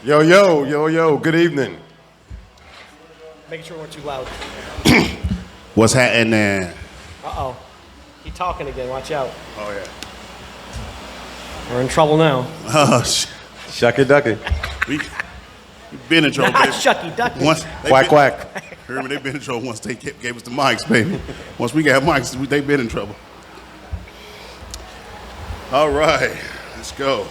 Yo, good evening. Making sure we're too loud. What's happening? Uh-oh. He's talking again. Watch out. Oh, yeah. We're in trouble now. Oh, Shucky ducky. We've been in trouble. Not Shucky Ducky. Quack. Heard me, they've been in trouble once they gave us the mics, baby. Once we got mics, they've been in trouble. All right, let's go.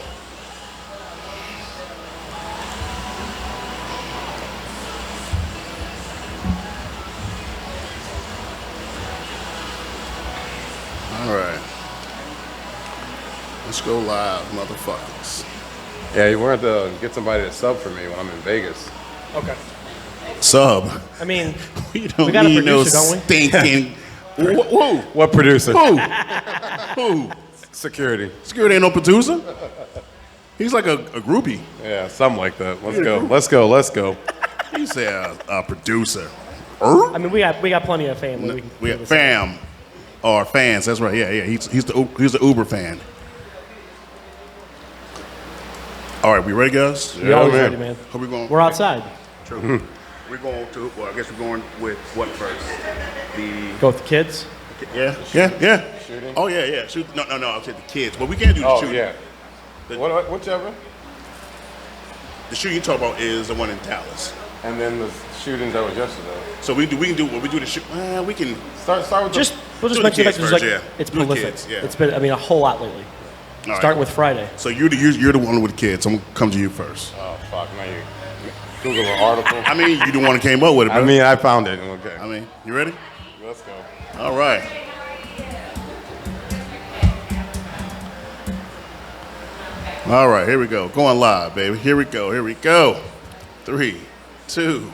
All right. Let's go live, motherfuckers. Yeah, you wanted to get somebody to sub for me when I'm in Vegas. Okay. Sub. I mean, We don't we got a need no producer, don't we? stinking. Whoa. What producer? Who? Security. Security ain't no producer. He's like a groupie. Yeah, something like that. Let's go. He said a producer. I mean, we got plenty of family. We got fam or fans. That's right. Yeah. He's the Uber fan. All right, we ready, guys? We always ready, man. Who we going? We're outside. True. We're going to. Well, I guess we're going with what first? Go with the kids. Yeah. Shooting? Oh yeah. Shoot. No. I'll say the kids, but we can't do the shooting. Yeah. Whichever. The shooting you talk about is the one in Dallas. And then the shooting that was yesterday. So we can do what we do the shoot. We can Start with We'll just do the mention kids that first, because yeah. it's Do the prolific. kids, yeah. It's been, a whole lot lately. all right. Starting with Friday. So you're the one with the kids. I'm gonna come to you first. Oh, fuck. Now you Google an article. I mean, you the one that came up with it, bro. I found it. Okay. I mean, you ready? Let's go. All right. All right, here we go. Going live, baby. Here we go. 3, 2.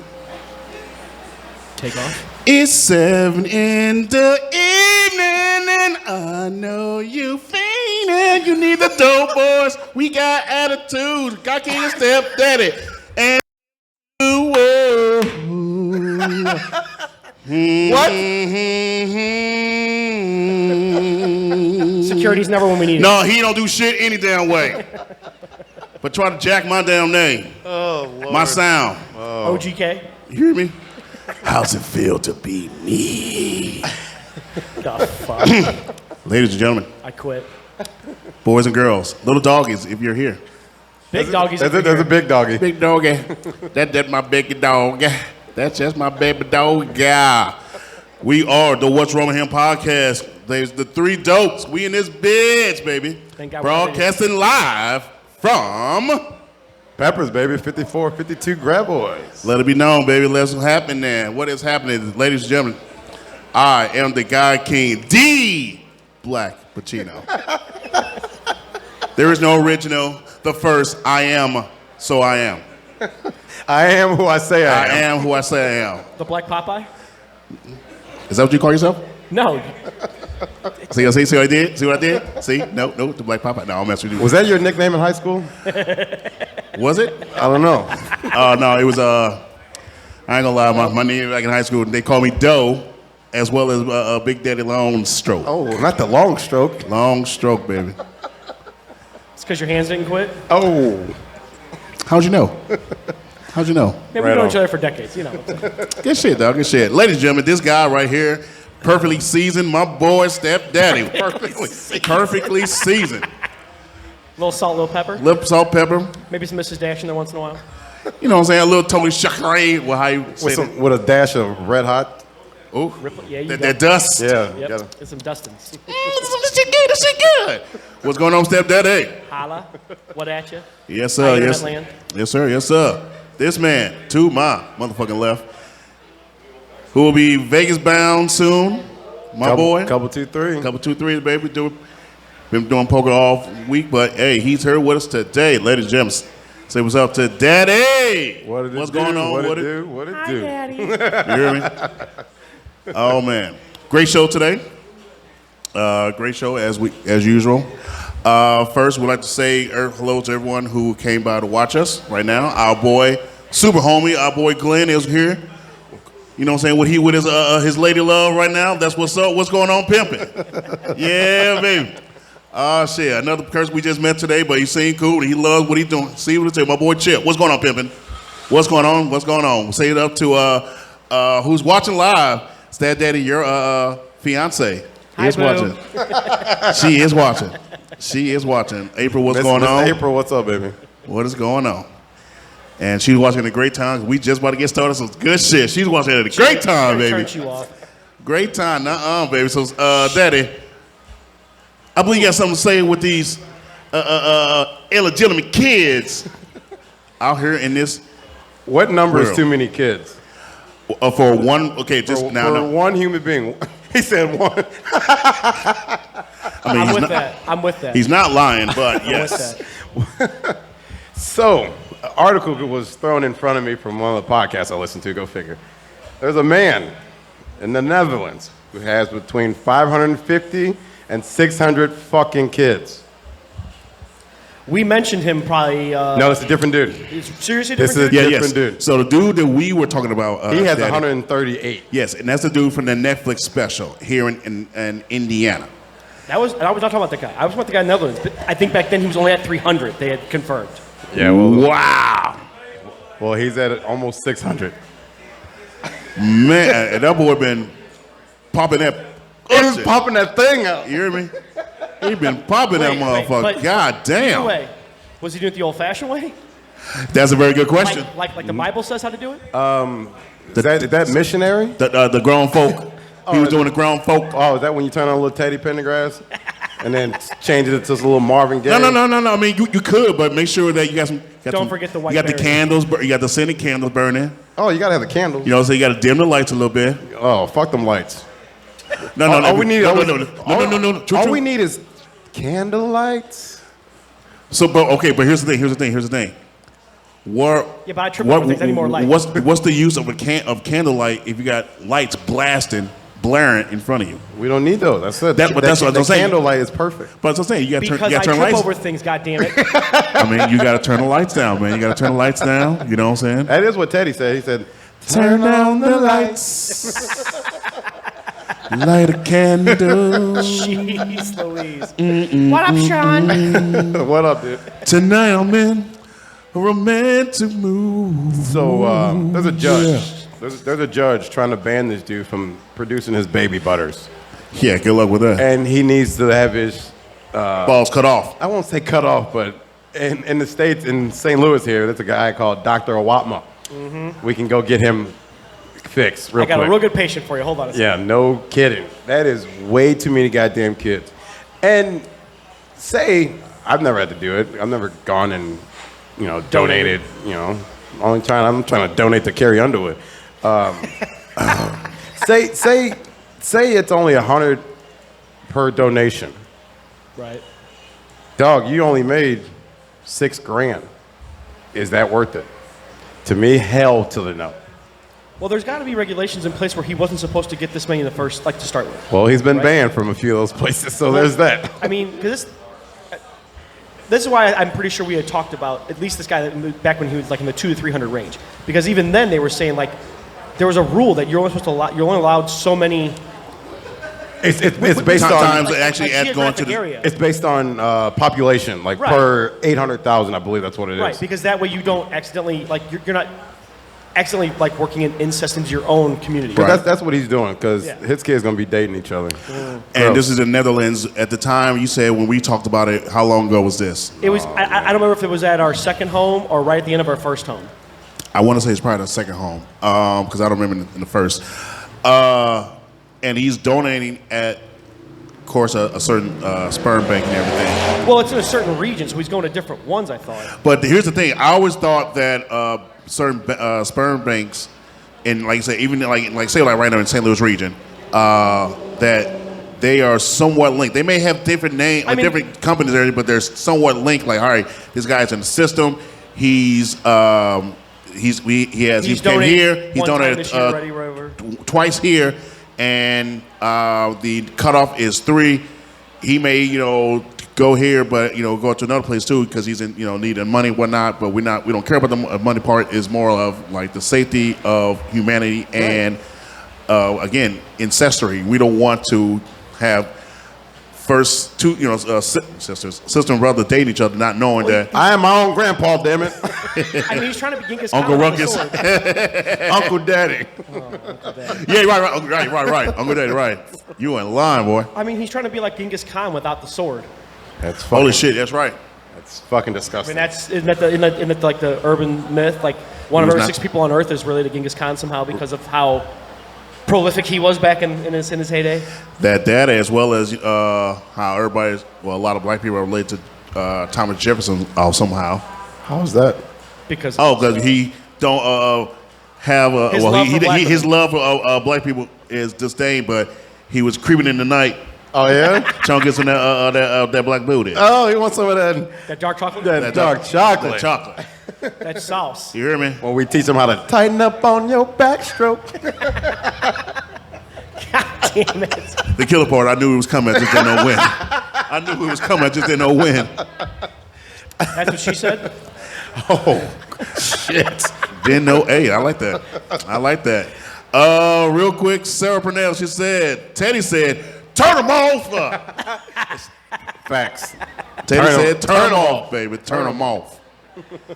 Take off. It's 7 in the evening, and I know you fiending. You need the dope boys. We got attitude. Got King and Stepdaddy. And What? Security's never when we need it. No, he don't do shit any damn way. But try to jack my damn name. Oh, Lord. My sound. OGK. You hear me? How's it feel to be me? The fuck? Ladies and gentlemen, I quit. boys and girls, little doggies, if you're here. Big doggies. There's a big doggy. Big doggy. That's my big dog. That's just my baby dog. Yeah. We are the What's Wrong with Him podcast. There's the 3 dopes. We in this bitch, baby. Thank God. Broadcasting live from Peppers, baby. 54, 52 Grab Boys. Let it be known, baby. Let's happen there. What is happening, ladies and gentlemen? I am the guy king, the Black Pacino. There is no original. The first, I am, so I am. I am who I say I am. I am who I say I am. The Black Popeye? Is that what you call yourself? No. See what I did? See what I did? See? No, the Black Popeye. No, I'll mess with you. Was that your nickname in high school? Was it? I don't know. No, it was, I ain't gonna lie, my name back in high school, they called me Doe, as well as Big Daddy Long Stroke. Oh, not the long stroke. Long Stroke, baby. It's because your hands didn't quit? Oh. How'd you know? How'd you know? Maybe Right we've known on. each other for decades, you know. Good shit, dog. Good shit. Ladies and gentlemen, this guy right here, perfectly seasoned, my boy Stepdaddy. Perfectly seasoned. Little salt, little pepper. Lip, salt, pepper. Maybe some Mrs. Dash in there once in a while. You know what I'm saying? A little Tony Chacre. Well, how you say that? With a dash of red hot. Oh, Yeah, you that dust. Yeah. you Yep. gotta- And some dustins. This shit good. This shit good. What's going on, Stepdaddy? Holla. What at you? Yes, Hi, sir. Internet Yes, land. yes, sir. Yes, sir. This man to my motherfucking left, who will be Vegas bound soon. My boy. Couple 2-3. Couple 2-3, baby. Been doing poker all week, but hey, he's here with us today, ladies and gentlemen. Say what's up to Daddy. What's going on? What it do? What it do? Daddy. You hear me? Oh man, great show today. Great show as usual. First, we'd like to say hello to everyone who came by to watch us right now. Our boy, super homie, our boy Glenn is here. You know what I'm saying? With his lady love right now. That's what's up. What's going on, pimping? Yeah, baby. Shit, another person we just met today, but he seemed cool. He loves what he's doing. See what it say, my boy Chip. What's going on, pimpin'? What's going on? What's going on? Say it up to who's watching live. It's that daddy, your fiance. Hi, Is boo. watching. She is watching. She is watching. April, what's going on? April, what's up, baby? What is going on? And she's watching at a great time. We just about to get started, so it's good shit. She's watching at a great time, baby. Turns you off. Great time, baby. So, Daddy, I believe you got something to say with these illegitimate kids out here in this. What number is World. too many kids? For one, okay, just For now. one human being. He said one. I mean, I'm with that. I'm with that. He's not lying, but I'm yes. with that. So, an article was thrown in front of me from one of the podcasts I listen to, go figure. There's a man in the Netherlands who has between 550 and 600 fucking kids. We mentioned him probably. No, it's a different dude. Seriously, This different is- dude? Yeah, Different yes. dude. So the dude that we were talking about, He has Daddy, 138. Yes, and that's the dude from the Netflix special here in Indiana. I was not talking about that guy. I was talking about the guy in the Netherlands. But I think back then he was only at 300. They had confirmed. Yeah, well, Wow. well, he's at almost 600. Man, that boy been popping that. He's popping that thing out. You hear me? He been popping that motherfucker. but God Either damn. way, was he doing it the old-fashioned way? That's a very good question. Like the Bible says how to do it? Is that missionary? The grown folk. He was doing the grown folk. Oh, is that when you turn on a little Teddy Pendergrass and then change it to a little Marvin Gaye? No. I mean, you could, but make sure that you got some. Don't forget the white You got the berries. candles. You got the scented candles burning. Oh, you gotta have the candles. You know, so you got to dim the lights a little bit. Oh, fuck them lights. No. All we need. No. All we need is candle lights. So, but here's the thing. What? Yeah, but I triple over things. I need more light. What's the use of of candlelight if you got lights blasting, blaring in front of you? We don't need those. That's it. But that's what I'm saying. Candlelight is perfect. But that's what I'm saying. You got to Because I turn trip lights. over things, goddammit. I mean, you got to turn the lights down, man. You got to turn the lights down. You know what I'm saying? That is what Teddy said. He said, Turn down the lights. Light a candle. Jeez Louise. What up, Sean? "What up, dude?" Tonight I'm in a romantic mood. So there's a judge. There's a judge trying to ban this dude from producing his baby butters, Yeah, good luck with that. and he needs to have his. Balls cut off. I won't say cut off, but in the States, in St. Louis here, there's a guy called Dr. Awatma. We can go get him fixed real I got quick. a real good patient for you. Hold on a second. Yeah, no kidding. That is way too many goddamn kids. And say, I've never had to do it. I've never gone and, donated, I'm trying to donate to Carrie Underwood. Say it's only 100 per donation. Right. Dog, you only made $6,000. Is that worth it? To me, hell to the no. Well, there's got to be regulations in place where he wasn't supposed to get this many in the first, to start with. Well, he's been Right. banned from a few of those places, so there's that. I mean, because this is why I'm pretty sure we had talked about at least this guy that moved back when he was in the 200 to 300 range. Because even then they were saying there was a rule that you're only allowed so many. It's based on Sometimes actually like add going to geographic the. area. it's based on population, Right. per 800,000, I believe that's what it is. Right, because that way you don't accidentally you're not accidentally working in incest into your own community. But that's what he's doing, because Yeah. his kids gonna be dating each other. And this is the Netherlands. At the time, you said when we talked about it, how long ago was this? It was. I don't remember if it was at our second home or right at the end of our first home. I want to say it's probably the second home because I don't remember in the first. And he's donating at, of course, a certain sperm bank and everything. Well, it's in a certain region, so he's going to different ones. I thought. But here's the thing: I always thought that certain sperm banks, and like I say, even say right now in St. Louis region, that they are somewhat linked. They may have different different companies there, but they're somewhat linked. Like, all right, this guy's in the system. He's came here. He's donated this year already, whatever. twice here, and the cutoff is 3. He may go here, but go to another place too because he's in needing money and whatnot. But we don't care about the money part. Is more of the safety of humanity and again, ancestry. We don't want to have first two, sister and brother dating each other, not knowing that I am my own grandpa, damn it. I mean, he's trying to be Genghis Khan. Uncle with the Ruckus. sword. Uncle Daddy. Yeah, right. Uncle Daddy, right. You in line, boy. I mean, he's trying to be like Genghis Khan without the sword. That's fucking, Holy shit, that's right. That's fucking I disgusting. mean, isn't that like the urban myth? Like one of He was every not- 6 people on Earth is related to Genghis Khan somehow because of how prolific he was back in his heyday. That as well as how a lot of black people are related to Thomas Jefferson somehow. How's that? Because Because he don't have His love for black his love for black people is disdain, but he was creeping in the night Oh, yeah? trying to get some of that black booty. Oh, he wants some of that, that dark chocolate, that dark chocolate. That chocolate. that sauce. You hear me? When we teach him how to tighten up on your backstroke. Damn it. The killer part, I knew it was coming, I just didn't know when. I knew it was coming, I just didn't know when. That's what she said. Oh, shit. Didn't know. Hey, I like that. Real quick, Sarah Purnell, Teddy said, turn them off. Facts. Teddy Turn 'em- said, turn turn 'em off, baby. Turn them off.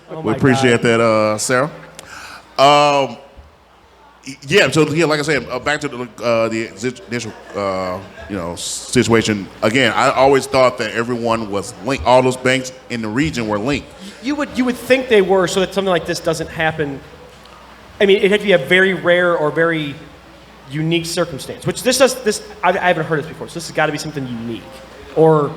Oh We my appreciate God. that, Sarah. Like I said, back to the initial, situation. Again, I always thought that everyone was linked. All those banks in the region were linked. You would think they were, so that something like this doesn't happen. I mean, it had to be a very rare or very unique circumstance. Which I haven't heard this before. So this has got to be something unique, or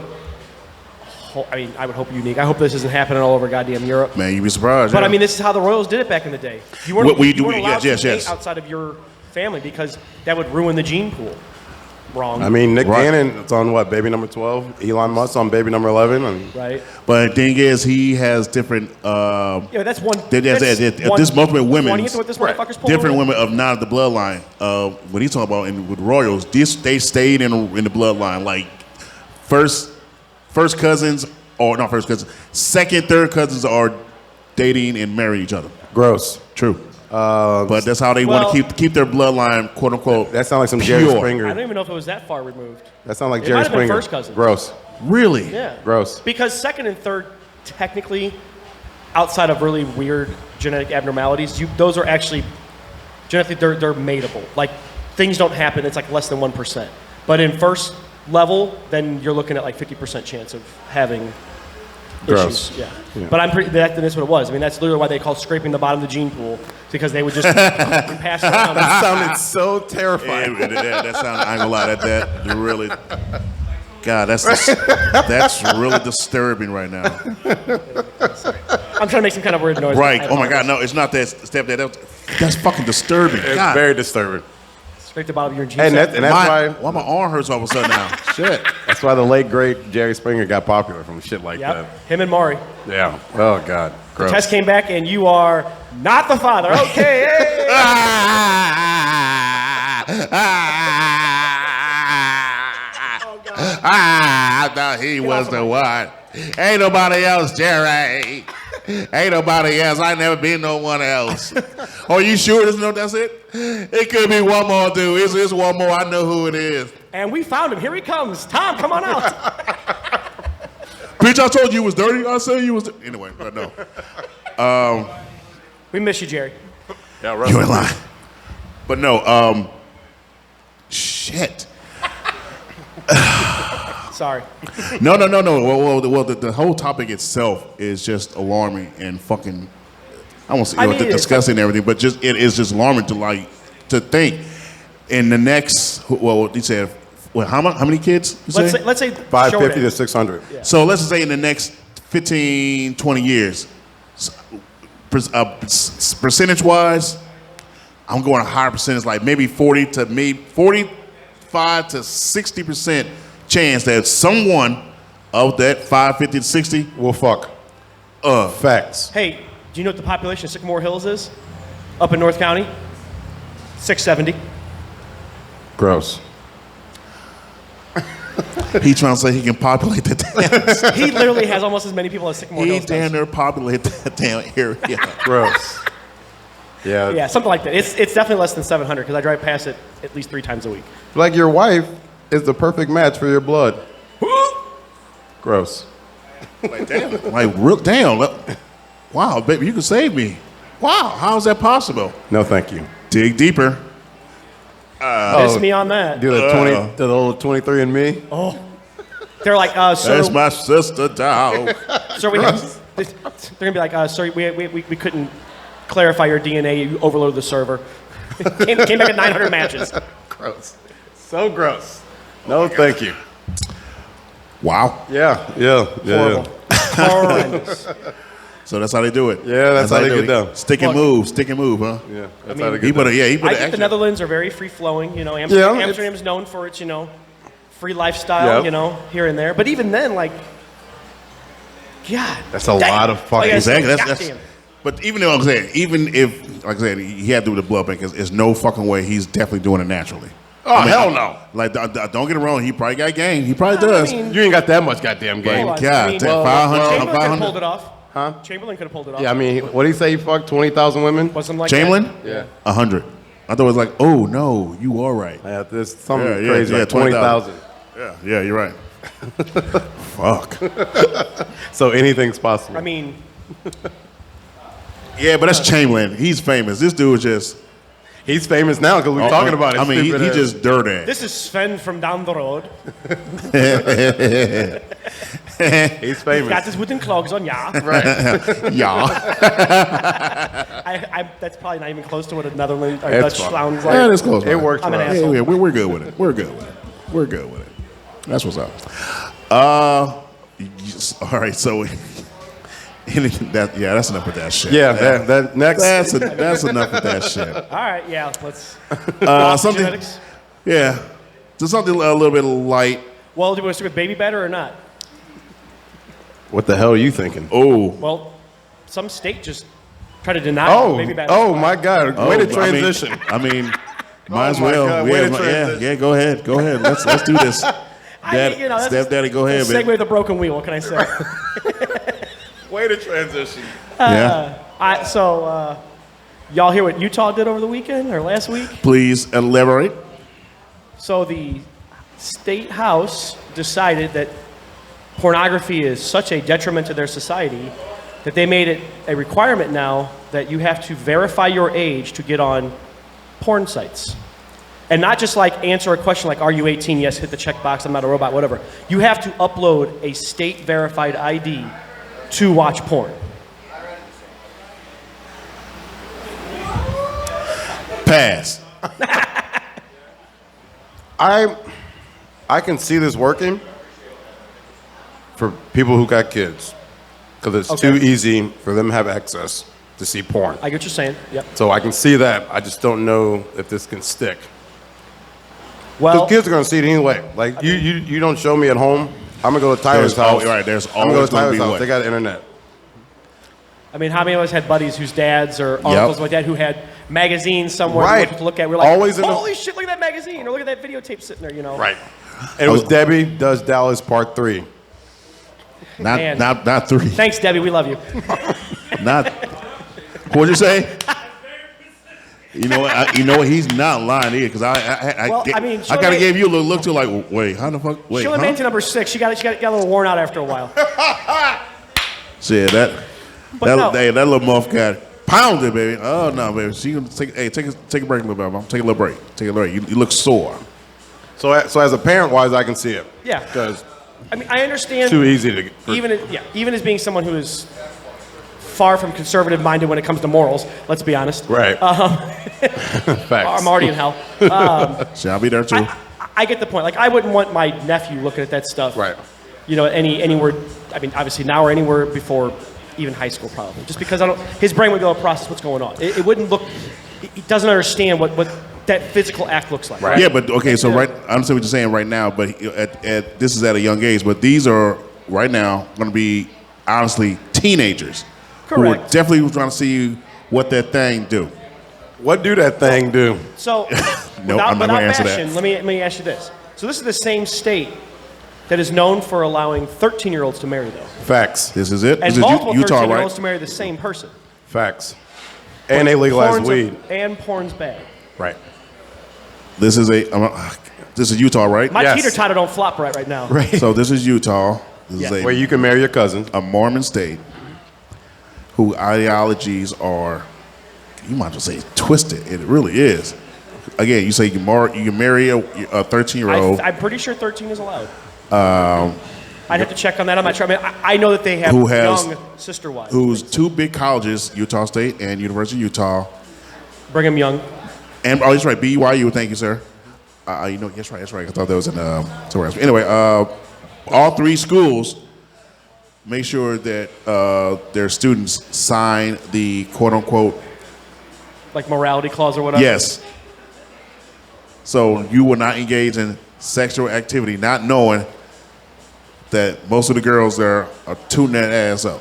I would hope unique. I hope this isn't happening all over goddamn Europe. Man, you'd be surprised. But yeah. I mean, this is how the royals did it back in the day. You What we do- weren't allowed yes, to date yes. outside of your family because that would ruin the gene pool. Wrong. I mean, Nick Right. Gannon, it's on what, baby number 12? Elon Musk on baby number 11? And right? But the thing is, he has different, Yeah, that's one. this multiple women, Wanting to what this motherfucker's pulling different with. women of not the bloodline. What he's talking about with royals, they stayed in the bloodline. Like first cousins, or not first cousins, second, third cousins are dating and marrying each other. gross. True. But that's how they want to keep their bloodline, quote unquote. That sounds like some Jerry pure. I Springer. don't even know if it was that far removed. That sounds like It Jerry might have been Springer. first cousin. Gross. Really? Yeah. Gross. Because second and third, technically, outside of really weird genetic abnormalities, those are actually genetically they're mateable. Like things don't happen. It's like less than 1%. But in first level, then you're looking at like 50% chance of having Gross. issues. Yeah. But that's what it was. I mean, that's literally why they call scraping the bottom of the gene pool because they would just pass it around. That sounded so terrifying. That sounds. I ain't gonna lie. That really. God, that's really disturbing right now. I'm trying to make some kind of weird noise. Right? I Oh my God, apologize. no, it's not that. Stepdad, that's fucking disturbing. It's God, very disturbing. Scrape the bottom of your gene And, set. that's why my arm hurts all of a sudden now? shit. That's why the late, great Jerry Springer got popular from shit like Yep. Him and Maury. that. Yeah. Oh, God. Gross. Test came back and you are not the father. Okay. Hey. I thought he was the one. Ain't nobody else, Jerry. Ain't nobody else. I never been no one else. Are you sure that's it? It could be one more dude. It's one more. I know who it is. And we found him. Here he comes. Tom, come on out. Bitch, I told you was dirty. I said you was. Anyway, but no. We miss you, Jerry. Yeah, You ain't lying. But no. Shit. Sorry. No. Well, the whole topic itself is just alarming and fucking. I won't say disgusting and everything, but just it is just alarming to think in the next. Well, you said, how many kids? You say? Let's say 550 short to end. 600. Yeah. So let's just say in the next 15, 20 years, percentage-wise, I'm going a higher percentage, like maybe 45 to 60% chance that someone of that 550 to 60 Well, fuck. Facts. Hey, do you know what the population of Sycamore Hills is? Up in North County? 670. Gross. he trying to say he can populate that damn. He literally has almost as many people as Sycamore He Hills damn does. near populate that damn area. Gross. Yeah. Yeah, something like that. It's definitely less than 700 because I drive past it at least 3 times a week. Like your wife is the perfect match for your blood. Gross. Like, damn. Like, real damn. Wow, baby, you can save me. Wow, how is that possible? No, thank you. Dig deeper. Miss me on that. Do the old 23andMe. Oh. They're like, sir. That's my sister dog. Sir, they're gonna be like, sir, we couldn't clarify your DNA. You overloaded the server. came back at 900 matches. Gross. So gross. No, thank you. Wow. Yeah. Horrible. Horrendous. So that's how they do it. Yeah, that's how they get down. Stick and move, huh? Yeah, that's mean, how they He get better, down. yeah, he I better. think the Netherlands are very free flowing. You know, Yeah, Amsterdam's known for its, free lifestyle. Yep. Here and there. But even then, like, God, That's a lot of fucking. Exactly. That's, goddamn. but even though I'm saying, even if, like I said, he had to do the blood bank, there's no fucking way he's definitely doing it naturally. Oh, hell no. Like, don't get it wrong. He probably got game. He probably does. mean, You ain't got that much goddamn game. Hold on. God, I mean, damn, Chamberlain could have 500. pulled it off. Huh? Chamberlain could have pulled it off. Yeah, I mean, what did he say? He fucked 20,000 women? Wasn't like Chamberlain? that. Yeah. 100. I thought it was like, oh no, you are right. Yeah, there's something Yeah, crazy, like 20,000. 20,000. Yeah, you're right. Fuck. So anything's possible. I mean, Yeah, but that's Chamberlain. He's famous. This dude just. He's famous now because we're talking about it. I mean, he stupid ass. just dirty. this is Sven from down the road. He's famous. Got his wooden clogs on, yeah. Right. Yeah. That's probably not even close to what a Netherlands or It's Dutch fine. sounds Yeah, like. that's close. It worked I'm for an us. asshole. Yeah, we're good with it. We're good with it. We're good with it. That's what's up. All right, so that's enough of that shit. Yeah, that next. That's enough of that shit. All right, yeah, let's. Something. Genetics. Yeah, just something a little bit light. Well, do we stick with baby better or not? What the hell are you thinking? Oh, Well, some state just try to deny baby better. Oh my God! Way to I mean- transition. I mean, might as my well. God, way to Yeah, transition. yeah. Go ahead. Let's do this. Dad, that's stepdaddy, go ahead, segue baby. with a broken wheel. What can I say? Way to transition. Yeah. Y'all hear what Utah did over the weekend or last week? Please elaborate. So the state house decided that pornography is such a detriment to their society that they made it a requirement now that you have to verify your age to get on porn sites. And not just like answer a question like, are you 18? Yes, hit the checkbox, I'm not a robot, whatever. You have to upload a state verified ID to watch porn. Pass. I can see this working for people who got kids because it's Okay. too easy for them to have access to see porn. I get what you're saying. Yep. So I can see that. I just don't know if this can stick. Well, Because kids are gonna see it anyway. Like you don't show me at home. I'm gonna go to Tyler's house. There's I'm gonna go always to going to Tyler's be house. what? They got internet. I mean, how many of us had buddies whose dads or uncles like that who had magazines somewhere Right. to look at? We're like, Always in the- holy shit, look at that magazine, or look at that videotape sitting there, Right. And it was Debbie Does Dallas Part 3. Man. Not three. Thanks, Debbie, we love you. Not. What'd you say? You know what? He's not lying here because I mean, kind of gave you a little look to like, wait, how the fuck? Wait, Sheila huh? Manton number 6, she got a little worn out after a while. Shit, that no. little muff got pounded, baby. Oh no, baby. She gonna take a break a little bit, mom. Take a little break. You look sore. So as a parent wise, I can see it. Yeah. Because I mean, I understand. too easy to Even as being someone who is far from conservative minded when it comes to morals, let's be honest. Right. Facts. I'm already in hell. See, I'll be there too. I get the point. Like, I wouldn't want my nephew looking at that stuff. Right. You know, anywhere. I mean, obviously now or anywhere before even high school, probably. Just because his brain would be able to process what's going on. It wouldn't look. He doesn't understand what that physical act looks like. Right. Yeah, but okay, so I understand what you're saying right now, but this is at a young age, but these are right now going to be honestly teenagers who are Correct. definitely trying to see what that thing do. What do that thing do? So, Nope, I'm not gonna answer that. bashing, let me ask you this. So this is the same state that is known for allowing 13-year-olds to marry, though, Facts. This is it. and This is multiple Utah, 13-year-olds right? to marry the same person. Facts. And they legalize Porn's weed. And porn's bad. Right. This is Utah, right? My Yes. teeter totter don't flop right now. Right. So this is Utah. This Yeah. is Where you can marry your cousin. a Mormon state who ideologies are, you might as well say, twisted. It really is. Again, you say you can marry a 13-year-old I'm pretty sure 13 is allowed. I'd have to check on that. I'm not sure. I mean, I know that they have Who has- young sister wives. who's two big colleges, Utah State and University of Utah. Bring them young. And oh, that's right, BYU. Thank you, sir. You know, that's right. I thought that was in somewhere else. Anyway, all three schools make sure that their students sign the quote unquote Like morality clause or whatever. yes. So you will not engage in sexual activity, not knowing that most of the girls there are tuning that ass up.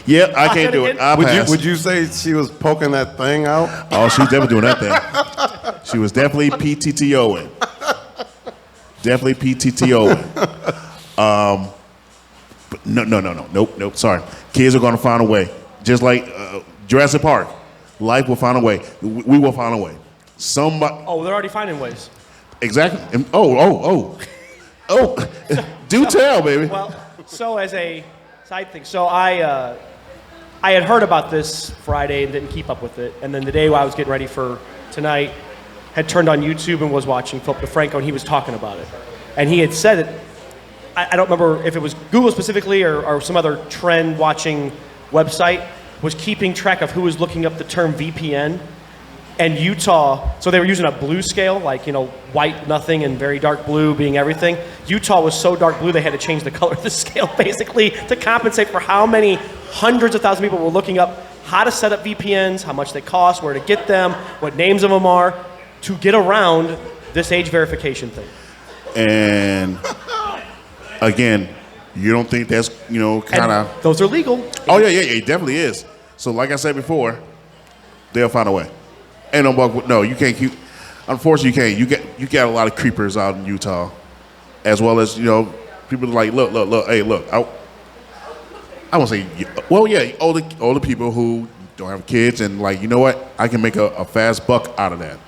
Yep, I can't do it. I pass. Would you say she was poking that thing out? Oh, she was definitely doing that thing. She was definitely PTTOing. Definitely PTTOing. But nope. Sorry. Kids are going to find a way. Just like Jurassic Park. Life will find a way. We will find a way. Somebody. Oh, they're already finding ways. Exactly. And- Oh. Do tell, baby. Well, so as a side thing, so I had heard about this Friday and didn't keep up with it, and then the day while I was getting ready for tonight, had turned on YouTube and was watching Philip DeFranco, and he was talking about it, and he had said that I don't remember if it was Google specifically or some other trend watching website was keeping track of who was looking up the term VPN. And Utah, so they were using a blue scale, like, you know, white, nothing, and very dark blue being everything. Utah was so dark blue they had to change the color of the scale, basically, to compensate for how many hundreds of thousands of people were looking up how to set up VPNs, how much they cost, where to get them, what names of them are, to get around this age verification thing. And again, you don't think that's, you know, kind of. And those are legal. Oh, yeah, it definitely is. So, like I said before, they'll find a way. Ain't no, you can't keep. Unfortunately, you can't. You got a lot of creepers out in Utah, as well as, you know, people like look. Hey, look. I won't say. Well, yeah, older people who don't have kids and like, you know what? I can make a fast buck out of that.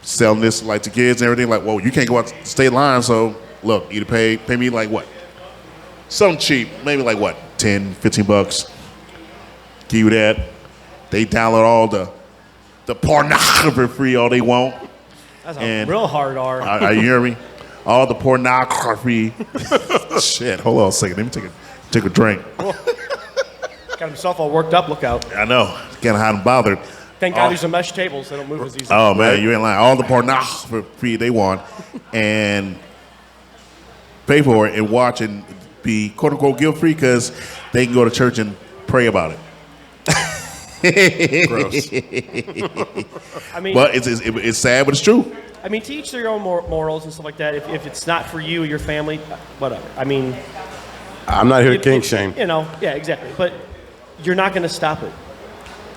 Selling this like to kids and everything. Like, whoa, you can't go out the state line. So look, either pay me like what? Something cheap, maybe like what? $10, $15. Give you that. They download all the pornography free all they want. That's And a real hard R. You hear me? All the pornography. Shit, hold on a second. Let me take a drink. Got himself all worked up, look out. I know. Getting hot and bothered. Thank God these are mesh tables, they don't move as easily. Oh, man, you ain't lying. All the pornography they want and pay for it and watch and be quote-unquote guilt-free because they can go to church and pray about it. Gross. I mean, But it's sad, but it's true. I mean, to each their own morals and stuff like that. If it's not for you or your family, whatever. I mean, I'm not here to kink shame. you know, yeah, exactly. But you're not going to stop it.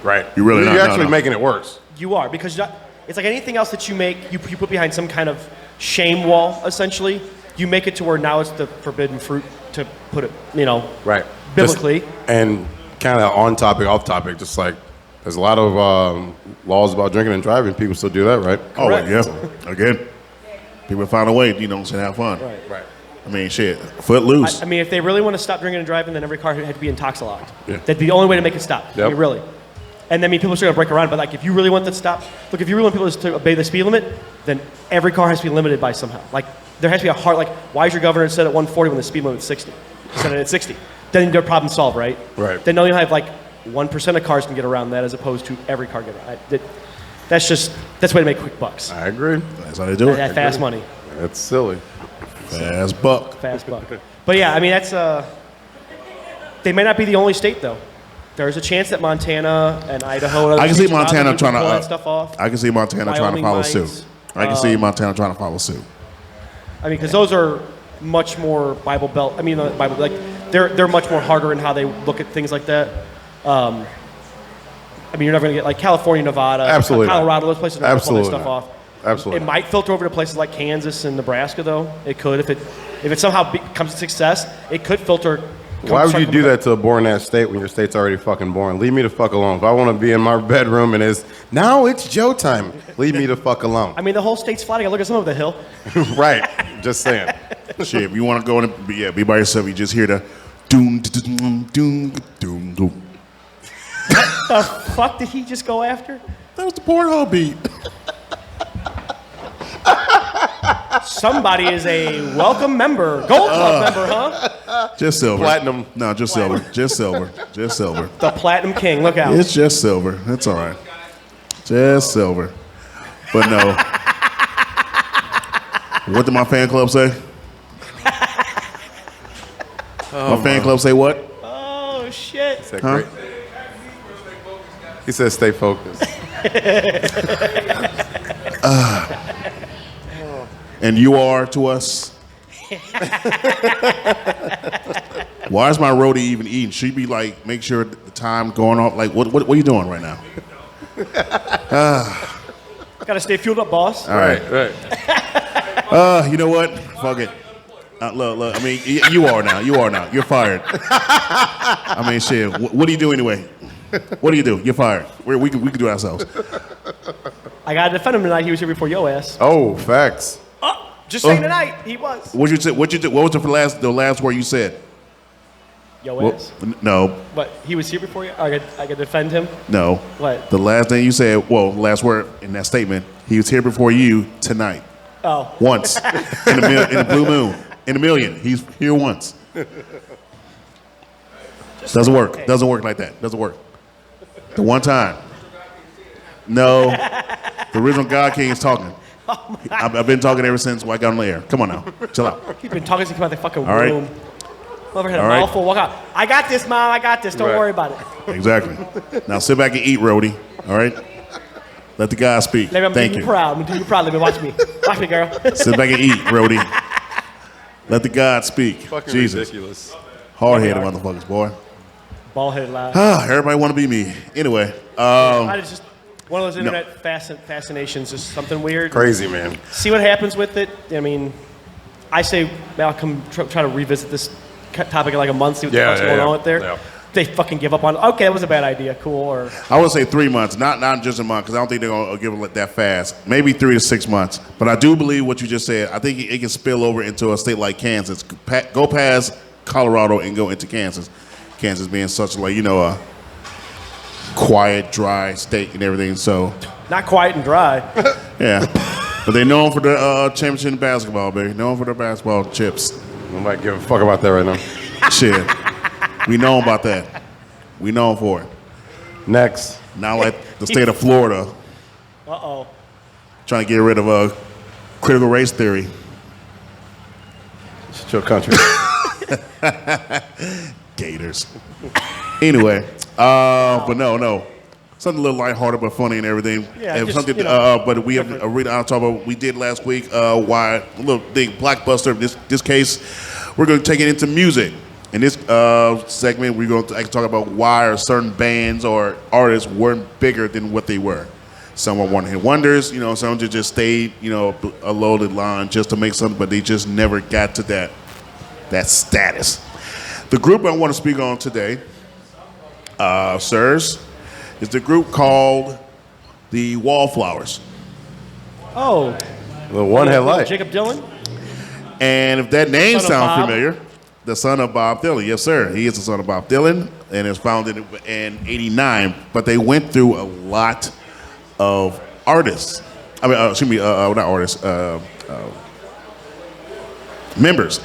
Right. You're really not, You're no, actually no. making it worse. You are, because it's like anything else that you make, you put behind some kind of shame wall, essentially. You make it to where now it's the forbidden fruit, to put it, you know, Right. biblically. And kind of on topic, off topic, just like there's a lot of laws about drinking and driving. People still do that, right? Oh, Correct. yeah. Again, people find a way, you know, to have fun. Right. I mean, shit, foot loose. I mean, if they really want to stop drinking and driving, then every car had to be intox locked. Yeah. That'd be the only way to make it stop. I Yep. mean, really. And I mean, people are still going to break around, but like, if you really want that to stop, look, if you really want people to obey the speed limit, then every car has to be limited by somehow. Like, there has to be a hard, like, why is your governor set at 140 when the speed limit is 60? Set it at 60. Then your problem solved, right? Right. Then you'll have like 1% of cars can get around that as opposed to every car getting around. That's the way to make quick bucks. I agree. That's how they do it. That fast money. That's silly. Fast buck. Fast buck. But yeah, I mean, that's they may not be the only state though. There's a chance that Montana and Idaho. And other I can see states around Montana there trying pull that to stuff off. I can see Montana trying to Wyoming follow might. suit. I can see Montana trying to follow suit. I mean, because those are much more Bible Belt. I mean, Bible like they're much more harder in how they look at things like that. I mean, you're never going to get like California, Nevada, Absolutely not. Colorado. Those places are not going to pull that Absolutely stuff not. off. Absolutely. It might filter over to places like Kansas and Nebraska, though. It could if it somehow becomes a success. It could filter. Why would you do that to a born-ass state when your state's already fucking born? Leave me the fuck alone. If I want to be in my bedroom and now it's Joe time, leave me the fuck alone. I mean, the whole state's flat. I look at some of the hill. Right. Just saying. Shit, if you want to go and be by yourself, you just hear the doom, doom, doom, doom, doom. The fuck did he just go after? That was the Pornhub beat. Somebody is a welcome member, Gold Club member, huh? Just silver. Platinum. No, just silver. Just silver. Just silver. The Platinum King. Look out. It's just silver. That's all right. Just silver. But no. What did my fan club say? My fan club say what? Oh shit. Is that great? He says stay focused. And you are to us. Why is my roadie even eating? Should be like, make sure the time going off. Like, what are you doing right now? Gotta stay fueled up, boss. All right. Right. You know what? Fuck it. Look. I mean, you are now. You are now. You're fired. I mean, shit. What do you do anyway? What do you do? You're fired. We can do it ourselves. I gotta defend him tonight. He was here before your ass. Oh, facts. Just saying tonight, he was. What you say? What you do? What was the last word you said? Your ass. No. But he was here before you. I could defend him. No. What? The last thing you said, last word in that statement, he was here before you tonight. Oh. Once. in the blue moon. In a million. He's here once. Doesn't work. Okay. Doesn't work like that. Doesn't work. The one time. No. The original God King is talking. I've been talking ever since I got on the air. Come on now. Chill out. He's been talking since he came out the fucking All right. room. Over had a All right. mouthful. Walk out. I got this, Mom. I got this. Don't Right. worry about it. Exactly. Now sit back and eat, Rhodey. All right? Let the guy speak. Maybe I'm Thank doing you. you proud. I'm doing you proud. Let me watch me. Watch me, girl. Sit back and eat, Rhodey. Let the God speak. Fucking Jesus. ridiculous. Hard-headed motherfuckers, boy. Ball-headed loud. Everybody want to be me. Anyway. It's just one of those internet fascinations. Just something weird. Crazy, man. See what happens with it. I mean, I say I'll come try to revisit this topic in like a month. See what the fuck's going on with there. Yeah. They fucking give up on. Okay, that was a bad idea. Cool. Or I would say 3 months, not just a month, because I don't think they're going to give it that fast. Maybe 3 to 6 months. But I do believe what you just said. I think it can spill over into a state like Kansas. Go past Colorado and go into Kansas. Kansas being such like, a quiet, dry state and everything. So, not quiet and dry. yeah. But they're known for their championship in basketball, baby. Known for their basketball chips. Nobody give a fuck about that right now. Shit. We know about that. We know for it. Next. Not like the state of Florida Uh-oh. trying to get rid of critical race theory. It's your country. Gators. Anyway, but no. Something a little lighthearted but funny and everything. Yeah, and just, something, but we have a read I'll talk about. We did last week. Why a little big blockbuster. This case, we're going to take it into music. In this segment, we're going to talk about why are certain bands or artists weren't bigger than what they were. Some were one-hit wonders. Some just stayed, a loaded line just to make something, but they just never got to that status. The group I want to speak on today, sirs, is the group called the Wallflowers. Oh. The one headlight. Jacob Dylan. And if that name Son of sounds Bob? familiar, the son of Bob Dylan. Yes, sir. He is the son of Bob Dylan, and it was founded in '89. But they went through a lot of artists. I mean, not artists. Members.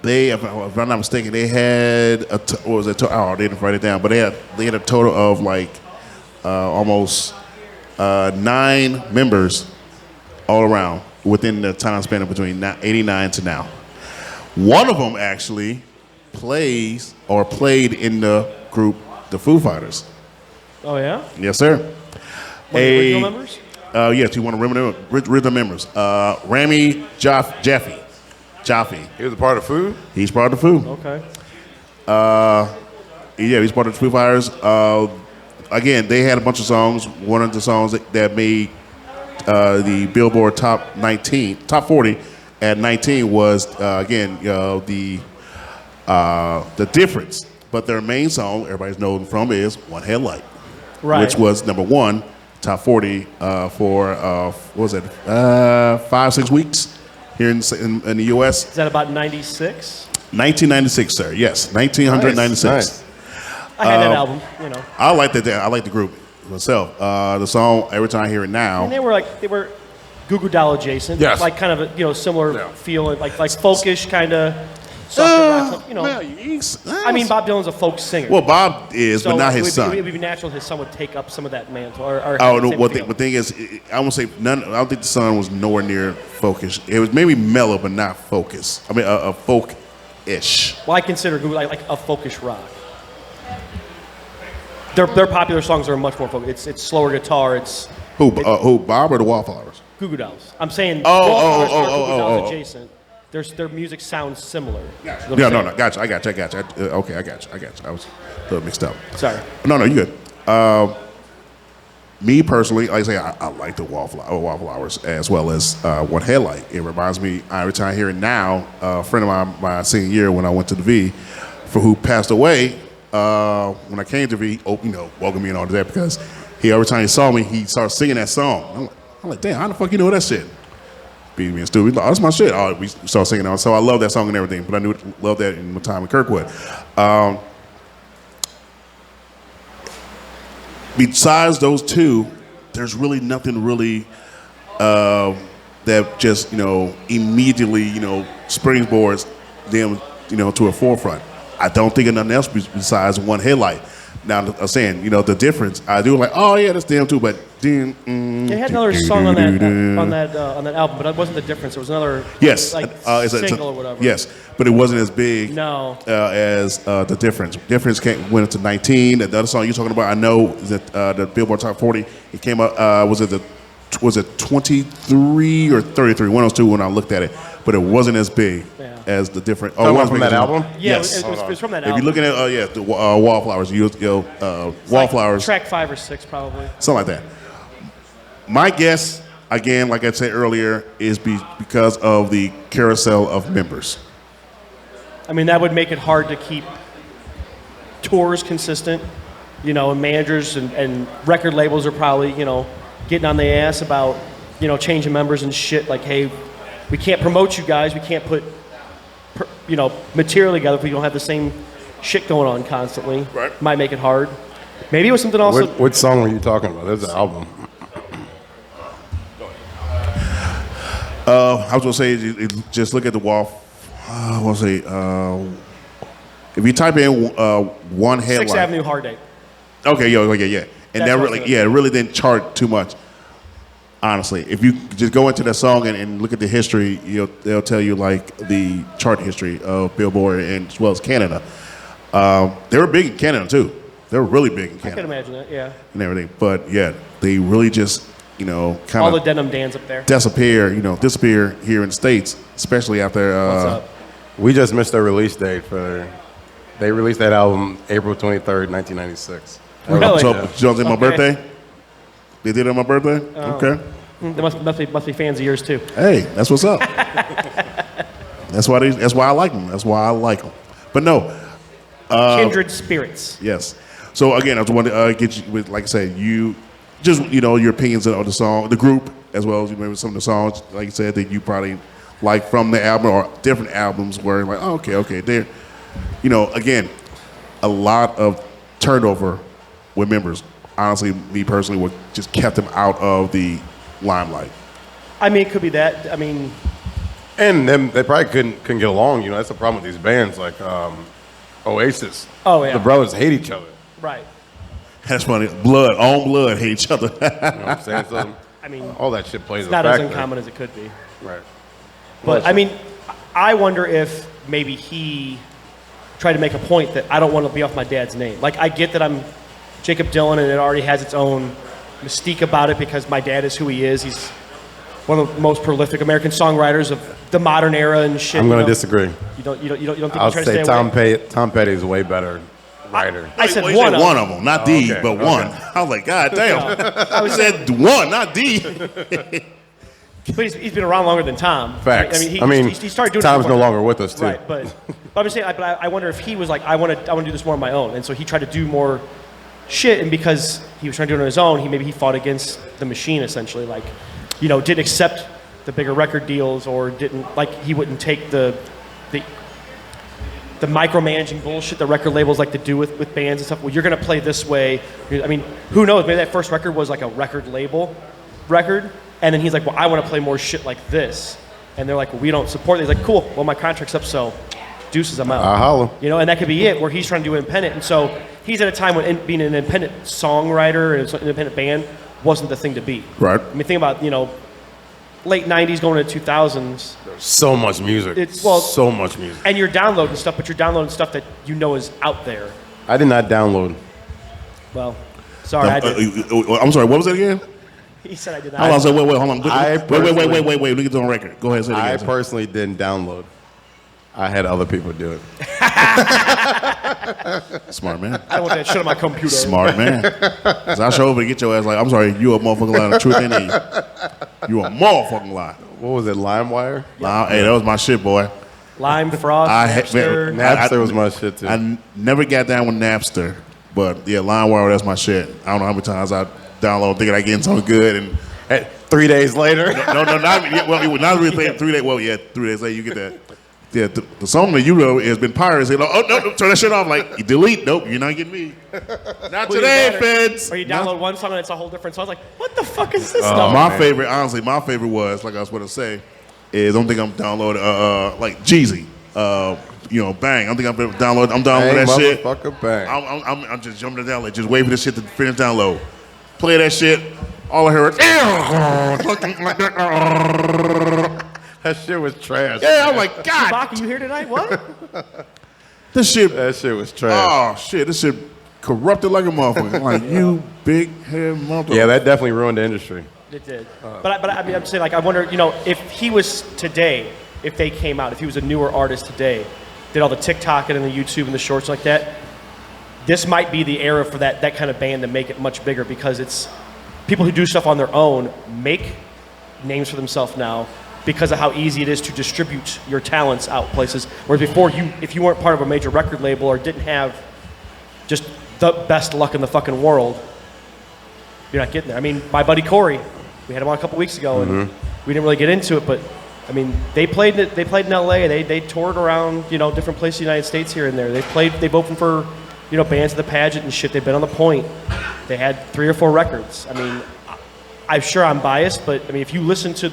They, if I'm not mistaken, they had I didn't write it down, but they had a total of like almost 9 members all around within the time span of between '89 to now. One of them actually played in the group The Foo Fighters. Oh yeah. Yes, sir. One of the original members. Yes, you want to original members. Rami Jaffe. He was a part of Food? He's part of the Foo. Okay. Yeah, he's part of the Foo Fighters. Again, they had a bunch of songs. One of the songs that made the Billboard Top 40 at 19 was the Difference. But their main song, everybody's known from, is One Headlight, Right. which was number 1 top 40 for what was it 5-6 weeks here in the U.S. Is that about 96? 1996, sir. Yes, 1996. Nice. I had that album, you know. I like that. I like the group myself. The song, every time I hear it now. And they were Goo Goo Doll adjacent. Yes. Like kind of a, similar Yeah. feel, like folkish kind of softer rock, well, I mean, Bob Dylan's a folk singer. Well, Bob is, so but not his it son. would be natural his son would take up some of that mantle. Or Oh, have the no, same feel. the thing is, I won't say none. I don't think the son was nowhere near folkish. It was maybe mellow, but not focus. I mean, a folk-ish. Well, I consider Goo Goo like a folkish rock. Their popular songs are much more folk. It's slower guitar. It's Who, Bob or the Wallflowers? Goo Goo Dolls. I'm saying Oh, Wallflowers are Goo Goo Dolls oh. adjacent. Their music sounds similar. No, gotcha. I got you. Okay, I got you. I was a little mixed up. Sorry. No, you good. Me personally, like I say, I like the Wallflowers as well as One Headlight. It reminds me, every time I hear it now, a friend of mine, my senior year when I went to the V, for who passed away, when I came to V, welcomed me and all that, because every time he saw me, he started singing that song. I'm like, damn, how the fuck you know that shit? Being stupid. Like, oh, that's my shit. Oh, we started singing it. So I love that song and everything, but I love that in my time in Kirkwood. Besides those two, there's really nothing really that just immediately springboards them to a forefront. I don't think of nothing else besides One Headlight. Now I'm saying the difference. I do like, oh yeah, that's them too, but They had another song on that album, but that wasn't the difference. It was another yes, single or whatever. Yes, but it wasn't as big. No. As the difference. Difference went into 19. The other song you're talking about, I know that the Billboard Top 40. It came up. Was it 23 or 33? One of those two when I looked at it, but it wasn't as big as the different. Oh, one from that album. Yeah, yes, it was from that if album. you're looking at the Wallflowers, Wallflowers, track 5 or 6 probably. something like that. My guess, again, like I said earlier, is because of the carousel of members. I mean, that would make it hard to keep tours consistent, and managers and record labels are probably, getting on the ass about, changing members and shit. Like, hey, we can't promote you guys. We can't put, material together if we don't have the same shit going on constantly. Right. Might make it hard. Maybe it was something also. What song were you talking about? There's an album. I was gonna say, just look at the wall. I want to say, if you type in One Headlight. 6th Avenue Hard Day. Okay, yeah. And that really, it really didn't chart too much. Honestly, if you just go into that song and look at the history, they'll tell you like the chart history of Billboard and as well as Canada. They were big in Canada too. They were really big in Canada. I can imagine that, yeah. And everything, but yeah, they really just kind All the of denim Dans up there. disappear here in the States, especially after. What's up? We just missed their release date They released that album April 23rd, 1996. Really? So, you know, my birthday. They did it on my birthday. Oh. Okay. They must be fans of yours too. Hey, that's what's up. That's why I like them. That's why I like them. But no. Kindred spirits. Yes. So again, I just wanted to get you with, like I said, you just your opinions on the song, the group, as well as maybe some of the songs, like you said, that you probably like from the album or different albums where like, oh, okay, they're, again, a lot of turnover with members. Honestly, me personally, what just kept them out of the limelight. I mean, it could be that. I mean, And them, they probably couldn't get along. That's the problem with these bands like Oasis. Oh, yeah. The brothers hate each other. right. That's funny. Own blood hate each other. You know what I'm saying? So I mean, all that shit plays it's a not as factor. uncommon as it could be. Right. But I mean, I wonder if maybe he tried to make a point that I don't want to be off my dad's name. Like, I get that I'm Jacob Dylan and it already has its own mystique about it because my dad is who he is. He's one of the most prolific American songwriters of the modern era and shit. I'm going to disagree. You don't think I'll he's trying to say stay away? Tom Petty is a way better writer. I said Well, you one said of one them. of them, not D, okay, but okay. one. I was like, God damn. I said one, not D. But he's been around longer than Tom. Facts. I mean, he started doing Tom's it no before- longer with us, too. Right, but I'm just saying. I wonder if he was like, I want to do this more on my own, and so he tried to do more shit, and because he was trying to do it on his own, he fought against the machine essentially. Like, didn't accept the bigger record deals, or he wouldn't take the micromanaging bullshit that record labels like to do with bands and stuff. Well, you're going to play this way. I mean, who knows? Maybe that first record was like a record label record, and then he's like, well, I want to play more shit like this. And they're like, well, we don't support it. He's like, cool, well, my contract's up, so deuces, I'm out. I holla. You know, and that could be it, where he's trying to do independent. And so he's at a time when being an independent songwriter and an independent band wasn't the thing to be. Right. I mean, think about, late 90s going into 2000s. So much music. So much music. And you're downloading stuff, but you're downloading stuff that you know is out there. I did not download. Well, sorry, I did. I'm sorry, what was that again? He said I did not. Hold on, wait, hold on. Wait. Let me get on record. Go ahead, say it again. I personally didn't download. I had other people do it. Smart man. I don't want that shit on my computer. Smart man. Cause I show over and get your ass like, I'm sorry, you a motherfucking lie. The truth ain't in you. You a motherfucking lie. What was it, LimeWire? Nah, hey, that was my shit, boy. Lime, Frost, Napster. Napster was my shit too. I never got down with Napster, but yeah, LimeWire, that's my shit. I don't know how many times I download thinking I getting something good, and 3 days later. no, not really 3 days. Well, yeah, 3 days later you get that. Yeah, the song that you wrote has been pirated. Like, oh no, turn that shit off. Like, you delete. Nope, you're not getting me. Not today, feds. Or you download one song and it's a whole different song. I was like, what the fuck is this? My favorite, honestly, was like I was going to say, is I don't think I'm downloading like Jeezy. Bang. I don't think I'm downloading that shit. Motherfucker, bang. I'm just jumping down, like just wait for this shit to finish download. Play that shit. All I hear is that shit was trash. Yeah, I'm like, God. Bach, you here tonight? What? That shit was trash. Oh shit, this shit corrupted like a motherfucker. Like, you big head motherfucker. Yeah, that definitely ruined the industry. It did. But I mean, I'm saying, like, I wonder, if he was today, if they came out, if he was a newer artist today, did all the TikTok and the YouTube and the shorts like that, this might be the era for that kind of band to make it much bigger, because it's people who do stuff on their own make names for themselves now because of how easy it is to distribute your talents out places. Whereas before, if you weren't part of a major record label or didn't have just the best luck in the fucking world, you're not getting there. I mean, my buddy Corey, we had him on a couple weeks ago, and we didn't really get into it, but I mean, they played in LA. They toured around, different places in the United States here and there. They've opened for, bands of the pageant and shit. They've been on the Point. They had 3 or 4 records. I mean, I'm sure I'm biased, but I mean, if you listen to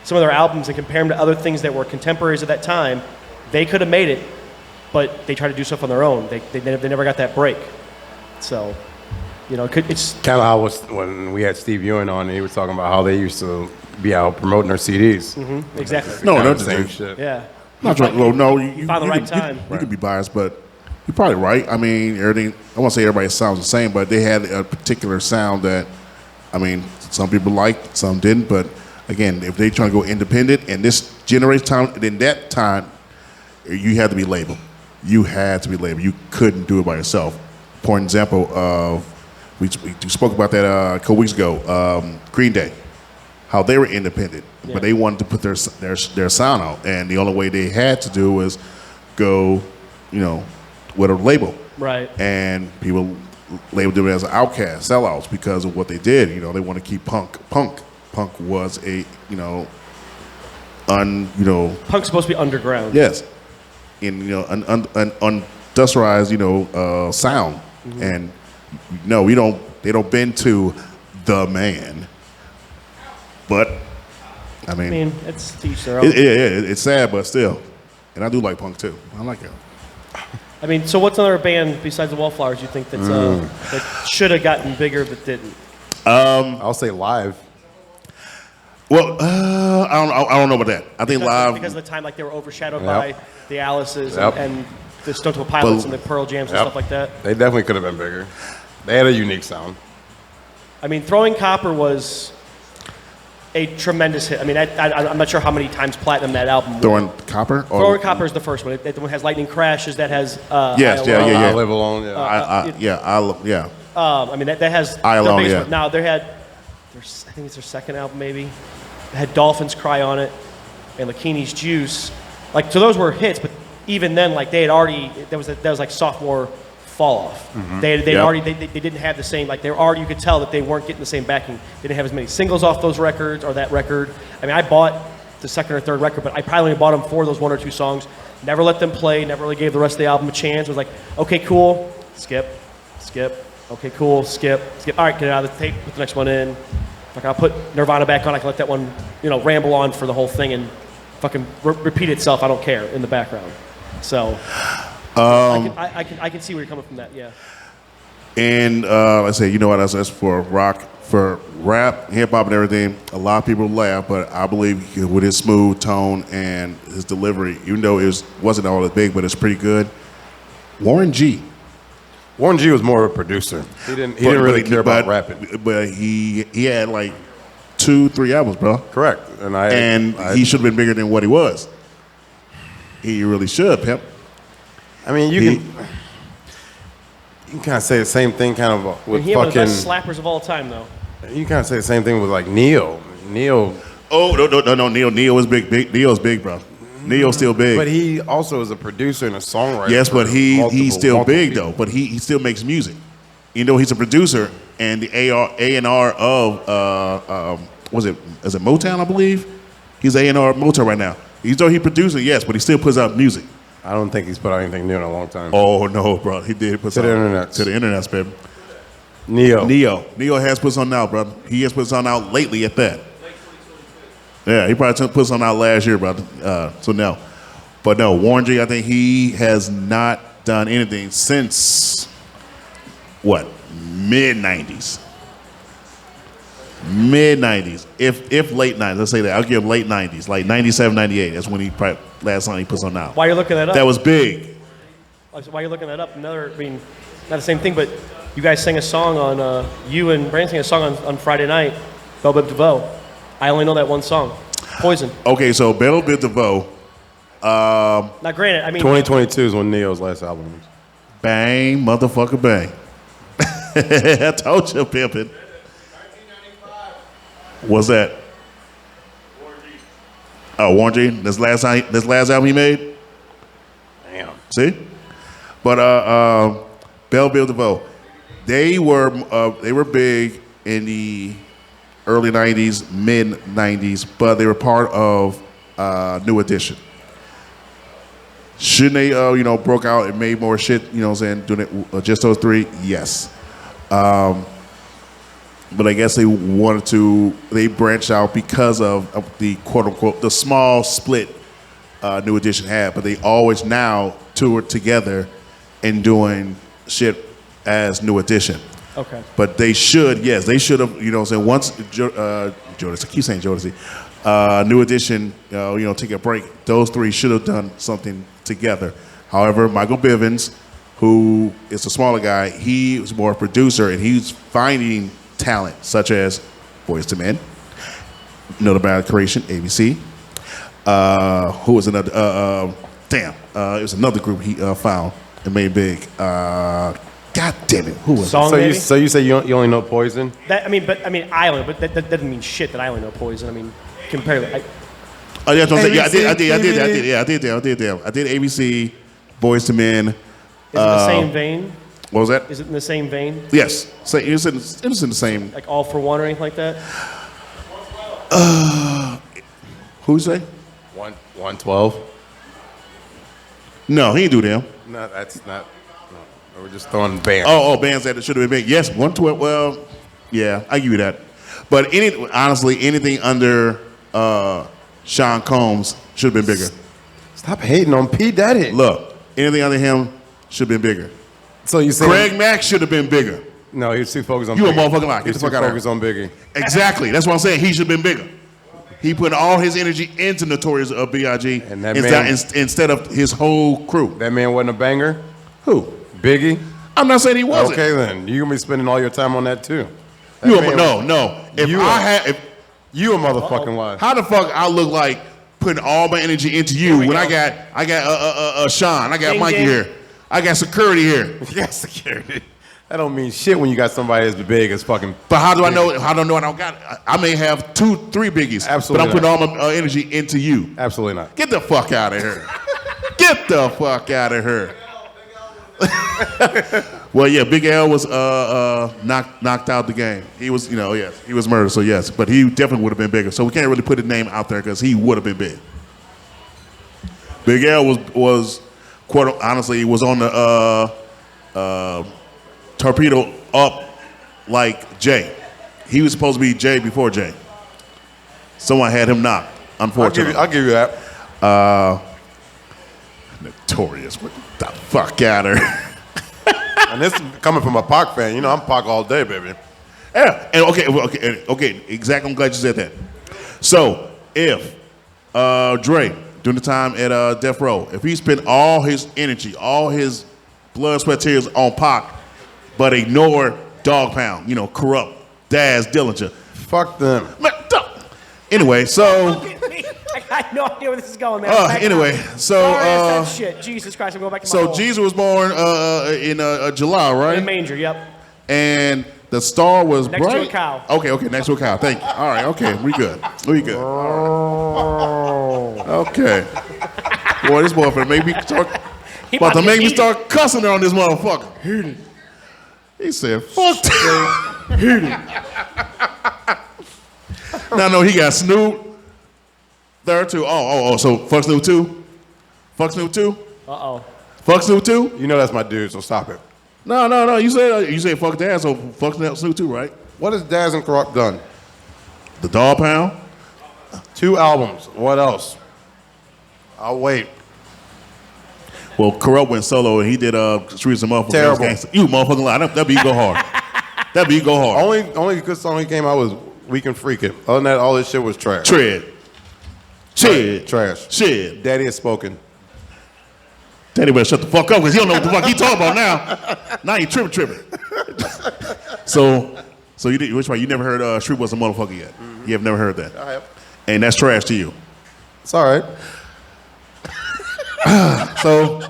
some of their albums and compare them to other things that were contemporaries at that time, they could have made it, but they tried to do stuff on their own. They never got that break. So, it's kind of how it was when we had Steve Ewan on, and he was talking about how they used to be out promoting their CDs. Mm-hmm, exactly. No, that's the same shit. Yeah. Not right. Well, no, you found the right time. You could be biased, but you're probably right. I mean, everything. I won't say everybody sounds the same, but they had a particular sound that, I mean, some people liked, some didn't. But again, if they trying to go independent, and this generation time, then that time, you had to be labeled. You had to be labeled. You couldn't do it by yourself. For example, we spoke about that a couple weeks ago. Green Day, how they were independent, but they wanted to put their sound out, and the only way they had to do was go, with a label. Right. And people labeled them as outcasts, sellouts, because of what they did. They want to keep punk. Punk was a, Punk's supposed to be underground. Yes. In, an industrialized, sound. Mm-hmm. And no, they don't bend to the man. But, I mean it's to each their own. It's sad, but still. And I do like punk too. I like it. I mean, so what's another band besides the Wallflowers you think that's that should have gotten bigger but didn't? I'll say Live. Well, I don't know about that. I think Live, because of the time, like they were overshadowed by the Alices Yep. and the Stone Temple Pilots and the Pearl Jams and stuff like that. They definitely could have been bigger. They had a unique sound. I mean, Throwing Copper was a tremendous hit. I mean, I'm not sure how many times platinum that album was. Throwing Copper? Throwing Copper is the first one. The one that has Lightning Crashes, that has yes, I Live Alone. I mean, that has I Alone, yeah. Now, I think it's their second album, maybe. It had Dolphins Cry on it and Lakini's Juice. Like, so those were hits, but even then, like, they had already, that was like sophomore fall off. Mm-hmm. They didn't have the same, like, they were you could tell that they weren't getting the same backing. They didn't have as many singles off those records or that record. I mean, I bought the second or third record, but I probably only bought them for those 1 or 2 songs. Never let them play, never really gave the rest of the album a chance. Was like, okay, cool, skip. Okay, cool, skip. All right, get it out of the tape, put the next one in. Like, I'll put Nirvana back on, I can let that one, ramble on for the whole thing and fucking repeat itself, I don't care, in the background. So, I can see where you're coming from that, yeah. And I say, you know what? That's for rock, for rap, hip hop, and everything. A lot of people laugh, but I believe with his smooth tone and his delivery, even though it wasn't all that big, but it's pretty good. Warren G. Warren G was more of a producer. He didn't really care about rapping. But he had like 2-3 albums, bro. Correct. And he should have been bigger than what he was. He really should, pimp. I mean, you can kind of say the same thing kind of with he fucking... He was the best slappers of all time, though. You kind of say the same thing with like Neo. Oh, no. Neo is big. Neo's big, bro. Neo's still big. But he also is a producer and a songwriter. Yes, but he's still big, people. though. But he still makes music. You know, he's a producer, and the A&R of, is it Motown, I believe? He's A&R Motown right now. Though he produces, yes, but he still puts out music. I don't think he's put out anything new in a long time. Oh, no, bro. He did put to the internet. To the internet, baby. Neo has put something out, brother. He has put something out lately at that. Yeah, he probably put something out last year, brother. So no. But no, Warren G, I think he has not done anything since, what, mid-90s. Mid-90s. If late 90s, let's say that. I'll give late 90s, like 97, 98. That's when last time he put something out. While you're looking that up. That was big. While you're looking that up, not the same thing, but you guys sang a song on, you and Brandon sang a song on Friday night, Bell Biv DeVoe. I only know that one song, Poison. Okay, so Bell Biv DeVoe. Now, granted, I mean... 2022 is when Neo's last album was. Bang, motherfucker, bang. I told you, pimpin'. 1995. What's that? Warren G. Oh, Warren G. This last album he made. Damn. See, but Bell Biv DeVoe, they were big in the early '90s, mid '90s, but they were part of New Edition. Shouldn't they, broke out and made more shit? You know what I'm saying? Doing it just those 3, yes. But I guess they branched out because of the quote unquote the small split New Edition had, but they always now tour together and doing shit as New Edition. Okay. But they should have, once Jodeci, I keep saying Jodeci, New Edition, take a break, those 3 should have done something together. However, Michael Bivins, who is a smaller guy, he was more a producer, and he's finding talent, such as Boyz II Men, Another Bad Creation, ABC. Who was another? It was another group he found and made big. God damn it, who was Song, it? So you say you only know Poison? That doesn't mean shit that I only know Poison. I mean, comparatively. Oh, yeah, I did ABC, Boyz II Men. Is it the same vein? What was that? Is it in the same vein? Yes. So it was in the same. Like All for One or anything like that? Who you say? 112? No, he didn't do them. No, that's not. No. We're just throwing bands. Oh, bands that should have been big. Yes, 112. Well, yeah, I give you that. But honestly, anything under Sean Combs should have been bigger. Stop hating on P. Daddy. Look, anything under him should have been bigger. So you say Craig Mack should have been bigger. No, he was too focused on You Biggie. a motherfucking lie. Get He the was fuck too out of focused on Biggie. Exactly. That's what I'm saying. He should have been bigger. He put all his energy into Notorious B.I.G. And that man- instead of his whole crew. That man wasn't a banger? Who? Biggie? I'm not saying he wasn't. Okay then. You're going to be spending all your time on that too. That No. man- You a motherfucking lie. How the fuck I look like putting all my energy into you when I got Sean, I got Ding, Mikey ding. here, I got security here. You got security. That don't mean shit when you got somebody as big as fucking. But how do I know? How do I know I don't got? I may have 2, 3 biggies. Absolutely But I'm putting all my energy into you. Absolutely not. Get the fuck out of here. Get the fuck out of here. Well, yeah, Big L was knocked out the game. He was, yes, he was murdered. So yes, but he definitely would have been bigger. So we can't really put his name out there because he would have been big. Big L was quite honestly, he was on the torpedo up like Jay. He was supposed to be Jay before Jay. Someone had him knocked. Unfortunately, I'll give you that. Notorious. What the fuck out of her? And this is coming from a Pac fan. You know, I'm Pac all day, baby. Yeah. And okay. Exactly. I'm glad you said that. So if Dre during the time at Death Row, if he spent all his energy, all his blood, sweat, tears on Pac, but ignore Dog Pound, Corrupt, Daz, Dillinger. Fuck them. Anyway, so. I got no idea where this is going, man. Anyway, so. Sorry, I said shit. Jesus Christ, I'm going back to my So hole. Jesus was born in July, right? In a manger, yep. And the star was Next bright. to a cow. Okay, next to a cow. Thank you. All right, okay, we good. Okay. Boy, this motherfucker made me start. He About to get make me heated. start cussing on this motherfucker. He said, "Fuck." No, he got Snoop. There too. Oh. So fuck Snoop too. Fuck Snoop too. Uh-oh. Fuck Snoop too. You know that's my dude, so stop it. No. You said fuck Dad, so fuck Snoop too, right? What has Daz and Corrupt done? The Dog Pound. 2 albums. What else? I'll wait. Well, Corrupt went solo and he did Streets of Motherfuckers. Terrible. Gangsta. You motherfucking lie. That be go hard. That be go hard. Only good song he came out was Weak and Freaking. Other than that, all this shit was trash. Tread. Trash. Shit. Daddy has spoken. Daddy better shut the fuck up because he don't know what the fuck he talking about now. Now he tripping. So you did, which way? You never heard Street was a motherfucker yet. Mm-hmm. You have never heard that. I have. And that's trash to you. It's all right. So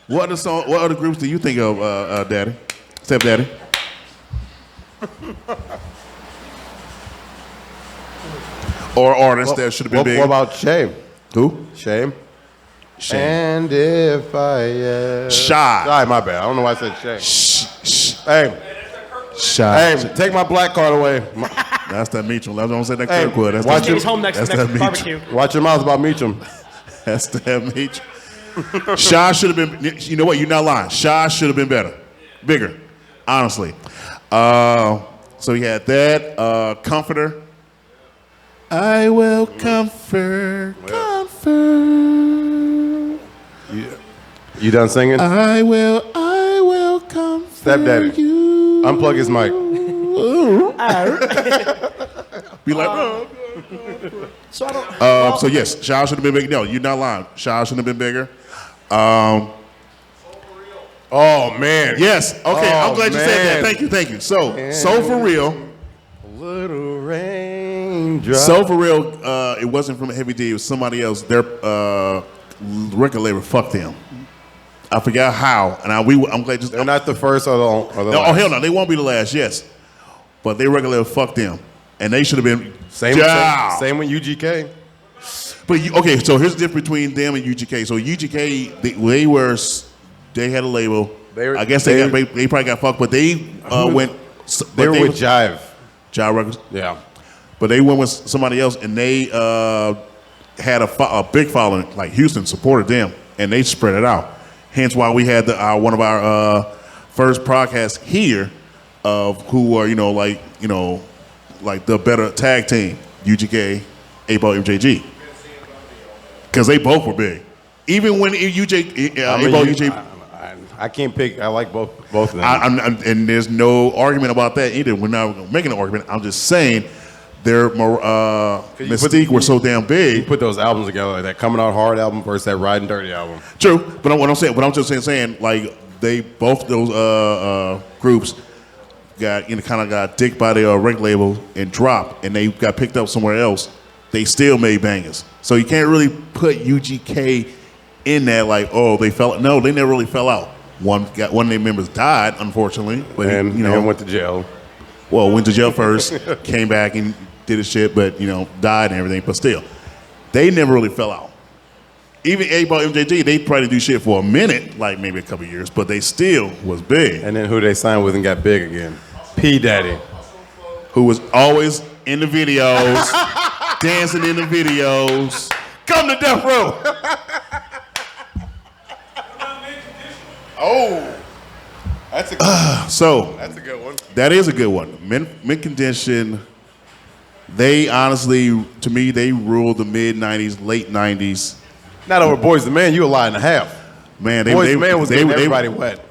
what other groups do you think of, Daddy? Step Daddy? Or artists that should have been big? What about Shame? Who? Shame. Shame. And if I Shy. my bad. I don't know why I said Shame. Hey, Shy. take my black card away. That's that Meacham. That's what I'm saying. That Hey, Kirkwood. That's watch that, He's home next that's that Meacham. barbecue. Watch your mouth about Meacham. That's that Meacham. Shy should have been. You know what? You're not lying. Shy should have been better, bigger, honestly. So he had that Comforter. I will comfort. You done singing? I will comfort. Stepdaddy. You. Unplug his mic. Be like. So I don't. So yes, Shy should have been bigger. No, you're not lying. Shy should have been bigger. Oh man. Yes. Okay. I'm glad you said that. Thank you. So for real. Little raindrop. So for real, it wasn't from Heavy D. It was somebody else. Their record label fucked them. I forgot how, and I'm glad. They're not the first or the No, last. oh hell no, they won't be the last. Yes, but they record label fucked them, and they should have been Same with UGK. But okay, so here's the difference between them and UGK. So UGK, they had a label. I guess they probably got fucked, but they went. They were with Jive. Jive Records. Yeah. But they went with somebody else, and they had a big following. Like Houston supported them, and they spread it out. Hence why we had one of our first podcasts here of who are like the better tag team, UGK, 8-Ball, MJG, because they both were big. Even when I can't pick. I like both of them. and there's no argument about that either. We're not making an argument. I'm just saying their mystique were so damn big. You put those albums together, like that Coming Out Hard album versus that Riding Dirty album. True, but what I'm saying, like they both those groups got kind of got dicked by their record label and dropped, and they got picked up somewhere else. They still made bangers, so you can't really put UGK in there like, oh, they fell. No, they never really fell out. One of their members died, unfortunately, but and went to jail. Well, went to jail first, came back and did his shit, but died and everything. But still, they never really fell out. even A-Ball MJG, they probably do shit for a minute, like maybe a couple years, but they still was big. And then who they signed with and got big again? P Daddy. Who was always in the videos, dancing in the videos. Come to Death Row. Oh, that's a good one. So That's a good one. that is a good one. Mint Condition, they honestly, to me, they ruled the mid-'90s, late '90s. Not over Boys the Man. You a lie and a half. Man, Boys the Man was getting everybody wet.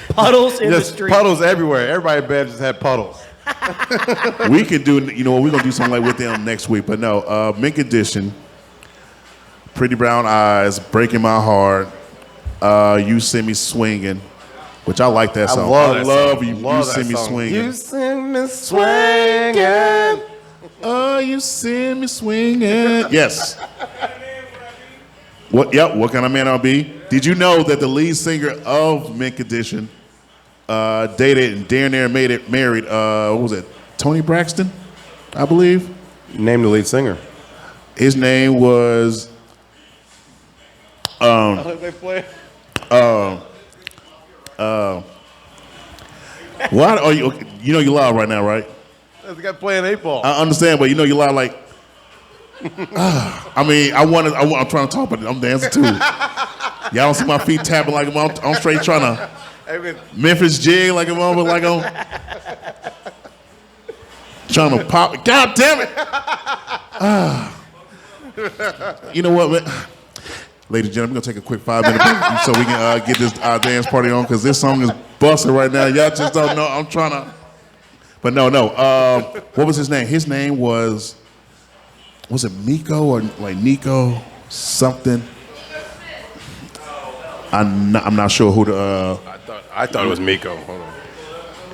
Puddles in the Just street. puddles everywhere. Everybody bed just had puddles. we could do, you know, we're gonna do something like with them next week. But no, Mint Condition, Pretty Brown Eyes, Breaking My Heart, You Send Me Swinging, which I like that song. I love You, Love you that Send Me song. Swinging. You send me swinging. Oh, you send me swinging. Yes. What? Yep. What kind of man I'll be? Did you know that the lead singer of Mint Condition dated and damn near married? What was it? Tony Braxton, I believe. Name the lead singer. His name was. They play. What are you? You know you're live right now, right? That's the guy playing 8-ball. I understand, but you know you're live like. I mean, I'm trying to talk, but I'm dancing too. Y'all don't see my feet tapping like I'm straight trying to Memphis jig like I'm trying to pop. God damn it! You know what, man? Ladies and gentlemen, we're gonna take a quick 5-minute break so we can get this dance party on because this song is busting right now. Y'all just don't know. I'm trying to. But no. What was his name? His name was it Miko or like Nico something? I'm not sure who the. I thought it was Miko. Hold on.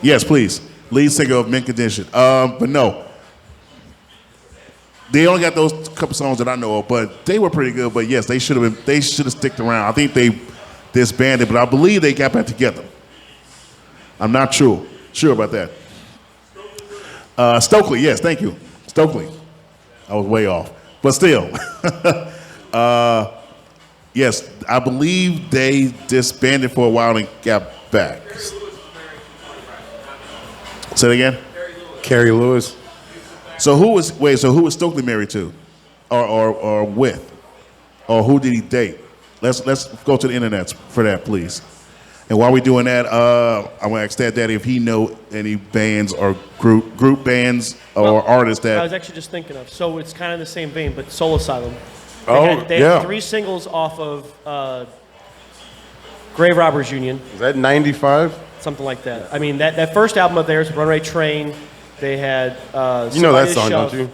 Yes, please. Lead singer of Mint Condition. But no. They only got those couple songs that I know of, but they were pretty good. But yes, they should have sticked around. I think they disbanded, but I believe they got back together. I'm not sure about that. Stokely, yes, thank you. Stokely. I was way off. But still. Yes, I believe they disbanded for a while and got back. Say it again? Carrie Lewis. So who was Stokely married to? Or with? Or who did he date? Let's go to the internet for that, please. And while we're doing that, I'm gonna ask Dad Daddy if he know any bands or group bands or artists I that. was actually just thinking of. So it's kind of the same vein, but Soul Asylum. They yeah. had 3 singles off of Grave Robbers Union, Is that 95? something like that. I mean, that first album of theirs, Runaway Train, they had. You know that Somebody song, Shove, don't you?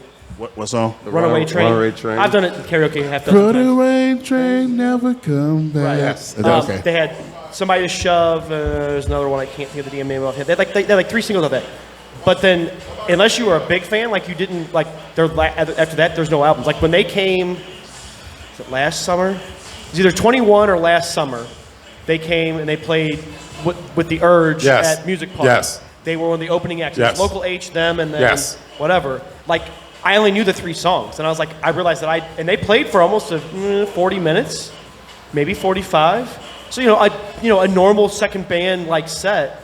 What song? The Runaway Train. Runaway Train. I've done it in karaoke half dozen times. Runaway train never come back. Right. Yes. Okay. They had Somebody to Shove. There's another one I can't think of the damn name of. They had like 3 singles of that. But then, unless you were a big fan, like you didn't like. After that, there's no albums. Like when they came, was it last summer? It was either 21 or last summer. They came and they played with the Urge Yes. at Music Park. Yes. They were one of the opening acts. Yes. Local H, them, and then Yes. whatever. Like I only knew the 3 songs, and I was like, I realized that and they played for almost 40 minutes, maybe 45. So a normal second band like set.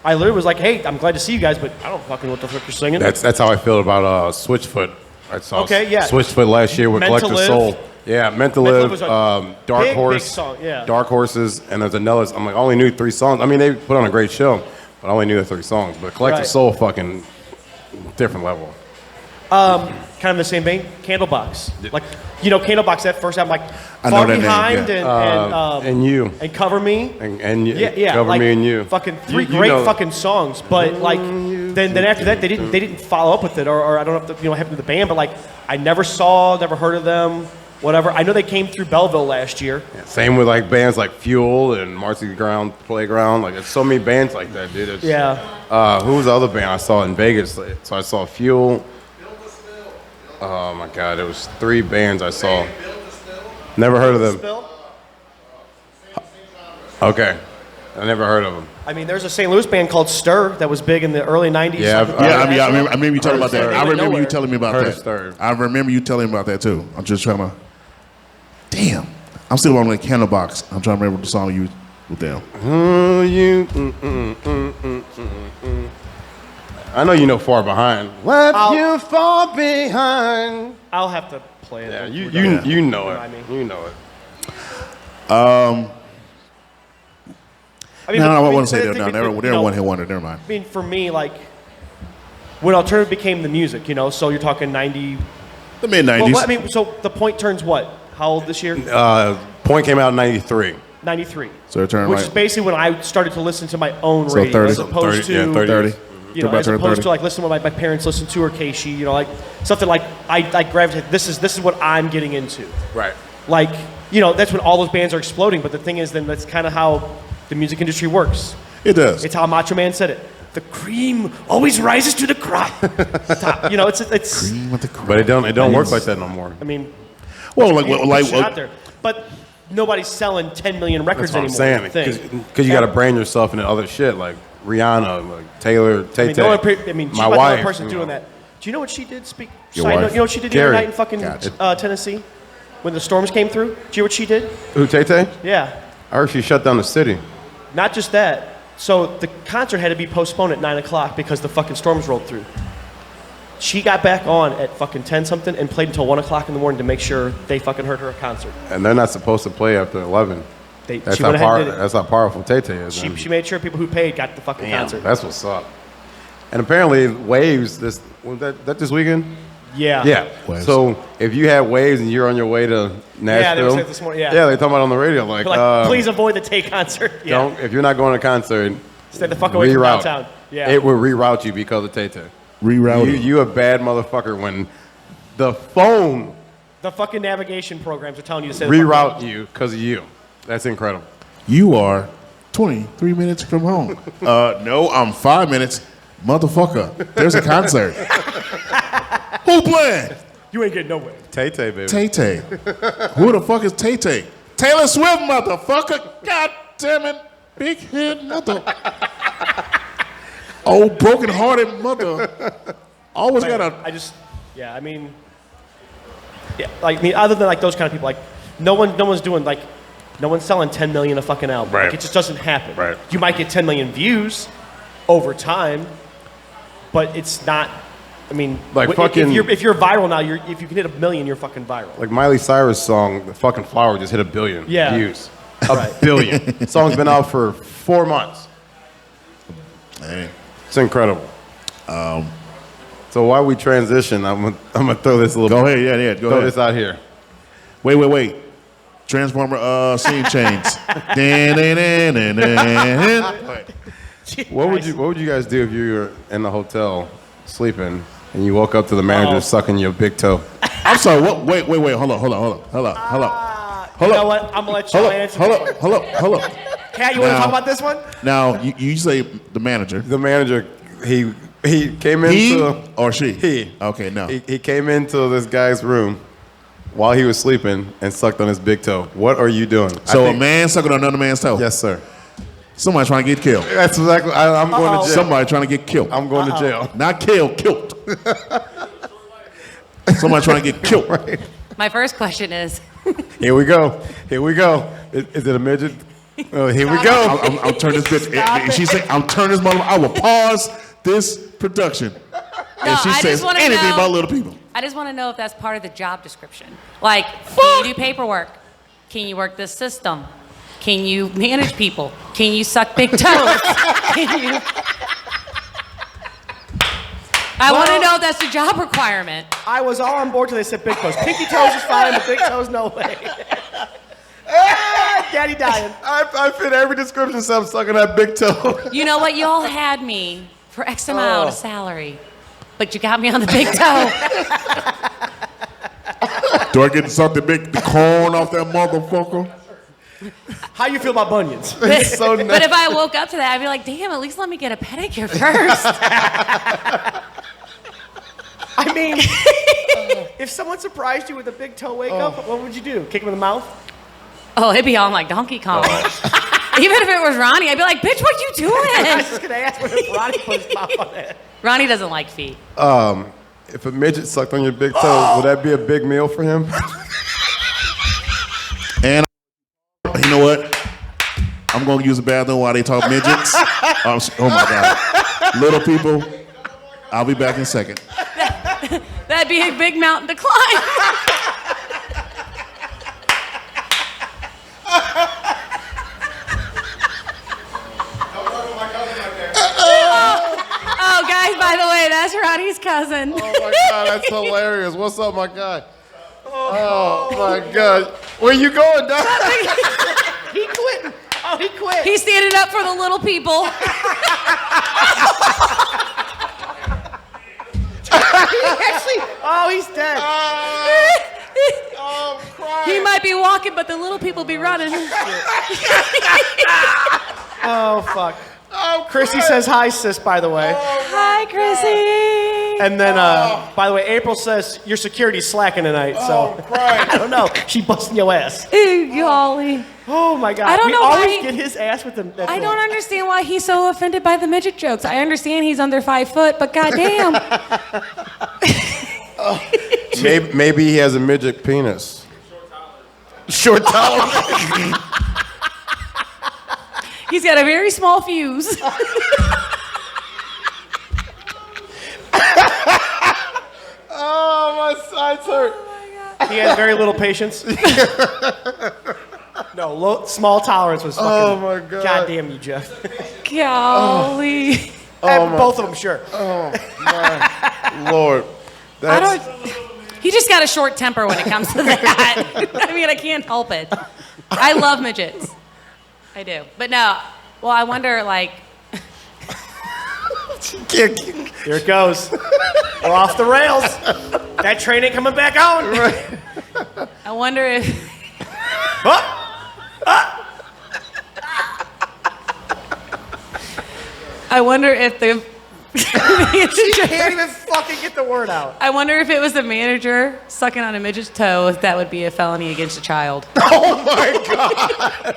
I literally was like, hey, I'm glad to see you guys, but I don't fucking know what the fuck you're singing. That's how I feel about Switchfoot. I saw Okay, yeah. Switchfoot last year with Meant to Collective Live. Soul. Yeah, Meant to Meant to Live, Live was a Dark big Horse, song, yeah. Dark Horses, and there's another. I'm like, I only knew 3 songs. I mean, they put on a great show, but I only knew the 3 songs. But Collective Right. Soul, fucking different level. Kind of the same vein. Candlebox. Like, Candlebox, that first album, like I know Far that name, Behind yeah. And You, and Cover Me. and You, Yeah, Cover like, Me and You. Fucking 3 You great know- fucking songs, but like then after that they didn't follow up with it, or I don't know if what happened to the band, but like I never heard of them, whatever. I know they came through Belleville last year. Same with like bands like Fuel and Marcy Ground Playground. Like, there's so many bands like that, dude. It's, Yeah. Who was the other band I saw in Vegas? So I saw Fuel. Oh my God, there was 3 bands I saw. Never heard of them. Okay, I never heard of them. I mean, there's a St. Louis band called Stir that was big in the early '90s. Yeah, I've- Yeah, I remember you talking about that. Heard I of remember you Nowhere. telling me about Heard of that. Stir. I remember you telling me about that too. I'm just trying to. Damn. I'm still on the Candlebox. I'm trying to remember the song you with them. I know you know Far Behind. Let you fall behind. I'll have to play it. Yeah, you know I mean. it. You know it. I mean, No, I mean, want to say but that. the No, thing- they're you know, one hit wonder. Never mind. I mean, for me, like, when alternative became the music, you know, so you're talking 90. The mid Well, '90s. I mean, so the point turns what? How old this year? Point came out in 93. 93. So it turned Which right. is basically when I started to listen to my own So radio, 30. as opposed 30, to yeah, 30. 30. you know, About as turn opposed 30. to like listening to what my parents listened to or Keishi, you know, like something like I gravitate. This is what I'm getting into. Right. Like, you know, that's when all those bands are exploding. But the thing is, then that's kind of how the music industry works. It does. It's how Macho Man said it. The cream always rises to the top. You know, it's Cream with the crop. But it don't work like that no more. I mean, Well, like, you like, put shit out there. But nobody's selling 10 million records That's what I'm anymore. saying. Because you got to brand yourself into other shit like Rihanna, like Taylor, Tay I mean, the only she's my about the wife. only person you doing know. that. Do you know what she did? Your Side note, wife. you know what she did the Carrie. other night in fucking God. Tennessee? When the storms came through? Do you know what she did? Who, Tay Tay? Yeah. I heard she shut down the city. Not just that. So the concert had to be postponed at 9 o'clock because the fucking storms rolled through. She got back on at fucking 10 something and played until 1 o'clock in the morning to make sure they fucking heard her concert. And they're not supposed to play after 11. That's She how, went ahead and did it. that's how powerful Tay Tay is. She made sure people who paid got the fucking Damn, concert. that's what's up. And apparently, Waves, was that this weekend? Yeah. Yeah. Waves. So if you had Waves and you're on your way to Nashville, they were saying this morning, yeah. yeah, they talking about on the radio like, Like, please avoid the Tay concert. Yeah. don't if you're not going to concert, Stay the fuck away from reroute. downtown. Yeah. It will reroute you because of Tay Tay. rerouting. You a bad motherfucker when the phone The fucking navigation programs are telling you to say the fuck reroute you because of you. That's incredible. You are 23 minutes from home. No, I'm 5 minutes. Motherfucker, there's a concert. Who playing? You ain't getting nowhere. Tay Tay, baby. Tay Tay. Who the fuck is Tay Tay? Taylor Swift, motherfucker. God damn it. Big head mother. Oh, broken hearted mother. Always got a. I mean, other than like those kind of people, like no one's doing like, no one's selling 10 million a fucking album. Right. Like, it just doesn't happen. Right. You might get 10 million views over time, but it's not. I mean, Like if fucking- if you're viral now, if you can hit 1 million, you're fucking viral. Like Miley Cyrus' song, "The Fucking Flower," just hit 1 billion Yeah. views. Right. 1 billion. Song's been out for 4 months. Hey. It's incredible. So while we transition, I'm gonna throw this a little. Go ahead, yeah, go Throw ahead. this out here. Wait. Transformer scene change. What would you guys do if you were in the hotel sleeping and you woke up to the manager sucking your big toe? I'm sorry, what? Wait. Hold up. You know what? I'm gonna let you answer. Hold up. Kat, you want to Now- talk about this one? Now, you say the manager. The manager, he came He into or she? he. Okay, no. He came into this guy's room while he was sleeping and sucked on his big toe. What are you doing? So a man sucking on another man's toe? Yes, sir. Somebody trying to get killed. That's exactly. I'm going to jail. Somebody trying to get killed. I'm going to jail. Not killed. Somebody trying to get killed. Right. My first question is, Here we go. Is it a midget? Oh, here we go. I'm turning this bitch. And she said, I'm turning this mother. I will pause this production. No, And she I says just wanna anything know- about little people. I just want to know if that's part of the job description. Like, can you do paperwork? Can you work this system? Can you manage people? Can you suck big toes? I want to know if that's the job requirement. I was all on board till they said big toes. Pinky toes is fine, but big toes, no way. Daddy dying. I fit every description except sucking that big toe. You know what? Y'all had me for X amount of salary, but you got me on the big toe. Do I get to suck the corn off that motherfucker? How you feel about bunions? But, so but if I woke up to that, I'd be like, damn, at least let me get a pedicure first. I mean, if someone surprised you with a big toe wake up, what would you do? Kick him in the mouth? Oh, it'd be on like Donkey Kong. Even if it was Ronnie, I'd be like, bitch, what you I was doing? just gonna ask what if Ronnie put his mouth on it. Ronnie doesn't like feet. If a midget sucked on your big toe, would that be a big meal for him? gonna use the bathroom while they talk midgets. Oh my God. Little people. I'll be back in a second. That'd be a big mountain to climb. Oh, guys, by the way, that's Ronnie's cousin. Oh my God, that's hilarious. What's up, my guy? Oh my God. Where you going, Doc? He quit. Oh, he quit. He's standing up for the little people. Oh, he's dead. Oh, I'm crying. He might be walking, but the little people be running. Oh, fuck. Chrissy says hi, sis, by the way. Hi, Chrissy. And then, by the way, April says your security's slacking tonight, so. I'm crying. I don't know. She busting your ass. Ooh, golly. Oh, my God. I don't we know always why- get his ass with them. I don't understand why he's so offended by the midget jokes. I understand he's under 5 foot, but goddamn. Maybe he has a midget penis. Short tolerance. He's got a very small fuse. Oh, my sides hurt. He has very little patience. No, small tolerance was fucking. Oh my God. Goddamn you, Jeff. Golly. Both of them, sure. Lord. I That's, don't. He just got a short temper when it comes to that. I mean, I can't help it. I love midgets. I do. But no. Well, I wonder, like, Here it goes. We're off the rails. That train ain't coming back on. I wonder if. I wonder if the. She can't even fucking get the word out. I wonder if it was the manager sucking on a midget's toe, if that would be a felony against a child. oh my God.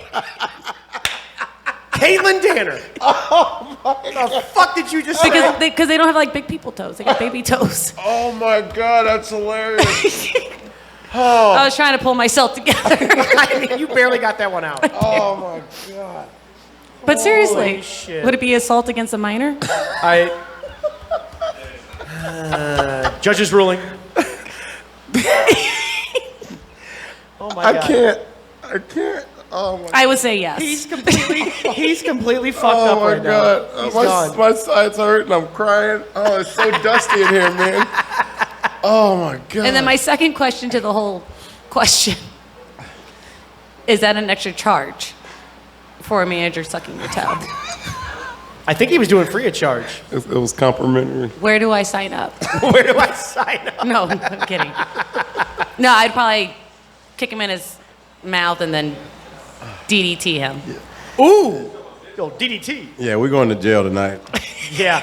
Caitlin Danner. Oh my God. The fuck did you just say? Because they don't have like big people toes. They got baby toes. Oh my God, that's hilarious. I was trying to pull myself together. I mean, you barely got that one out. Oh my God. But seriously, Holy shit. would it be assault against a minor? Judge's ruling. Oh my I God. can't. Oh my I would say yes. He's completely fucked up Oh my right God. now. He's my, gone. my sides hurt and I'm crying. Oh, it's so dusty in here, man. Oh my God. And then my second question to the whole question, is that an extra charge for a manager sucking your toe? I think he was doing free of charge. It was complimentary. Where do I sign up? Where do I sign up? No, I'm kidding. No, I'd probably kick him in his mouth and then DDT him. Ooh. Yo, DDT. Yeah, we're going to jail tonight. Yeah.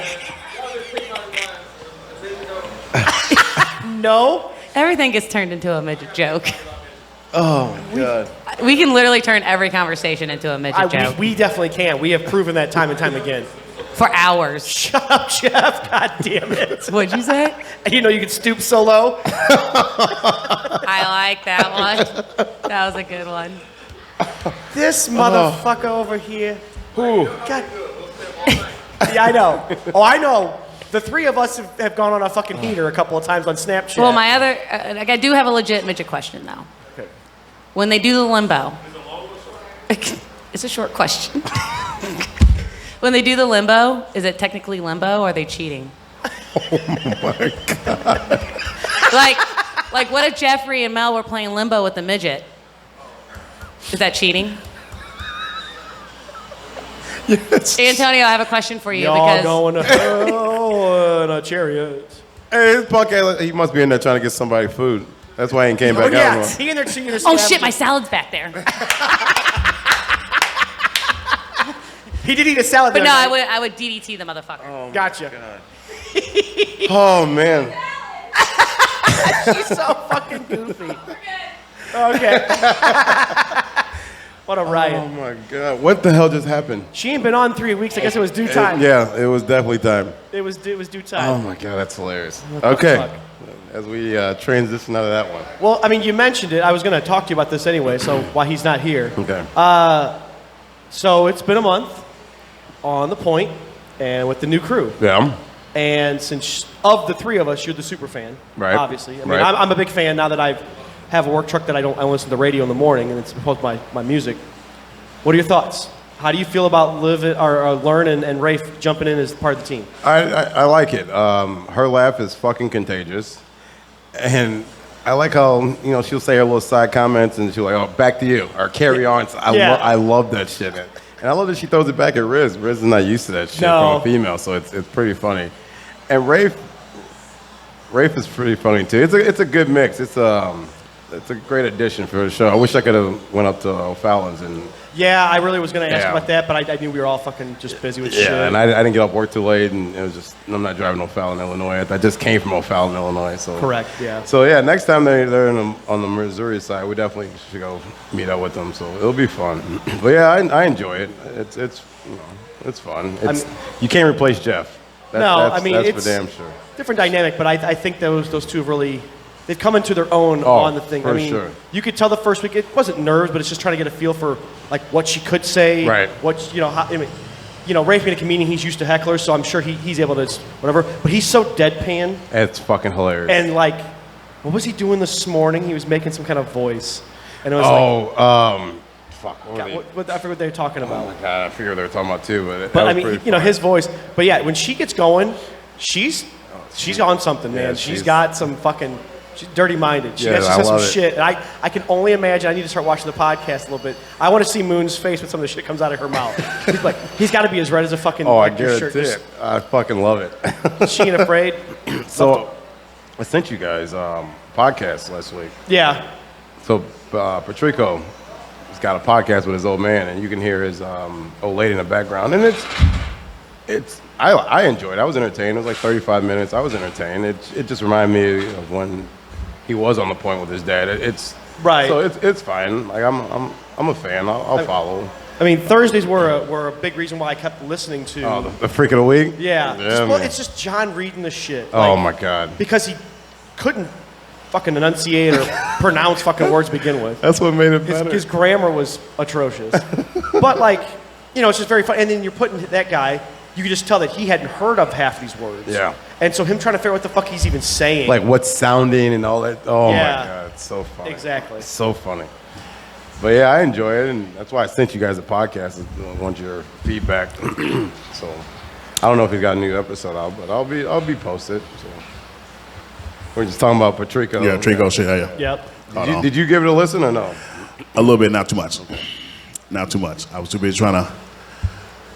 No. Everything gets turned into a midget joke. Oh my God. We can literally turn every conversation into a midget joke We definitely can. We have proven that time and time again. for hours. Shut up, Jeff. God damn it. What'd you say? You know you could stoop so low? I like that one. That was a good one. This motherfucker over here. Who? God. Yeah, I know. Oh, I know. The three of us have gone on a fucking heater a couple of times on Snapchat. Well, my other, I do have a legit midget question though. Okay. When they do the limbo, it's a short question. When they do the limbo, is it technically limbo or are they cheating? Oh my God. Like what if Jeffrey and Mel were playing limbo with the midget? Is that cheating? Yes. Antonio, I have a question for you Y'all because going to hell in a chariot. Hey, this podcast, he must be in there trying to get somebody food. That's why he ain't came Oh, back yeah. out. He in there cheating. oh shit, my salad's back there. He did eat a salad. But the no, other night. I would DDT the motherfucker. Gotcha. Oh man. She's so fucking goofy. Okay. What a riot. Oh my God. What the hell just happened? She ain't been on 3 weeks. I guess it was due time. Yeah, it was definitely time. It was due Oh time. my God, that's hilarious. the Okay. fuck? As we transition out of that one. Well, I mean, you mentioned it. I was going to talk to you about this anyway, so while he's not here. Okay. So it's been a month on the point and with the new crew. Yeah. And since of the three of us, you're the super fan, Right. obviously. I mean, Right. I'm a big fan now that I have a work truck that I listen to the radio in the morning and it's supposed my music. What are your thoughts? How do you feel about Learn and Rafe jumping in as part of the team? I like it. Her laugh is fucking contagious. And I like how, she'll say her little side comments and she'll like, oh, back to you, or carry on. So I love that shit. And I love that she throws it back at Riz. Riz is not used to that shit from a female, so it's pretty funny. And Rafe is pretty funny too. It's a good mix. It's a great addition for the show. I wish I could have went up to O'Fallon's and Yeah, I really was going to ask Yeah. about that, but I knew we were all fucking just busy with shit. yeah, and I didn't get off work too late, and it was just I'm not driving O'Fallon, Illinois. I just came from O'Fallon, Illinois. So Correct, yeah. So yeah, next time they're on the Missouri side, we definitely should go meet up with them. So it'll be fun. But yeah, I enjoy it. It's fun. You can't replace Jeff. That's it's for damn sure. different dynamic, but I think those two have really they've come into their own on the thing. for sure. You could tell the first week it wasn't nerves, but it's just trying to get a feel for like what she could say, Right. Rafe being a comedian, he's used to hecklers, so I'm sure he's able to whatever. But he's so deadpan, It's fucking hilarious. and like, what was he doing this morning? He was making some kind of voice, and it was fuck. I forget what they were talking about. God, I figured they were talking about too, but But that I was mean, pretty funny. his voice. But yeah, when she gets going, she's on something, man. Yeah, She's got some fucking. She's dirty-minded. She Yeah, says I some love it. shit. And I can only imagine. I need to start watching the podcast a little bit. I want to see Moon's face with some of the shit that comes out of her mouth. He's got to be as red as a fucking. Oh, I like, your shirt. guarantee it. I fucking love it. She ain't afraid. So, I sent you guys podcast last week. Yeah. So Patrico has got a podcast with his old man, and you can hear his old lady in the background, and I enjoyed it. I was entertained. It was like 35 minutes. I was entertained. It just reminded me of when he was on the point with his dad. It's Right. So it's fine. Like I'm a fan. I'll follow. I mean, Thursdays were a big reason why I kept listening to. Oh, the freak of the week. Yeah. man. It's just John reading the shit. Oh Like, my god. Because he couldn't fucking enunciate or pronounce fucking words to begin with. That's what made it better. His grammar was atrocious. But like, it's just very fun. And then you're putting that guy, you can just tell that he hadn't heard of half these words. Yeah. And so him trying to figure out what the fuck he's even saying. Like what's sounding and all that. Oh Yeah. my god, it's so funny. Exactly. It's so funny. But yeah, I enjoy it, and that's why I sent you guys a podcast. I want your feedback. So I don't know if he's got a new episode out, but I'll be posted. So we're just talking about Patrico. Yeah, Trico shit. Yeah. Yep. Did you give it a listen or no? A little bit, not too much. Not too much. I was too busy trying to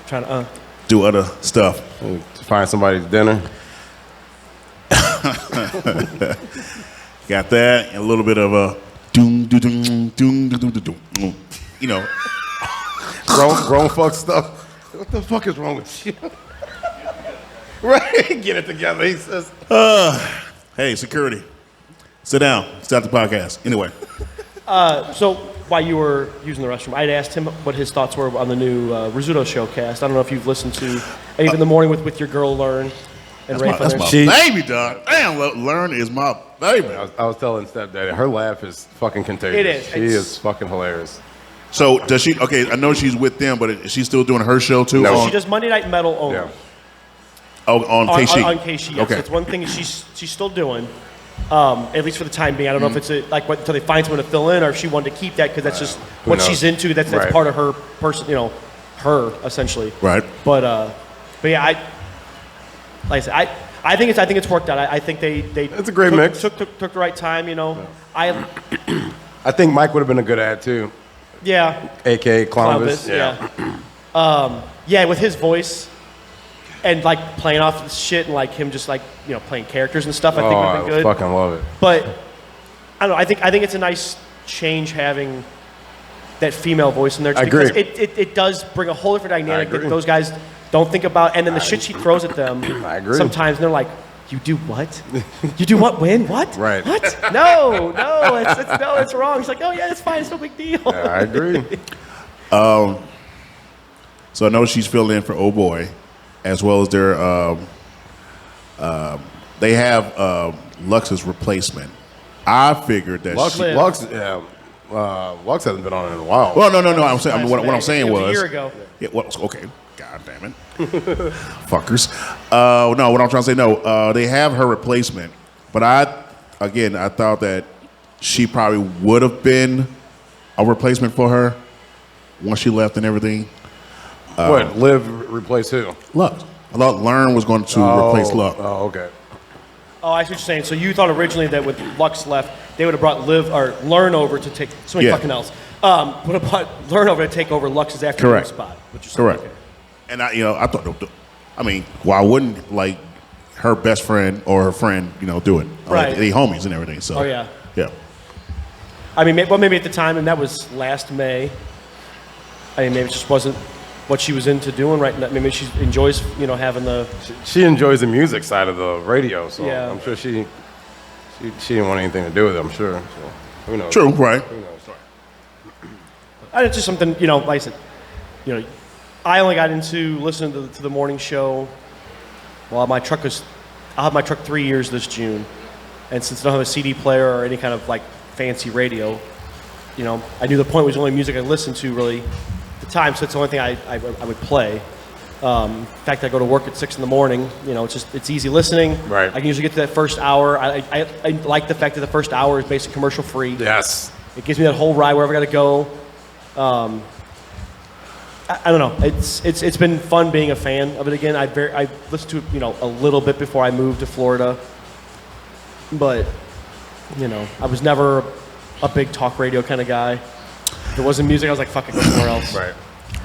Trying to do other stuff. To find somebody's dinner. Got that, and a little bit of a doom, doom, doom, doom, doom, doom, doom, doom. grown fuck stuff. What the fuck is wrong with you? Right, get it together. He says. Hey, security, sit down. Start the podcast. Anyway, So while you were using the restroom, I'd asked him what his thoughts were on the new Rizzuto Showcast. I don't know if you've listened to anything in the morning with your girl Learn and Rafe. that's my She- baby, dog. Damn, Learn is my baby. I was telling stepdaddy, her laugh is fucking contagious. It is. She is fucking hilarious. So does she? Okay, I know she's with them, but is she still doing her show too? No. on, She does Monday Night Metal only. Yeah. on KC. On KC, yes. Okay. That's one thing she's still doing, at least for the time being. I don't know if it's until they find someone to fill in, or if she wanted to keep that because that's just Who what knows? she's into. That's Right. part of her person, her essentially. Right. But yeah, like I said, I think it's worked out. I think they It's a great took, mix. Took the right time. I think Mike would have been a good ad too, yeah. aka Columbus. Yeah. Yeah, with his voice and like playing off this shit and like him just like playing characters and stuff. I think would have I been good. fucking love it. But I don't know. I think it's a nice change having that female voice in there. Just I agree. because it does bring a whole different dynamic that agree. those guys don't think about. And then the shit she throws at them. I agree. Sometimes they're like, "You do what? You do what? When? What? Right. What? No, it's wrong." She's like, "Oh yeah, it's fine. It's no big deal." Yeah, I agree. So I know she's filling in for Oh Boy, as well as their they have Lux's replacement. I figured that Lux, she, Liv. Lux, yeah. Lux hasn't been on in a while. Well, no. I'm saying what I'm saying It was was a year ago. Yeah, well, okay. God damn it, fuckers. No, what I'm trying to say, no, they have her replacement, but I thought that she probably would have been a replacement for her once she left and everything. What? Liv replace who? Lux. I thought Learn was going to replace Lux. Oh, okay. Oh, I see what you're saying. So you thought originally that with Lux left, they would have brought Learn over to take somebody Yeah. fucking else. Would have brought Learn over to take over Lux's afternoon Correct. spot. What you're saying. Correct. Okay. And I thought, I mean, why wouldn't like her best friend or her friend, do it? Right. Like, they homies and everything. So. Oh, yeah. Yeah. I mean, maybe at the time, and that was last May. I mean, maybe it just wasn't what she was into doing right now. Maybe she enjoys, having the. She enjoys the music side of the radio, so Yeah. I'm sure she didn't want anything to do with it. I'm sure. So, who knows? True. Right. Who knows? And it's just something, like I said, I only got into listening to the morning show. Well, I'll have my truck 3 years this June, and since I don't have a CD player or any kind of like fancy radio, I knew the point was the only music I listened to really at the time, so it's the only thing I would play. In fact, I go to work at 6 in the morning. It's easy listening. Right. I can usually get to that first hour. I like the fact that the first hour is basically commercial free. Yes. It gives me that whole ride wherever I got to go. I don't know. It's been fun being a fan of it again. I listened to it, a little bit before I moved to Florida, but I was never a big talk radio kind of guy. If it wasn't music, I was like, fuck it, go somewhere else. Right.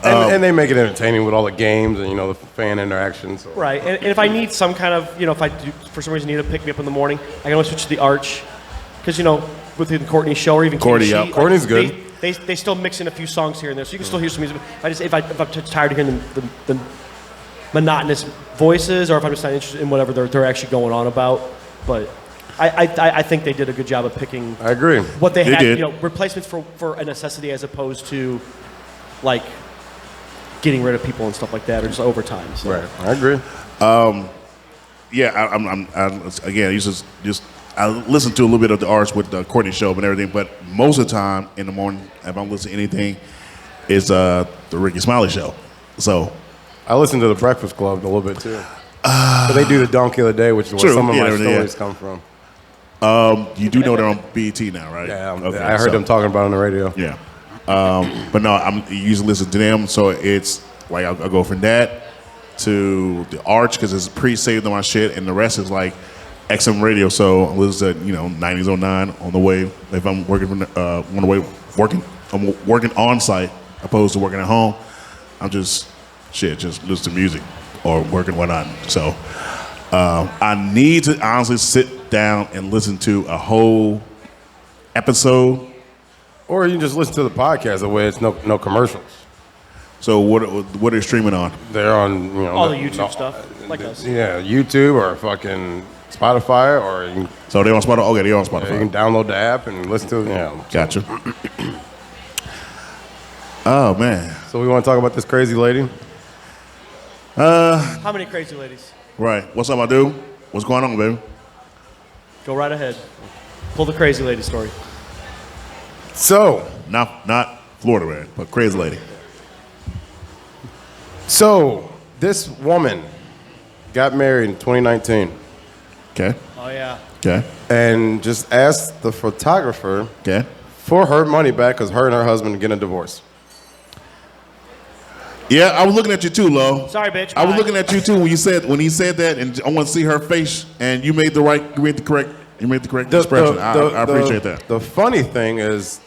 And they make it entertaining with all the games and the fan interactions. So. Right. And if I need some kind of, if I do, for some reason need to pick me up in the morning, I can always switch to the Arch, because with the Courtney show or even Courtney, Katie yeah. Sheet, Courtney's good. They still mix in a few songs here and there, so you can still hear some music. If I'm just tired of hearing the monotonous voices, or if I'm just not interested in whatever they're actually going on about, but I think they did a good job of picking. I agree. What they had, did. Replacements for a necessity as opposed to like getting rid of people and stuff like that, or just overtime. So. Right. I agree. Yeah. Again, I listen to a little bit of the Arts with the Courtney show and everything, but most of the time in the morning, if I'm listening to anything, it's the Ricky Smiley show. So I listen to the Breakfast Club a little bit too. But they do the Donkey of the Day, which is where True. some of Yeah, my yeah. stories come from. you do know they're on BET now, right? Yeah, Okay, I heard them talking about it on the radio. Yeah. But no, I'm usually listen to them, so it's like I'll go from that to the Arch because it's pre-saved on my shit, and the rest is like XM radio. So I listen to 90s 09 on the way if I'm working on the way I'm working on site opposed to working at home. I'm just listen to music or working whatnot. So I need to honestly sit down and listen to a whole episode. Or you can just listen to the podcast the way it's no commercials. So what are you streaming on? They're on All the YouTube stuff, like us. Yeah, YouTube or fucking Spotify, or you can, So they're on Spotify. Okay, they're on you Spotify. can download the app and listen to it. Gotcha. Oh man. So we want to talk about this crazy lady. How many crazy ladies? Right. What's up, my dude? What's going on, baby? Go right ahead. Pull the crazy lady story. So Not Florida man, but crazy lady. This woman got married in 2019 Okay. Oh yeah. Okay. and just asked the photographer Okay. for her money back because her and her husband are getting a divorce. Yeah, I was looking at you too, Lo. Sorry, bitch. I was Bye. looking at you too when he said that, and I want to see her face, and you made the correct expression. I appreciate that. The funny thing is,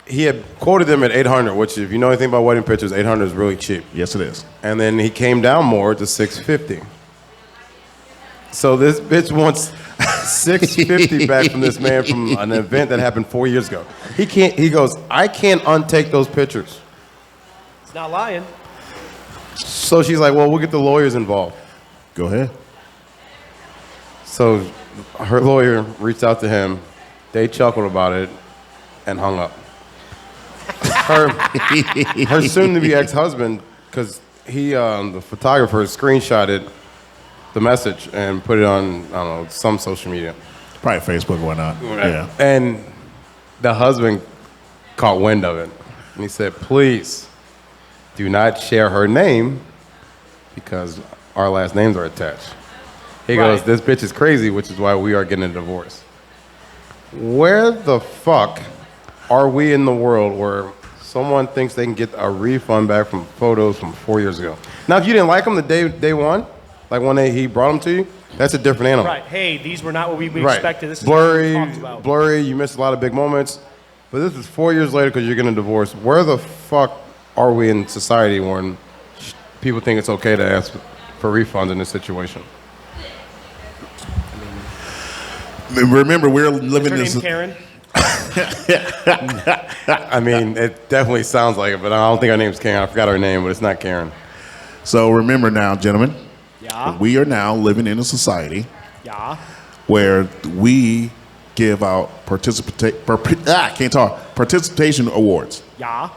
he had quoted them at 800, which if you know anything about wedding pictures, 800 is really cheap. Yes, it is. And then he came down more to 650. So this bitch wants 650 back from this man from an event that happened 4 years ago. He goes, I can't untake those pictures. It's not lying. So she's like, well, we'll get the lawyers involved. Go ahead. So her lawyer reached out to him. They chuckled about it and hung up. Her soon-to-be ex-husband, because the photographer screenshotted the message and put it on, I don't know, some social media. Probably Facebook or whatnot. Yeah. And the husband caught wind of it. And he said, please do not share her name because our last names are attached. He goes, Right. this bitch is crazy, which is why we are getting a divorce. Where the fuck are we in the world where someone thinks they can get a refund back from photos from 4 years ago? Now, if you didn't like them the day one, like when he brought them to you, that's a different animal. Right. Hey, these were not what we Right. expected. This is blurry, what we talked about. blurry. You missed a lot of big moments, but this is 4 years later because you're getting a divorce. Where the fuck are we in society when people think it's okay to ask for refunds in this situation? Remember, we're Is living her in name Karen? I mean, it definitely sounds like it, but I don't think her name's Karen. I forgot her name, but it's not Karen. So remember now, gentlemen, Yeah. we are now living in a society Yeah. where we give out participation awards. Yeah.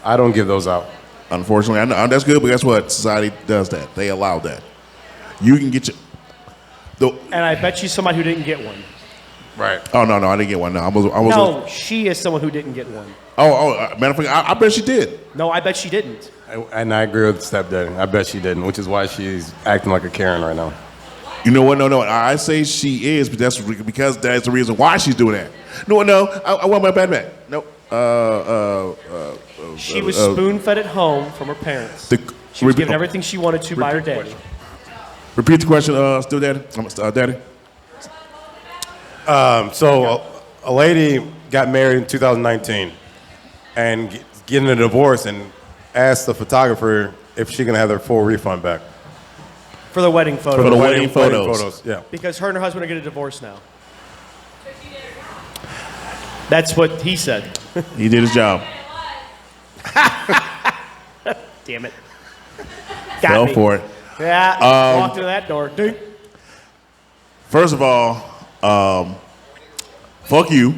I don't give those out. Unfortunately, I know that's good, but guess what? Society does that. They allow that. You can get your. And I bet she's somebody who didn't get one. Right. Oh no, I didn't get one. No, I was. No, she is someone who didn't get one. Matter of fact, I bet she did. No, I bet she didn't. And I agree with stepdaddy. I bet she didn't, which is why she's acting like a Karen right now. You know what? No. I say she is, but that's because that's the reason why she's doing that. No. I want my bad back. No. She was spoon-fed at home from her parents. She was given everything she wanted to by her daddy. Repeat the question, still daddy. Daddy. So a lady got married in 2019 and getting a divorce and asked the photographer if she can have their full refund back. For the wedding photo. For the wedding photos. Yeah. Because her and her husband are getting a divorce now. That's what he said. He did his job. Damn it. Fell me. for it. Yeah, walked into that door. Ding. First of all, fuck you.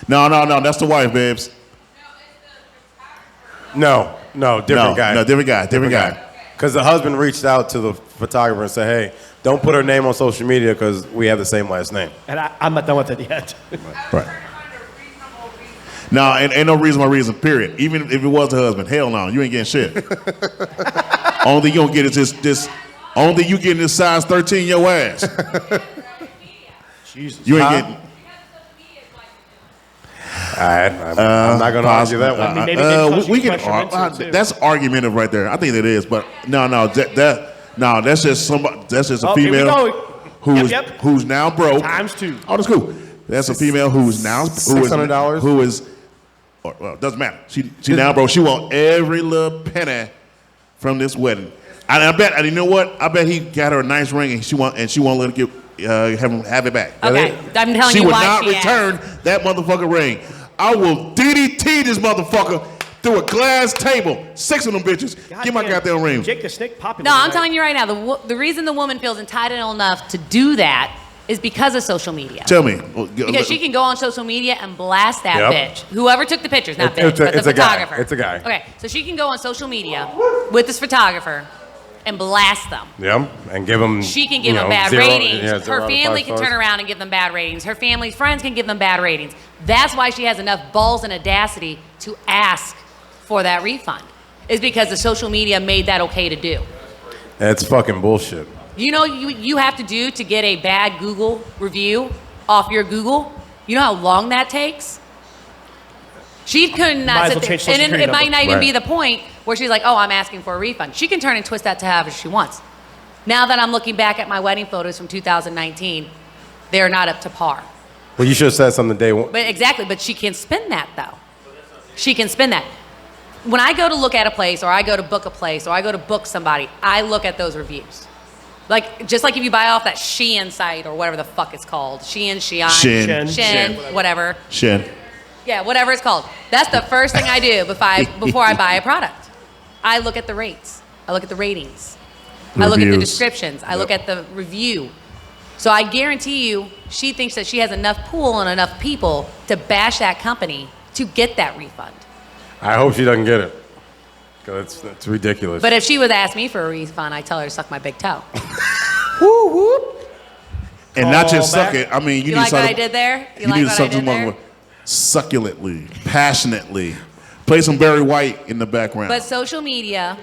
No, that's the wife, babes. No, different guy. No, different guy. Because the husband reached out to the photographer and said, hey, don't put her name on social media because we have the same last name. And I'm not done with it yet. Right. No, ain't no reason, period. Even if it was the husband, hell no, you ain't getting shit. Only thing you don't get is this. Only thing you getting is size 13 your ass. Jesus. You ain't getting. I'm not going to argue that one. I mean, maybe they cause we you can. question it too. That's argumentative right there. I think that is, but no, that's just somebody. That's just a Oh, here we female go. who's now broke. Times two. Oh, that's cool. That's a female who's now $600? Who is well, doesn't matter. She now broke. She want every little penny from this wedding. And I bet. And you know what? I bet he got her a nice ring, and she won't let him have it back. Okay, I'm telling She you would why not she return that motherfucking ring. I will DDT this motherfucker through a glass table. 6 of them bitches. Give my goddamn ring. Jake the Snake popular. No, I'm tonight. telling you right now, the reason the woman feels entitled enough to do that is because of social media. Tell me. Because she can go on social media and blast that Yep. bitch. Whoever took the pictures, not It's bitch, but the a guy. photographer. It's a guy. Okay, so she can go on social media with this photographer and blast them. Yeah, and give them. She can give them bad ratings. Yeah, 0 Her out of family 5 can stars. turn around and give them bad ratings. Her family's friends can give them bad ratings. That's why she has enough balls and audacity to ask for that refund. Is because the social media made that okay to do. That's fucking bullshit. You know you have to do to get a bad Google review off your Google? You know how long that takes? She could Might not as sit well there, change social and security it might number. not even be Right. the point where she's like, oh, I'm asking for a refund. She can turn and twist that to however she wants. Now that I'm looking back at my wedding photos from 2019, they're not up to par. Well, you should have said something day one. But exactly, but she can spin that though. She can spin that. When I go to look at a place, or I go to book a place, or I go to book somebody, I look at those reviews. Like, just like if you buy off that Shein site, or whatever the fuck it's called. Shein, Shin. whatever. Shin. Yeah, whatever it's called. That's the first thing I do before I buy a product. I look at the rates. I look at the ratings. I look at the Reviews. descriptions. I look at the review. So I guarantee you, she thinks that she has enough pool and enough people to bash that company to get that refund. I hope she doesn't get it. Because it's ridiculous. But if she would ask me for a refund, I'd tell her to suck my big toe. Woo whoop. And not just Call suck back. it. I mean, You like what I did there? You like need to what I suck this did there? motherfucker. succulently, passionately. Play some Barry White in the background. But social media,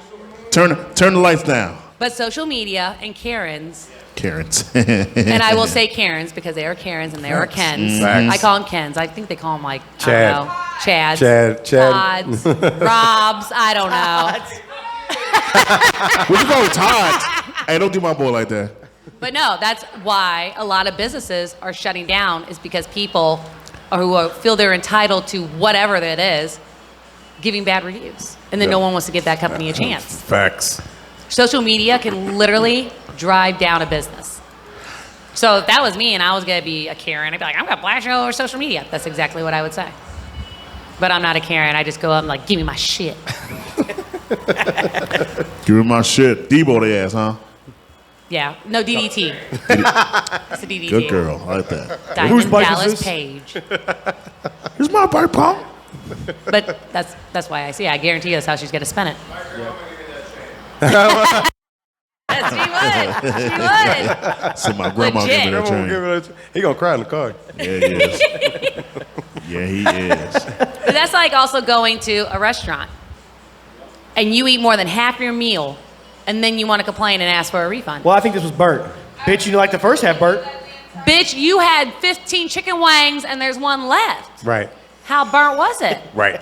Turn the lights down. but social media and Karens, Karens. and I will say Karens because they are Karens and they are Kens. Facts. I call them Kens. I think they call them like, Chad. I don't know, Chads, Chad. Tods, Robs, I don't know. What you call it, Todd? Hey, don't do my boy like that. But no, that's why a lot of businesses are shutting down is because people who feel they're entitled to whatever that is, giving bad reviews. And then no one wants to give that company a chance. Facts. Social media can literally drive down a business. So if that was me and I was going to be a Karen, I'd be like, I'm going to blast you all over social media. That's exactly what I would say. But I'm not a Karen. I just go up and like, give me my shit. Give me my shit. Debo the ass, huh? Yeah. No, DDT. It's a DDT. Good girl. I like that. Whose Diamond bike is Dallas this? Page. Here's my bike, Paul. But that's why I see. I guarantee you that's how she's going to spend it. Yes, she would. So my grandma Legit. gave me that chain. He gonna cry in the car. Yeah, he is. Yeah, he is. But that's like also going to a restaurant and you eat more than half your meal and then you want to complain and ask for a refund. Well, I think this was burnt. Bitch, you like the first half burnt. Bitch, you had 15 chicken wings and there's one left. Right. How burnt was it? Right.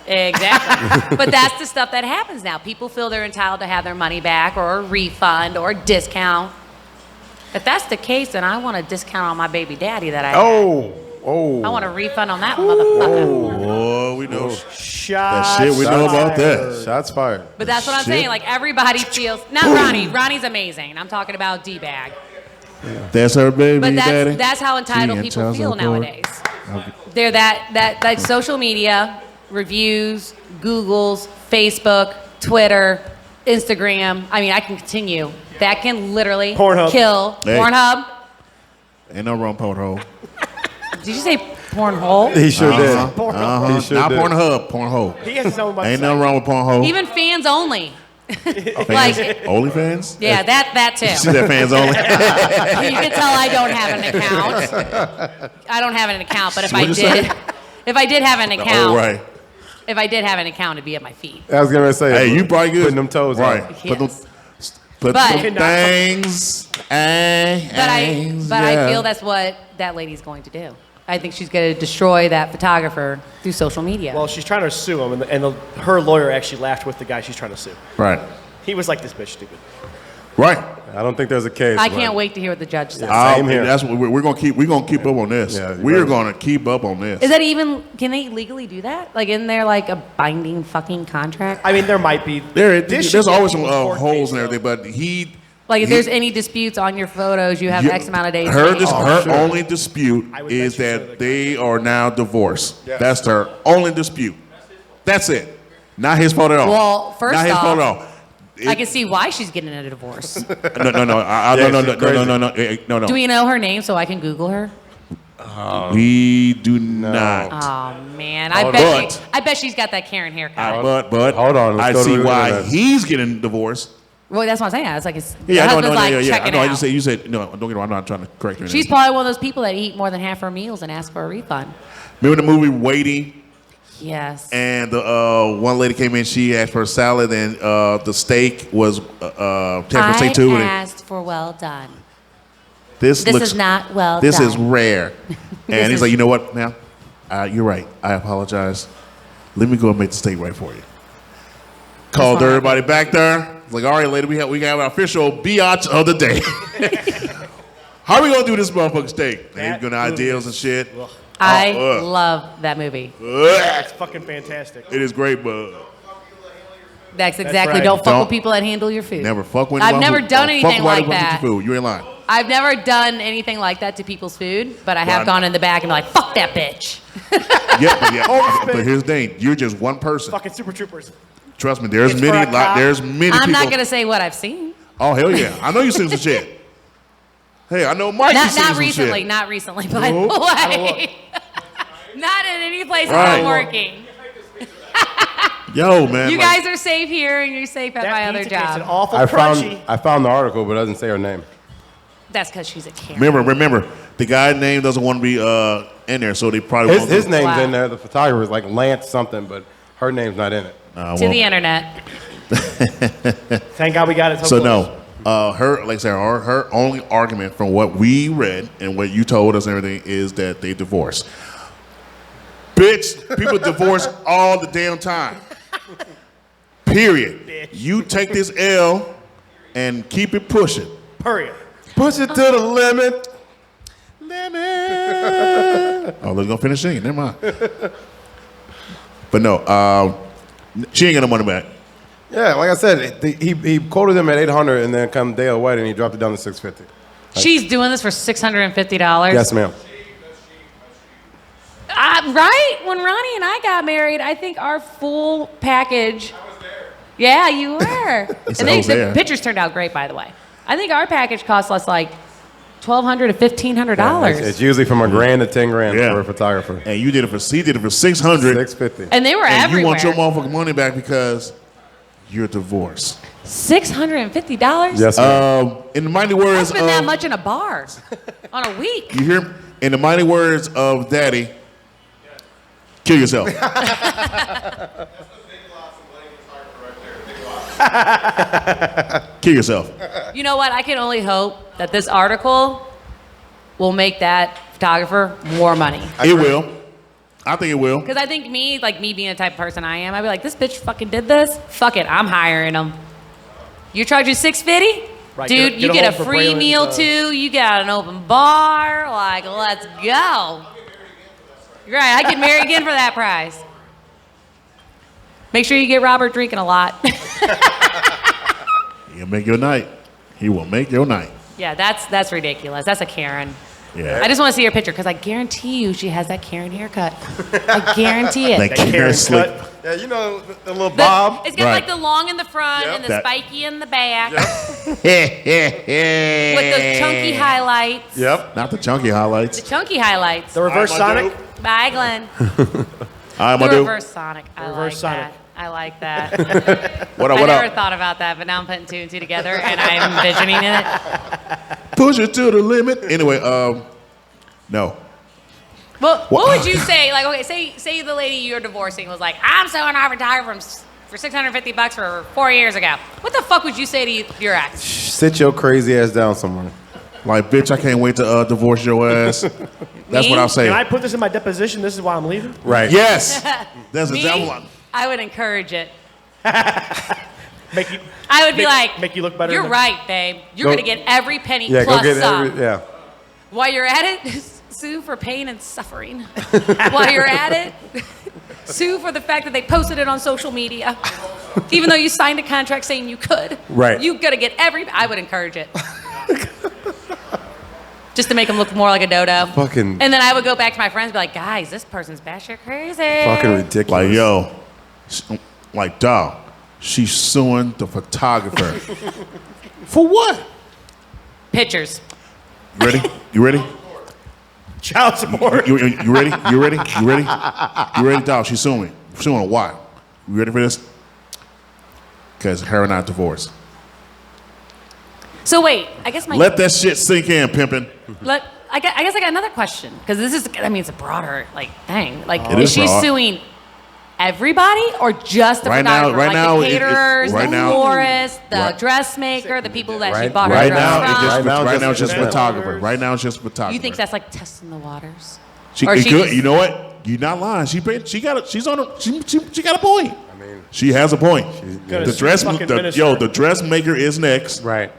Exactly. But that's the stuff that happens now. People feel they're entitled to have their money back or a refund or a discount. If that's the case, then I want a discount on my baby daddy that I had. Oh. I want a refund on that motherfucker. Oh, we know. Shots That shit, we know about that. fired. Shots fired. But that's what I'm Shit. saying. Like everybody feels, not Ronnie. Ronnie's amazing. I'm talking about D-Bag. That's her baby But daddy. that's how entitled She people and feel child support. nowadays. They're that social media, reviews, Googles, Facebook, Twitter, Instagram. I mean, I can continue. That can literally Pornhub. kill. Hey. Pornhub. Ain't no wrong pornhole. Did you say pornhole? He sure did. Pornhub. He sure Not did. Pornhub, pornhole. He has something about Ain't to nothing say. wrong with pornhole. Even fans only. Fans, like- OnlyFans? Yeah, that too. See that fans only? You can tell I don't have an account. I don't have an account, but if I What'd you say? did, if I did have an account, Oh, right. if I did have an account, it'd be at my feet. I was gonna say. Hey, you probably good. Putting them toes right. on. Put them, Yes. put But- them things. But I feel that's what that lady's going to do. I think she's going to destroy that photographer through social media. Well, she's trying to sue him, and her lawyer actually laughed with the guy she's trying to sue. Right. He was like, this bitch stupid. Right. I don't think there's a case. I but- can't wait to hear what the judge says. Same here. That's what we're gonna keep. We're gonna keep up on this. Yeah, you we're better. gonna keep up on this. Is that even, can they legally do that? Like, isn't there like a binding fucking contract? I mean, there might be. There's This should always get some people's court holes case, and though. everything, but he. Like, if he- there's any disputes on your photos, you have you- X amount of days. Her, to make- her sure. only dispute I would is bet you so, that the they are now divorced. Yes. That's her only dispute. That's it. Not his fault at all. Well, first not his off, fault at all. I can see why she's getting a divorce. No. Yeah, No. she's crazy. No. Do we know her name so I can Google her? We do not. Oh man, But- I bet she's got that Karen haircut. But Hold on, let's I go to see the why internet. he's getting divorced. Well, that's what I'm saying. It's like the Yeah, no, husband's like yeah. checking No, I out. just say you said no. Don't get me wrong. I'm not trying to correct you. She's probably one of those people that eat more than half her meals and ask for a refund. Remember the movie Waiting? Yes. And the one lady came in, she asked for a salad, and the steak was 10% too. I And asked for well done. this This looks, is not well This done. is rare. And This he's is- like, you know what, ma'am? You're right. I apologize. Let me go and make the steak right for you. Called fine. everybody back there. Like, all right, lady, we have our official biatch of the day. How we gonna do this motherfucking steak? They That gonna movie ideals is- and shit. Ugh. I ugh. love that movie. It's fucking fantastic. It is great, but That's exactly. right. Don't fuck Don't- with people that handle your food. never fuck with I've anybody never who- done don't anything fuck with like anybody who that. eat your food. You ain't lying. I've never done anything like that to people's food, but I have Right. gone in the back and be like, "Fuck that bitch." But here's the thing: you're just one person. Fucking Super Troopers. Trust me. There's It's many. for a cop. There's many I'm people. not gonna say what I've seen. Oh hell yeah! I know you seen some shit. Hey, I know Mike. has seen Not some recently. Shit. Not recently, by No? the way. Not in any place Right. I'm working. Yo, man. You like, guys are safe here, and you're safe at That my other pizza tasted job. awful I crunchy. found the article, but it doesn't say her name. That's because she's a Karen. Remember, the guy's name doesn't want to be in there, so they probably won't. His name's Wow. in there. The photographer is like Lance something, but her name's not in it. To the internet. Thank God we got it. So close. no, her like I said, her only argument from what we read and what you told us and everything is that they divorced. Bitch, people divorce all the damn time. Period. Bitch. You take this L and keep it pushing. Period. Push it to the limit. Oh, let's go finish singing. Never mind. But no, she ain't got no money back. Yeah, like I said, he quoted them at 800, and then come day of the wedding, he dropped it down to 650. She's doing this for $650. Yes, ma'am. Right? When Ronnie and I got married, I think our full package. Yeah, you were. And said I was there. the pictures turned out great, by the way. I think our package cost us like $1,200 to $1,500. It's usually from $1,000 to $10,000 Yeah. for a photographer. And you did it for he did it for 600. 650. And they were And everywhere. you want your motherfucking money back because you're divorced. $650? Yes, ma'am. In the mighty I words spend that of much in a bar on a week. you hear, in the mighty words of Daddy, kill yourself. Kill yourself. You know what? I can only hope that this article will make that photographer more money. It will. I think it will. Because I think me being the type of person I am, I'd be like, this bitch fucking did this? Fuck it, I'm hiring him. You charge you $650? Right, Dude, get you a get a home for free Braylon's, meal too, you got an open bar, like, let's go. You're right, I get married again for that price. Make sure you get Robert drinking a lot. He'll make your night. He will make your night. Yeah, that's ridiculous. That's a Karen. Yeah. I just want to see her picture because I guarantee you she has that Karen haircut. I guarantee it. That Karen Karen slick. cut. Yeah, you know, the little bob. It's got Right. like the long in the front Yep. and the That- spiky in the back with With the chunky highlights. Yep. Not the chunky highlights. The chunky highlights. The reverse Sonic. Bye, Glenn. I'm The gonna do. reverse Sonic. I Reverse like Sonic. that. I like that. What up? I What never up? thought about that, but now I'm putting two and two together and I'm envisioning it. Push it to the limit. Anyway, no. Well, what would you say? Like, okay, say the lady you're divorcing was like, I'm selling our photographer for $650 for 4 years ago. What the fuck would you say to your ex? Sit your crazy ass down somewhere. Like, bitch, I can't wait to divorce your ass. That's Me? what I'll say. Can I put this in my deposition? This is why I'm leaving. Right. Yes. That's Me? exactly what. I would encourage it. Make you. I would be Make- like, make you look better You're than- right, babe. You're Go- gonna get every penny Yeah, plus go get some. every. Yeah. While you're at it, sue for pain and suffering. While you're at it, sue for the fact that they posted it on social media, even though you signed a contract saying you could. Right. You gotta get every. I would encourage it. Just to make them look more like a dodo. Fucking- And then I would go back to my friends and be like, guys, this person's batshit crazy. Fucking ridiculous. Like, yo, like, dog, she's suing the photographer. For what? Pictures. You ready? You ready? Child support. You ready? You ready? You ready? You ready, dog? She's suing me. Suing her. Why? You ready for this? Because her and I divorced. So wait, I guess my Let that shit sink in, pimpin'. I guess I got another question because this is it's a broader thing. Like, It is is she broad. suing everybody or just the Right now- photographer? right like now, the it- caterers, right the now- florist, the right- dressmaker, the people that she Right- bought her Right dress now, from. right now, it's just just photographer. Right now, it's just photographer. You think that's like testing the waters? She, or it she could, just- you know what? You're not lying. She paid. She got. She's on. She got a point. I mean, she has a point. Gonna The sue dress. fucking The, minister. yo, the dressmaker is next. Right.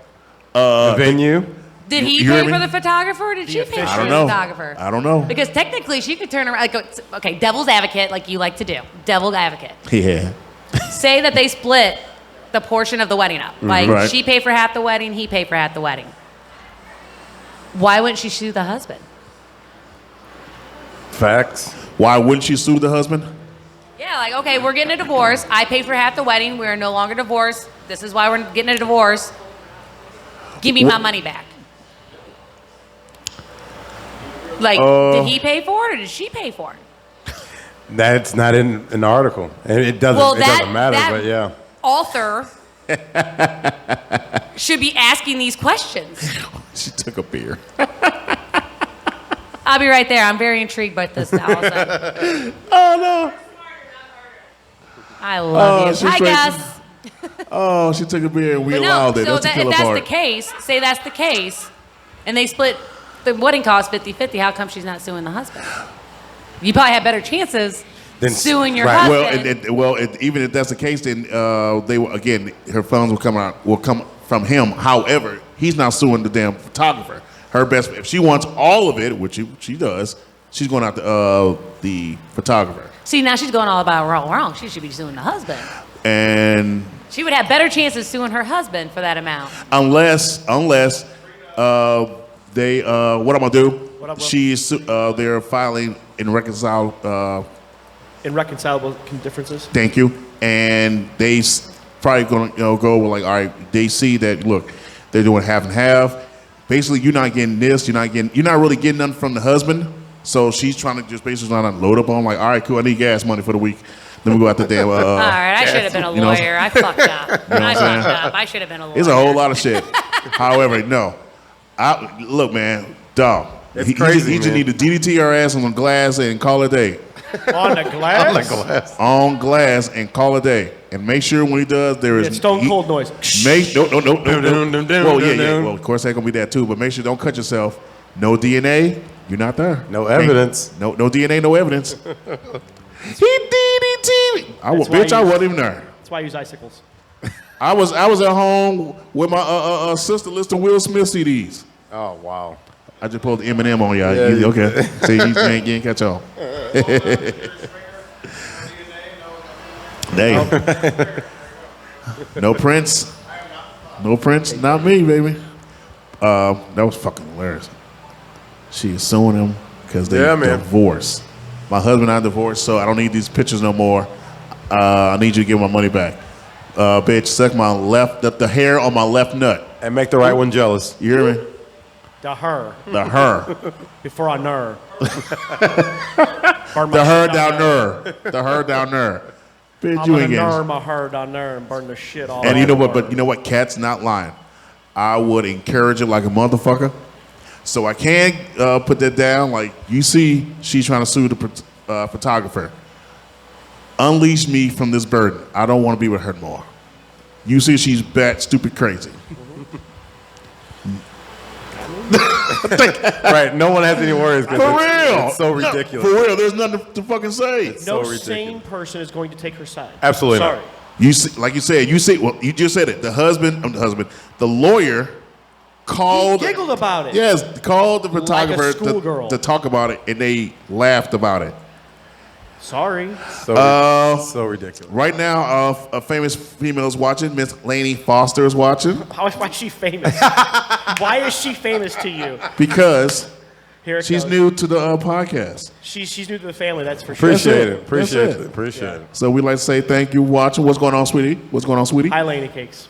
The venue. Did he you hear pay me? for the photographer or did she pay official- for I don't the know. photographer? I don't know. Because technically she could turn around like, okay, devil's advocate like you like to do. Devil's advocate. Yeah. Say that they split the portion of the wedding up. Like Right. she paid for half the wedding, he paid for half the wedding. Why wouldn't she sue the husband? Facts. Why wouldn't she sue the husband? Yeah, like, okay, we're getting a divorce. I paid for half the wedding. We're no longer divorced. This is why we're getting a divorce. Give me my money back. Like, did he pay for it or did she pay for it? That's not in an article, and it doesn't. Well, it doesn't matter. But yeah. Author should be asking these questions. She took a beer. I'll be right there. I'm very intrigued by this. Allison. Oh no. I love you. she's Hi, crazy. Gus. Oh, she took a beer and we But allowed no, it. so That's the if killer that's part. the case, say that's the case, and they split the wedding cost 50-50, how come she's not suing the husband? You probably have better chances Then- suing your right. husband. Even if that's the case, then they will, again, her funds will come from him. However, he's not suing the damn photographer. Her best, if she wants all of it, which she does, she's going after the photographer. See, now she's going all about wrong. She should be suing the husband. And She would have better chances suing her husband for that amount. unless they, what I'm gonna do? What up, Will? They're filing Irreconcilable differences. Thank you. And they probably gonna go with like, all right, they see that look, they're doing half and half. Basically, you're not getting this, you're not really getting nothing from the husband. So she's trying to just basically load up on like, all right, cool, I need gas money for the week. Let me go out the damn. All right, I should have been a you know- lawyer. I fucked up. what I'm I saying? fucked up. I should have been a lawyer. It's a whole lot of shit. However, no. Look, man, dog. It's crazy, He just man. need to DDT her ass on the glass and call it a day. On the glass? On the glass. On glass and call it a day. And make sure when he does, there is It's stone cold noise. No. Dum, dum, dum, Well, yeah. dum. Well, of course, that gonna be that too. But make sure don't cut yourself. No DNA. You're not there. No evidence. No DNA. No evidence. He DDT. I wasn't even there. That's why I use icicles. I was at home with my sister listening to Will Smith CDs. Oh, wow. I just pulled the Eminem on y'all. Yeah. Okay. See, you ain't catch on. Damn. No Prince. No Prince. Not me, baby. That was fucking hilarious. She is suing him because they Yeah, man. divorced. My husband and I divorced, so I don't need these pictures no more. I need you to give my money back. Bitch, suck my the hair on my left nut. And make the right one jealous. You hear me? The her. The her. Before I ner. The her down there. The her down there. Bitch, I'm you gonna ain't getting. ner my her down there and burn the shit all And you know what? over. But you know what? Cat's not lying. I would encourage it like a motherfucker. So I can put that down. Like you see, she's trying to sue the photographer. Unleash me from this burden. I don't want to be with her more. You see, she's bat stupid crazy. Right. No one has any worries. 'cause For it's- real. It's so No, ridiculous. for real. There's nothing to fucking say. No so ridiculous. sane person is going to take her side. Absolutely not. Sorry. You see, like you said. Well, you just said it. The lawyer called. He giggled about it. Yes, called the photographer schoolgirl. to talk about it, and they laughed about it. Sorry. So ridiculous. Right now, a famous female is watching. Miss Lainey Foster is watching Why is she famous? Why is she famous to you? because Here it she's goes. new to the podcast. She's new to the family, that's for sure. Appreciate That's it. it. Appreciate That's it. it. Appreciate it. So we'd like to say thank you for watching. What's going on, sweetie? What's going on, sweetie? Hi, Laney Cakes.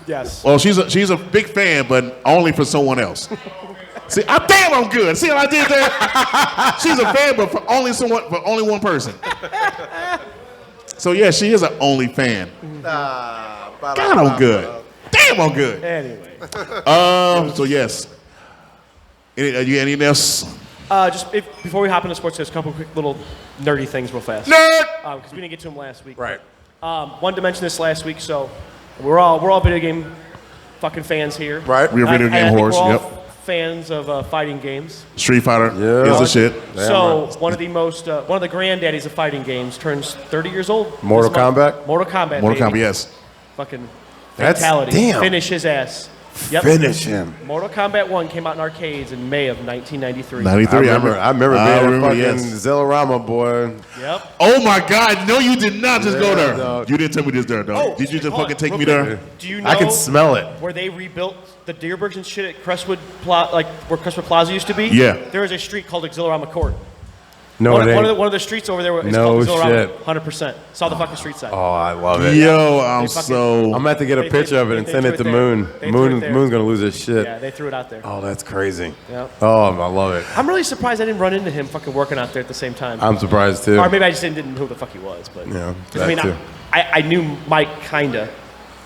Yes. Well, she's a big fan, but only for someone else. See, damn, I'm good. See what I did there? She's a fan, but for only one person. So yeah, she is an only fan. God, I'm good. Damn, I'm good. Anyway. So yes. Anything else? Before we hop into sports, there's a couple quick little nerdy things real fast. Nerd. Because we didn't get to them last week. Right. Wanted to mention this last week, so we're all video game fucking fans here. Right. We're video I game think whores. we're all Yep. fans of fighting games. Street Fighter Yeah. is the shit. Damn So right. one of the granddaddies of fighting games turns 30 years old. Mortal this month. Kombat? Mortal Kombat. Mortal baby. Kombat, yes. Fucking That's- fatality. damn. Finish his ass. Yep. Finish him. Mortal Kombat 1 came out in arcades in May of 1993. 93. I remember being a fucking yes. Zillarama boy. Yep. Oh my God! No, you did not just go Yeah, there. dog. You didn't tell me this there, dog. Oh, Did you just hold on, fucking take real me quick. there? Do you know I can smell it. where they rebuilt the Deerbergs and shit at Crestwood, where Crestwood Plaza used to be? Yeah. There is a street called Exhilarama Court. No, one, it of, ain't. one of the streets over there is No called Exhilarama. shit. 100%. Saw the fucking street sign. Oh, I love it. Yo, I'm fucking- so. I'm gonna have to get a They- picture of it and they send threw it it to there. Moon. They threw it there. Moon's gonna lose his shit. Yeah, they threw it out there. Oh, that's crazy. Yep. Oh, I love it. I'm really surprised I didn't run into him fucking working out there at the same time. I'm surprised too. Or maybe I just didn't know who the fuck he was. But Yeah, 'cause I mean, that too. I knew Mike kinda.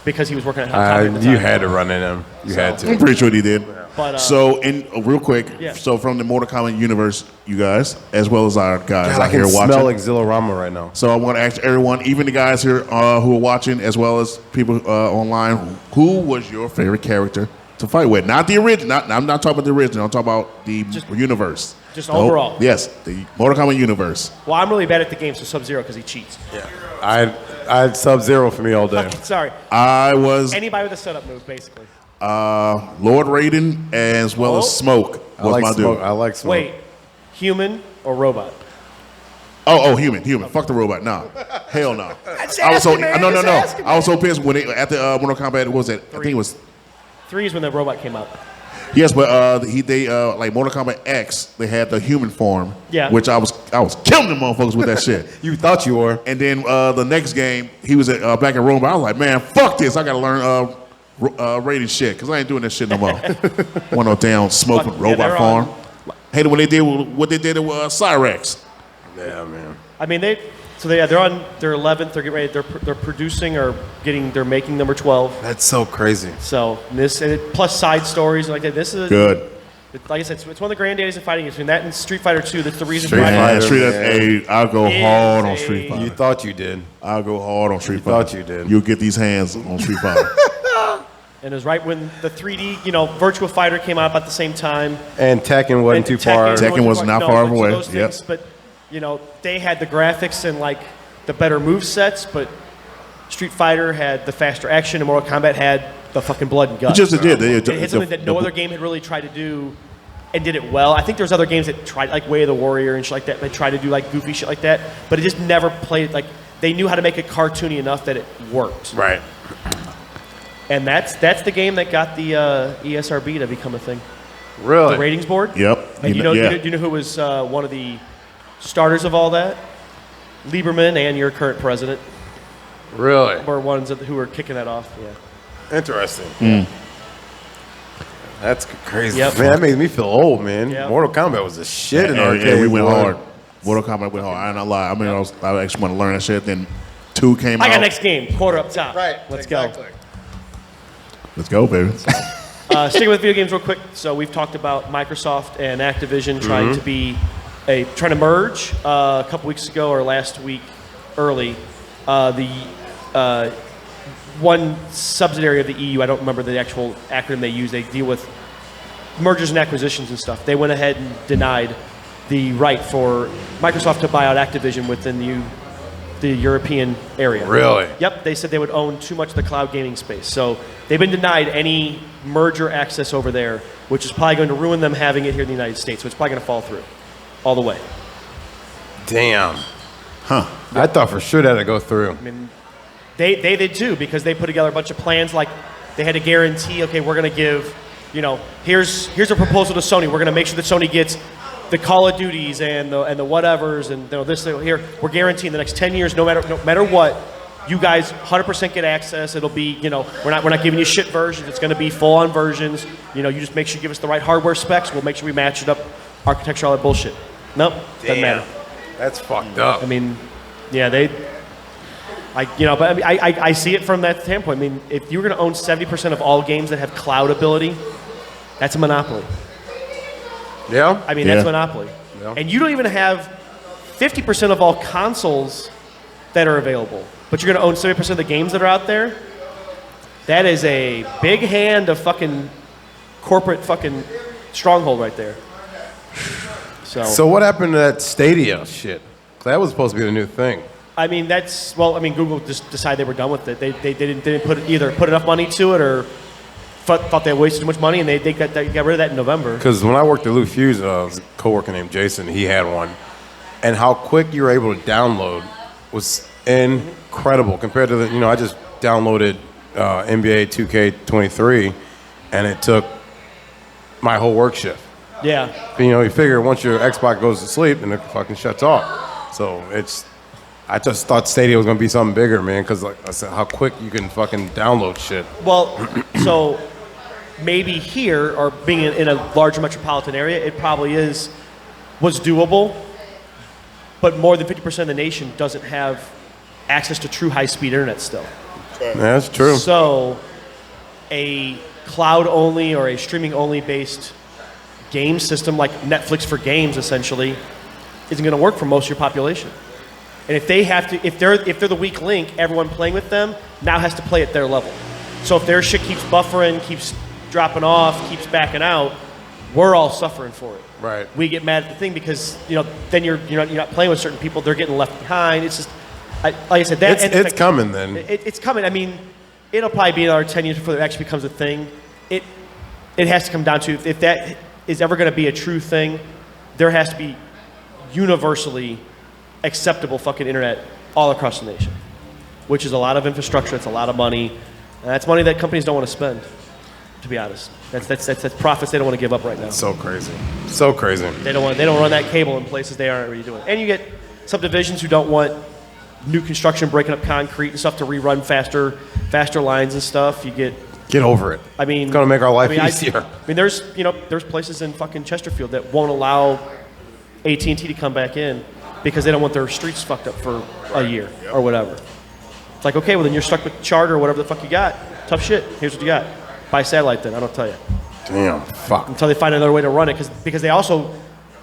because he was working at Tommy at the You time. had to run in him. You had I'm to. pretty sure he did. But, so, real quick, Yeah. so from the Mortal Kombat universe, you guys, as well as our guys God, I out here can watching. smell Exilorama right now. So I want to ask everyone, even the guys here who are watching, as well as people online, who was your favorite character to fight with? Not the original. I'm not talking about the original. I'm talking about the universe. Just The whole- overall. Yes, the Mortal Kombat universe. well, I'm really bad at the game, so Sub-Zero because he cheats. I had Sub-Zero for me all day. Sorry. I was Anybody with a setup move, basically. Lord Raiden as well Oh. as Smoke I was like my smoke. dude. I like smoke. Wait, human or robot? Oh, human. Fuck the robot. No, hell no. Just I was so asking, man, no. just asking, I was so pissed when at the Mortal Kombat. What was it? I think it was 3 is when the robot came out. yes, but they like Mortal Kombat X. They had the human form. Yeah. Which I was killing them motherfuckers with that shit. You thought you were. And then the next game, he was back in Rome. I was like, man, fuck this. I gotta learn rating shit because I ain't doing that shit no more. One of damn smoking Fuck, yeah, robot they're farm. on- Hated when they did what they did with Cyrex. Yeah, man. I mean, they're on their 11th. They're getting ready. They're producing or they're making number 12. That's so crazy. So plus side stories like that. This is Good. Like I said, it's one of the granddaddies of fighting. Between that and Street Fighter 2, that's the reason Street why. Fighter. Man, Street man. I'll go Is hard on a- Street Fighter. You thought you did. I'll go hard on Street You Fighter. thought you did. You'll get these hands on Street Fighter. And it was right when the 3D, Virtua Fighter came out about the same time. And Tekken wasn't too far. Tekken was not far so away, those yep. things, but they had the graphics and like the better move sets, but Street Fighter had the faster action, and Mortal Kombat had the fucking blood and guts. Just did. It had something that no other game had really tried to do, and did it well. I think there's other games that tried, like Way of the Warrior and shit like that. They tried to do like goofy shit like that, but it just never played. Like they knew how to make it cartoony enough that it worked. Right. And that's the game that got the ESRB to become a thing. Really? The ratings board. Yep. And yeah. you know who was one of the starters of all that? Lieberman and your current president Really? were ones who were kicking that off. Yeah. Interesting. That's crazy. Yep. Man, that made me feel old, man. Yep. Mortal Kombat was the shit in And arcade. we went boy. hard. Mortal Kombat went hard. I ain't gonna lie. I mean, I actually want to learn that shit. Then 2 came I out. got next game. Quarter up top. Right. Let's exactly. Let's go, baby. Sticking with video games real quick. So we've talked about Microsoft and Activision trying to merge. A couple weeks ago or last week, early, the one subsidiary of the EU. I don't remember the actual acronym they use. They deal with mergers and acquisitions and stuff. They went ahead and denied the right for Microsoft to buy out Activision within the European area. Really? Yep, they said they would own too much of the cloud gaming space. So they've been denied any merger access over there, which is probably going to ruin them having it here in the United States. So it's probably going to fall through all the way. Damn. Huh. I thought for sure that'd go through. They did too, because they put together a bunch of plans. Like they had to guarantee, okay, we're going to give, here's a proposal to Sony. We're going to make sure that Sony gets the Call of Duties and the whatevers and this here. We're guaranteeing the next 10 years, no matter what, you guys 100% get access. It'll be, we're not giving you shit versions. It's going to be full on versions. You just make sure you give us the right hardware specs. We'll make sure we match it up, architecture, all that bullshit. Nope, doesn't matter. That's fucked up. I mean, yeah, but I see it from that standpoint. I mean, if you're going to own 70% of all games that have cloud ability, that's a monopoly. Yeah? I mean, that's Yeah. a monopoly. Yeah. And you don't even have 50% of all consoles that are available, but you're going to own 70% of the games that are out there. That is a big hand of fucking corporate fucking stronghold right there. So what happened to that Stadia shit? That was supposed to be the new thing. I mean, Google just decided they were done with it. They didn't put enough money to it, or thought they wasted too much money, and they got rid of that in November. Because when I worked at Lou Fuse, a coworker named Jason, he had one. And how quick you were able to download was incredible compared to I just downloaded NBA 2K23, and it took my whole work shift. Yeah. You figure once your Xbox goes to sleep, then it fucking shuts off. So I just thought Stadia was going to be something bigger, man, because like I said, how quick you can fucking download shit. Well, so maybe here, or being in a larger metropolitan area, it probably was doable, but more than 50% of the nation doesn't have access to true high-speed internet still. That's true. So, a cloud-only or a streaming-only based game system like Netflix for games, essentially, isn't going to work for most of your population. And if they have to, if they're the weak link, everyone playing with them now has to play at their level. So if their shit keeps buffering, keeps dropping off, keeps backing out, we're all suffering for it. Right. We get mad at the thing because then you're not playing with certain people. They're getting left behind. It's just, like I said, that It's coming then. It's coming. I mean, it'll probably be another 10 years before it actually becomes a thing. It has to come down to if that is ever going to be a true thing, there has to be universally acceptable fucking internet all across the nation, which is a lot of infrastructure. It's a lot of money. And that's money that companies don't want to spend, to be honest. That's profits they don't want to give up right now. So crazy. So crazy. They don't run that cable in places they aren't really doing. And you get subdivisions who don't want new construction breaking up concrete and stuff to rerun faster lines and stuff. You get over it. I mean, it's gonna make our life easier. I mean, there's places in fucking Chesterfield that won't allow AT&T to come back in because they don't want their streets fucked up for a year or whatever. It's like, okay, well then you're stuck with Charter or whatever the fuck you got. Tough shit. Here's what you got. Buy satellite then. I don't tell you. Damn. Fuck. Until they find another way to run it, because they also,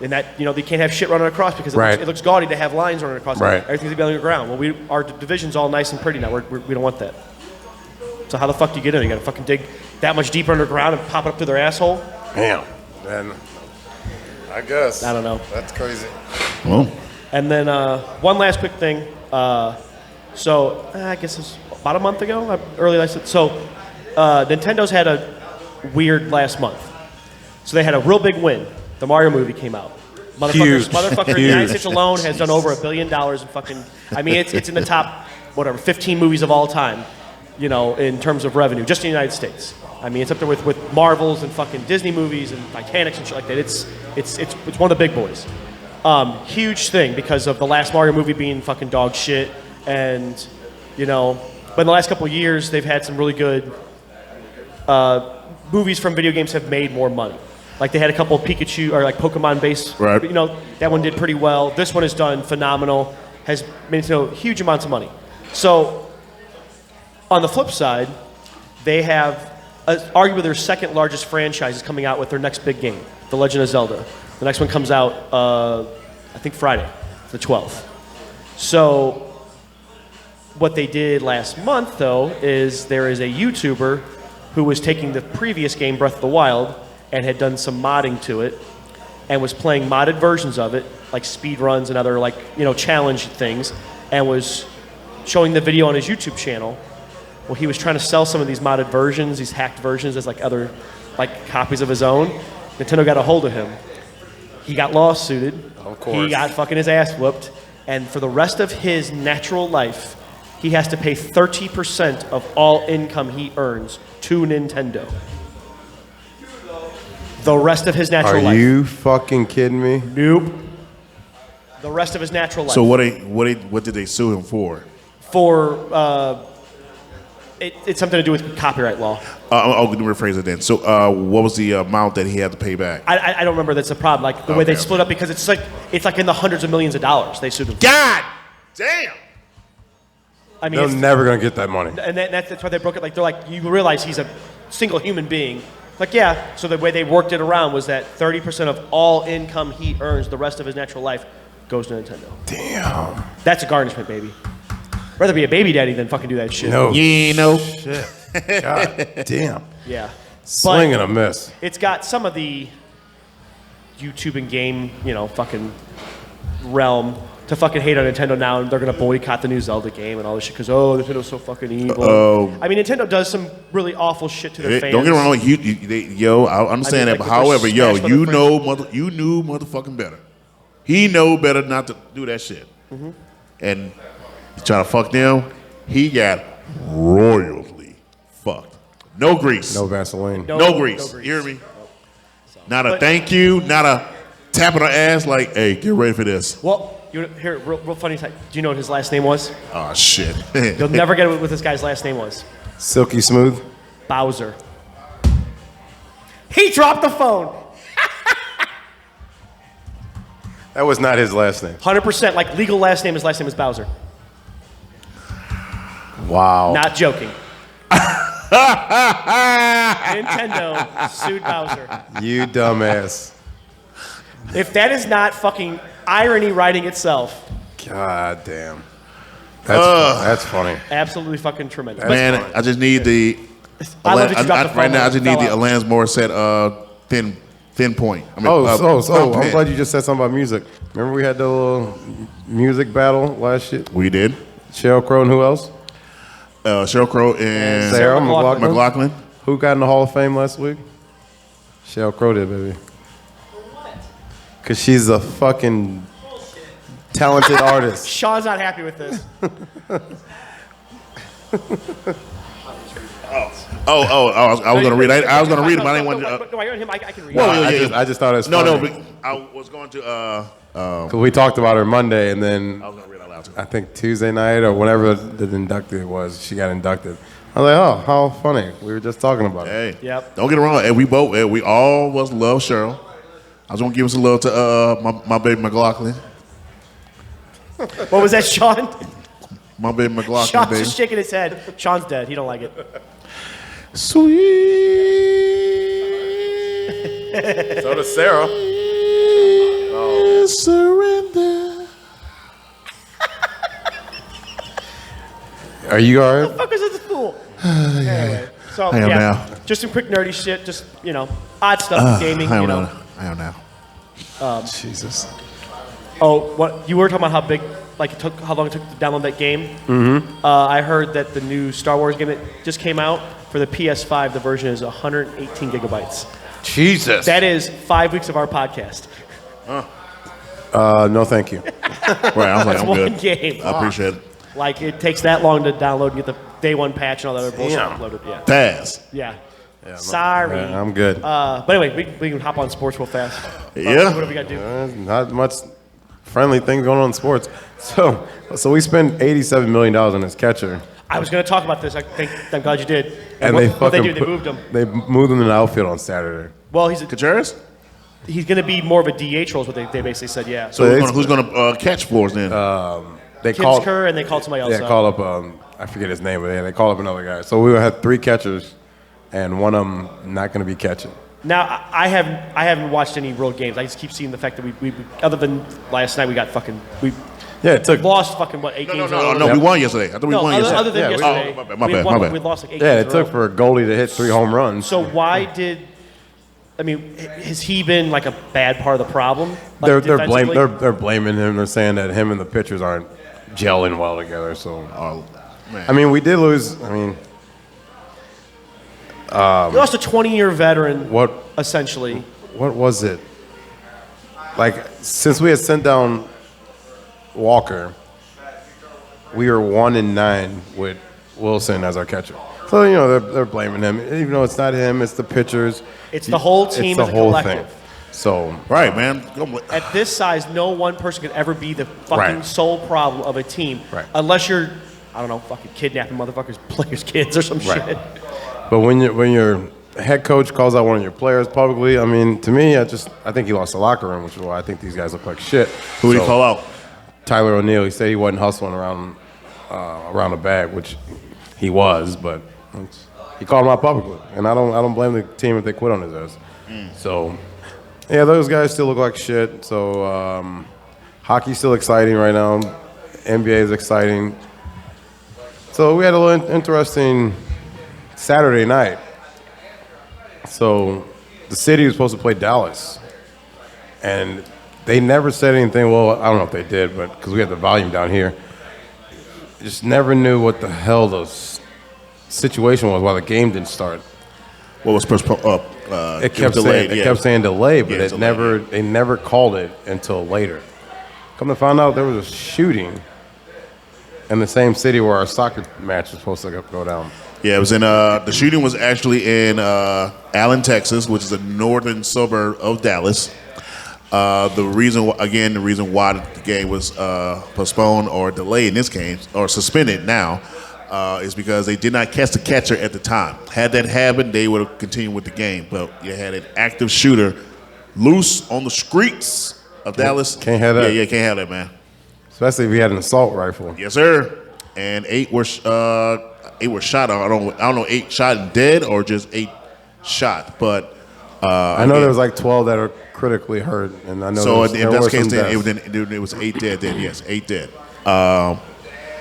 in that they can't have shit running across because it looks gaudy to have lines running across. Right. Everything's gonna be underground. Well, our division's all nice and pretty now. We don't want that. So how the fuck do you get in? You gotta fucking dig that much deeper underground and pop it up through their asshole? Damn. Then I guess. I don't know. That's crazy. Well, And then one last quick thing. So I guess it was about a month ago, early last. So Nintendo's had a weird last month. So they had a real big win. The Mario movie came out. Huge. Motherfucker in the United States alone has done over $1 billion in fucking. I mean, it's in the top 15 movies of all time. In terms of revenue, just in the United States. I mean, it's up there with Marvels and fucking Disney movies and Titanics and shit like that. It's one of the big boys. Huge thing because of the last Mario movie being fucking dog shit, and but in the last couple of years they've had some really good movies from video games have made more money. Like they had a couple of Pikachu or like Pokemon based. Right. That one did pretty well. This one has done phenomenal. Has made huge amounts of money. So. On the flip side, they have arguably their second largest franchise is coming out with their next big game, The Legend of Zelda. The next one comes out, I think Friday, the 12th. So what they did last month, though, is there is a YouTuber who was taking the previous game, Breath of the Wild, and had done some modding to it, and was playing modded versions of it, like speed runs and other challenge things, and was showing the video on his YouTube channel. Well, he was trying to sell some of these modded versions, these hacked versions, as other copies of his own. Nintendo got a hold of him. He got lawsuited. Of course. He got fucking his ass whooped. And for the rest of his natural life, he has to pay 30% of all income he earns to Nintendo. The rest of his natural life. Are you fucking kidding me? Nope. The rest of his natural life. so what did they sue him for? For it's something to do with copyright law. Let me rephrase it then. So what was the amount that he had to pay back? I don't remember. That's the problem. Like the way they split up, because it's like in the hundreds of millions of dollars they sued him. God damn. I mean, They're it's, never gonna get that money. and that's why they broke it. Like they're like, you realize he's a single human being. Like yeah. So the way they worked it around was that 30% of all income he earns, the rest of his natural life, goes to Nintendo. Damn. That's a garnishment, baby. Rather be a baby daddy than fucking do that shit. No. Shit. God damn. Yeah. Swing and a miss. It's got some of the YouTube and game, fucking realm to fucking hate on Nintendo now, and they're gonna boycott the new Zelda game and all this shit because Nintendo's so fucking evil. I mean, Nintendo does some really awful shit to their fans. Don't get me wrong, I understand that, but however, you knew motherfucking better. He know better not to do that shit, and you trying to fuck them. He got royally fucked. No grease. No Vaseline. No grease. You hear me? Not a thank you. Not a tap on the ass like, hey, get ready for this. Well, here, real funny time. Do you know what his last name was? Oh, shit. You'll never get what this guy's last name was. Silky smooth. Bowser. He dropped the phone. That was not his last name. 100%. Like legal last name, his last name is Bowser. Wow. Not joking. Nintendo sued Bowser. You dumbass. If that is not fucking irony writing itself, God damn. That's funny. absolutely fucking tremendous. But Man, I just need the. I love that you dropped the right now, I phone just need the fell out. Alanis Morissette thin point. I mean, I'm pen. glad you just said something about music. Remember we had the little music battle last year? We did. Sheryl Crow and who else? Sheryl Crow and Sarah McLachlan. McLaughlin. Who got in the Hall of Fame last week? Sheryl Crow did, baby. Because she's a fucking talented artist. Sean's not happy with this. I was gonna read. I was gonna read them. I didn't want to. No, I heard him. I can read Well, it. yeah. I just thought it was No, funny. but I was going to. 'Cause we talked about her Monday, and then I was gonna read out loud too. I think Tuesday night or whenever the inducted was, she got inducted. I was like, oh, how funny. We were just talking about it. Hey, Yep. don't get it wrong. And we all was love Cheryl. I was gonna give us a love to my baby McLaughlin. What was that, Sean? My baby McLaughlin, Sean's baby. just shaking his head. Sean's dead. He don't like it. Sweet So does Sarah. surrender. Are you all right? Fuck is this fool? Anyway, so I am yeah, now. just some quick nerdy shit. Just odd stuff, gaming. I don't know. Jesus. Oh, what you were talking about? How big? Like how long it took to download that game? Mm-hmm. I heard that the new Star Wars game that just came out for the PS5, the version is 118 gigabytes. Jesus. That is 5 weeks of our podcast. No, thank you. Right, I was like, That's I'm one good. game. I appreciate it. Like it takes that long to download and get the day one patch and all that other bullshit Damn. uploaded. Yeah. Taz. Yeah. Sorry. Yeah, I'm good. But anyway, we can hop on sports real fast. Yeah. What do we got to do? Not much friendly things going on in sports. So we spent $87 million on this catcher. I was going to talk about this. I'm glad you did. And what they they do? They moved him. They moved him in the outfield on Saturday. Well, Contreras? he's going to be more of a DH role. Is what they basically said. Yeah. So who's gonna catch floors then? They called. Kinsker and they called somebody else. Yeah, up. called up. I forget his name, but yeah, they called up another guy. So we had 3 catchers, and one of them not going to be catching. Now I haven't watched any real games. I just keep seeing the fact that we other than last night we got fucking Yeah, it took. lost fucking what 8 games. in a row? No, we won yesterday. I thought we No, won other, yesterday. other than Yeah, we- yesterday, my we bad, won- my bad. we lost like 8 Yeah, games it in a took row. for a goalie to hit 3 home runs. So why did? I mean, has he been like a bad part of the problem? Like they're defensively? they're blaming him. They're saying that him and the pitchers aren't gelling well together. So Man. I mean, we did lose. I mean, You lost a 20-year veteran. what Essentially, was it? Like since we had sent down Walker, we were 1-9 with Wilson as our catcher. So they're blaming him, even though it's not him. It's the pitchers. it's the whole team It's the as a whole collective. thing. So Right, man. At this size, no one person could ever be the fucking Right. sole problem of a team, Right. unless you're, I don't know, fucking kidnapping motherfuckers, players' kids or some Right. shit. But when your head coach calls out one of your players publicly, I mean, to me, I think he lost the locker room, which is why I think these guys look like shit. Who did he So, call out? Tyler O'Neill. He said he wasn't hustling around the bag, which he was, but he called him out publicly, and I don't blame the team if they quit on his ass. So, yeah, those guys still look like shit. So, hockey's still exciting right now. NBA is exciting. So we had a little interesting Saturday night. So the city was supposed to play Dallas, and they never said anything. Well, I don't know if they did, but because we had the volume down here, just never knew what the hell the situation was while the game didn't start. What was postponed? It kept saying delay, but Yeah, it delayed. they never called it until later. Come to find out, there was a shooting in the same city where our soccer match was supposed to go down. Yeah, it was in. The shooting was actually in Allen, Texas, which is a northern suburb of Dallas. The reason why the game was postponed or delayed in this game or suspended now is because they did not catch the catcher at the time. Had that happened, they would have continued with the game. But you had an active shooter loose on the streets of Dallas. Can't have that. Yeah, can't have that, man. Especially if he had an assault rifle. Yes, sir. and 8 were shot. I don't know 8 shot and dead or just 8 shot, but I know there was like 12 that are critically hurt, and I know so there in were that case, some then deaths. it was 8 dead. Then yes, 8 dead.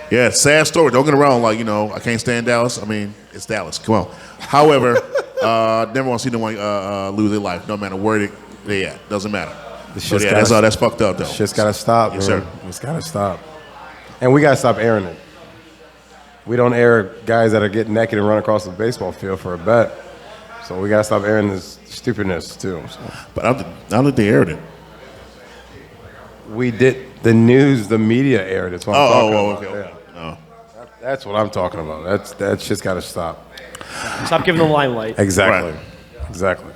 Yeah, sad story. Don't get around like I can't stand Dallas. I mean, it's Dallas. Come on. However, never want to see no one lose their life, no matter where they at. Doesn't matter. So, yeah, that's fucked up though. Shit's gotta stop, Yes, man. sir. It's gotta stop, and we gotta stop airing it. We don't air guys that are getting naked and run across the baseball field for a bet. So we gotta stop airing this stupidness too. So. But I don't think they aired it. We did the news, the media aired it. That's what I'm talking about. Okay. Yeah. No. That's what I'm talking about. That shit's gotta stop. Stop giving them limelight. Exactly. Right. Exactly.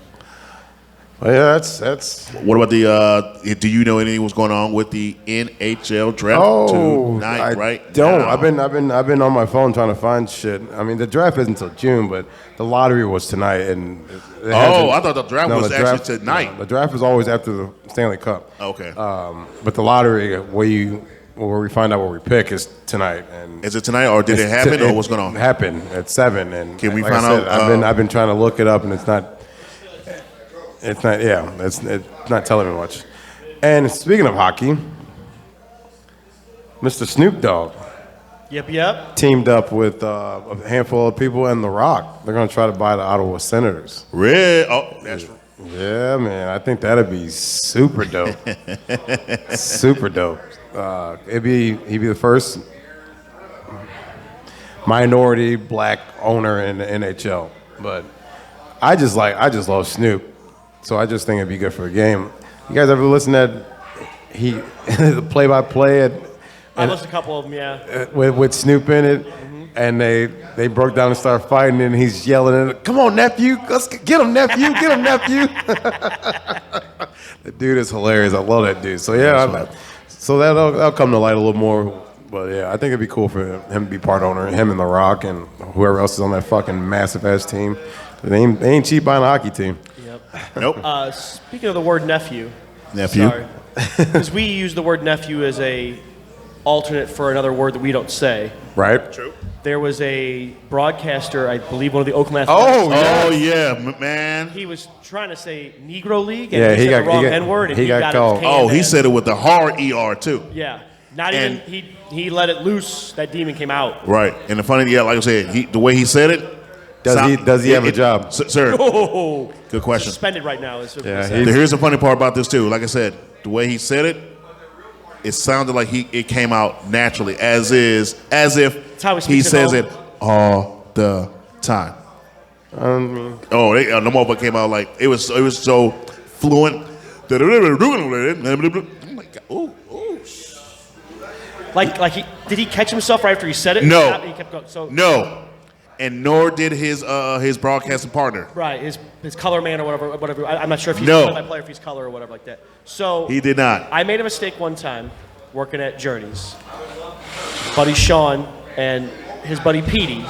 Well, yeah, that's. What about the? Do you know anything what's going on with the NHL draft tonight? I Right? don't. now? I've been on my phone trying to find shit. I mean, the draft isn't until June, but the lottery was tonight, and I thought the draft was actually tonight. No, the draft is always after the Stanley Cup. Okay. But the lottery, where we find out what we pick, is tonight. And Is it tonight, or did it happen, or what's going on? It happened at 7. And Can we like find I said, out, I've been trying to look it up, and it's not. It's not. Yeah, it's not telling me much. And speaking of hockey, Mr. Snoop Dogg Yep. teamed up with a handful of people and The Rock. They're going to try to buy the Ottawa Senators. Red. Oh, that's right. Yeah, man. I think that'd be super dope. Super dope. He'd be the first minority black owner in the NHL. But I just love Snoop. So I just think it'd be good for the game. You guys ever listen to the play-by-play I listened to a couple of them, yeah. with Snoop in it, and they broke down and started fighting, and he's yelling, "Come on, nephew, let's get him, nephew, get him, nephew." The dude is hilarious. I love that dude. So yeah, so that'll come to light a little more. But yeah, I think it'd be cool for him to be part owner, him and The Rock, and whoever else is on that fucking massive ass team. They ain't cheap buying a hockey team. Nope. Speaking of the word nephew. Nephew. Sorry. Because we use the word nephew as a alternate for another word that we don't say. Right? True. There was a broadcaster, I believe one of the Oakland Oh, Athletics. yeah. Oh yeah, man. He was trying to say Negro League, and Yeah, he he said the got- wrong he got- N-word, and he he got got called. his hand Oh, he in. said it with the hard ER too. Yeah. Not And- even, he let it loose, that demon came out. Right. And the funny, like I said, the way he said it. Does he have a job? Sir? Oh, Good question. suspended right now. Is what Yeah, he said. Here's the funny part about this too. Like I said, the way he said it, it sounded like it came out naturally, as if how he he speaks at says home. it all the time. No more, but came out like it was so fluent. I'm like, ooh. Like did he catch himself right after he said it? No. He kept going. So No, and nor did his broadcasting partner. right, his color man or whatever. I'm not sure if he's No. a player, if he's color or whatever like that. So He did not. I made a mistake one time working at Journeys. Buddy Sean and his buddy Petey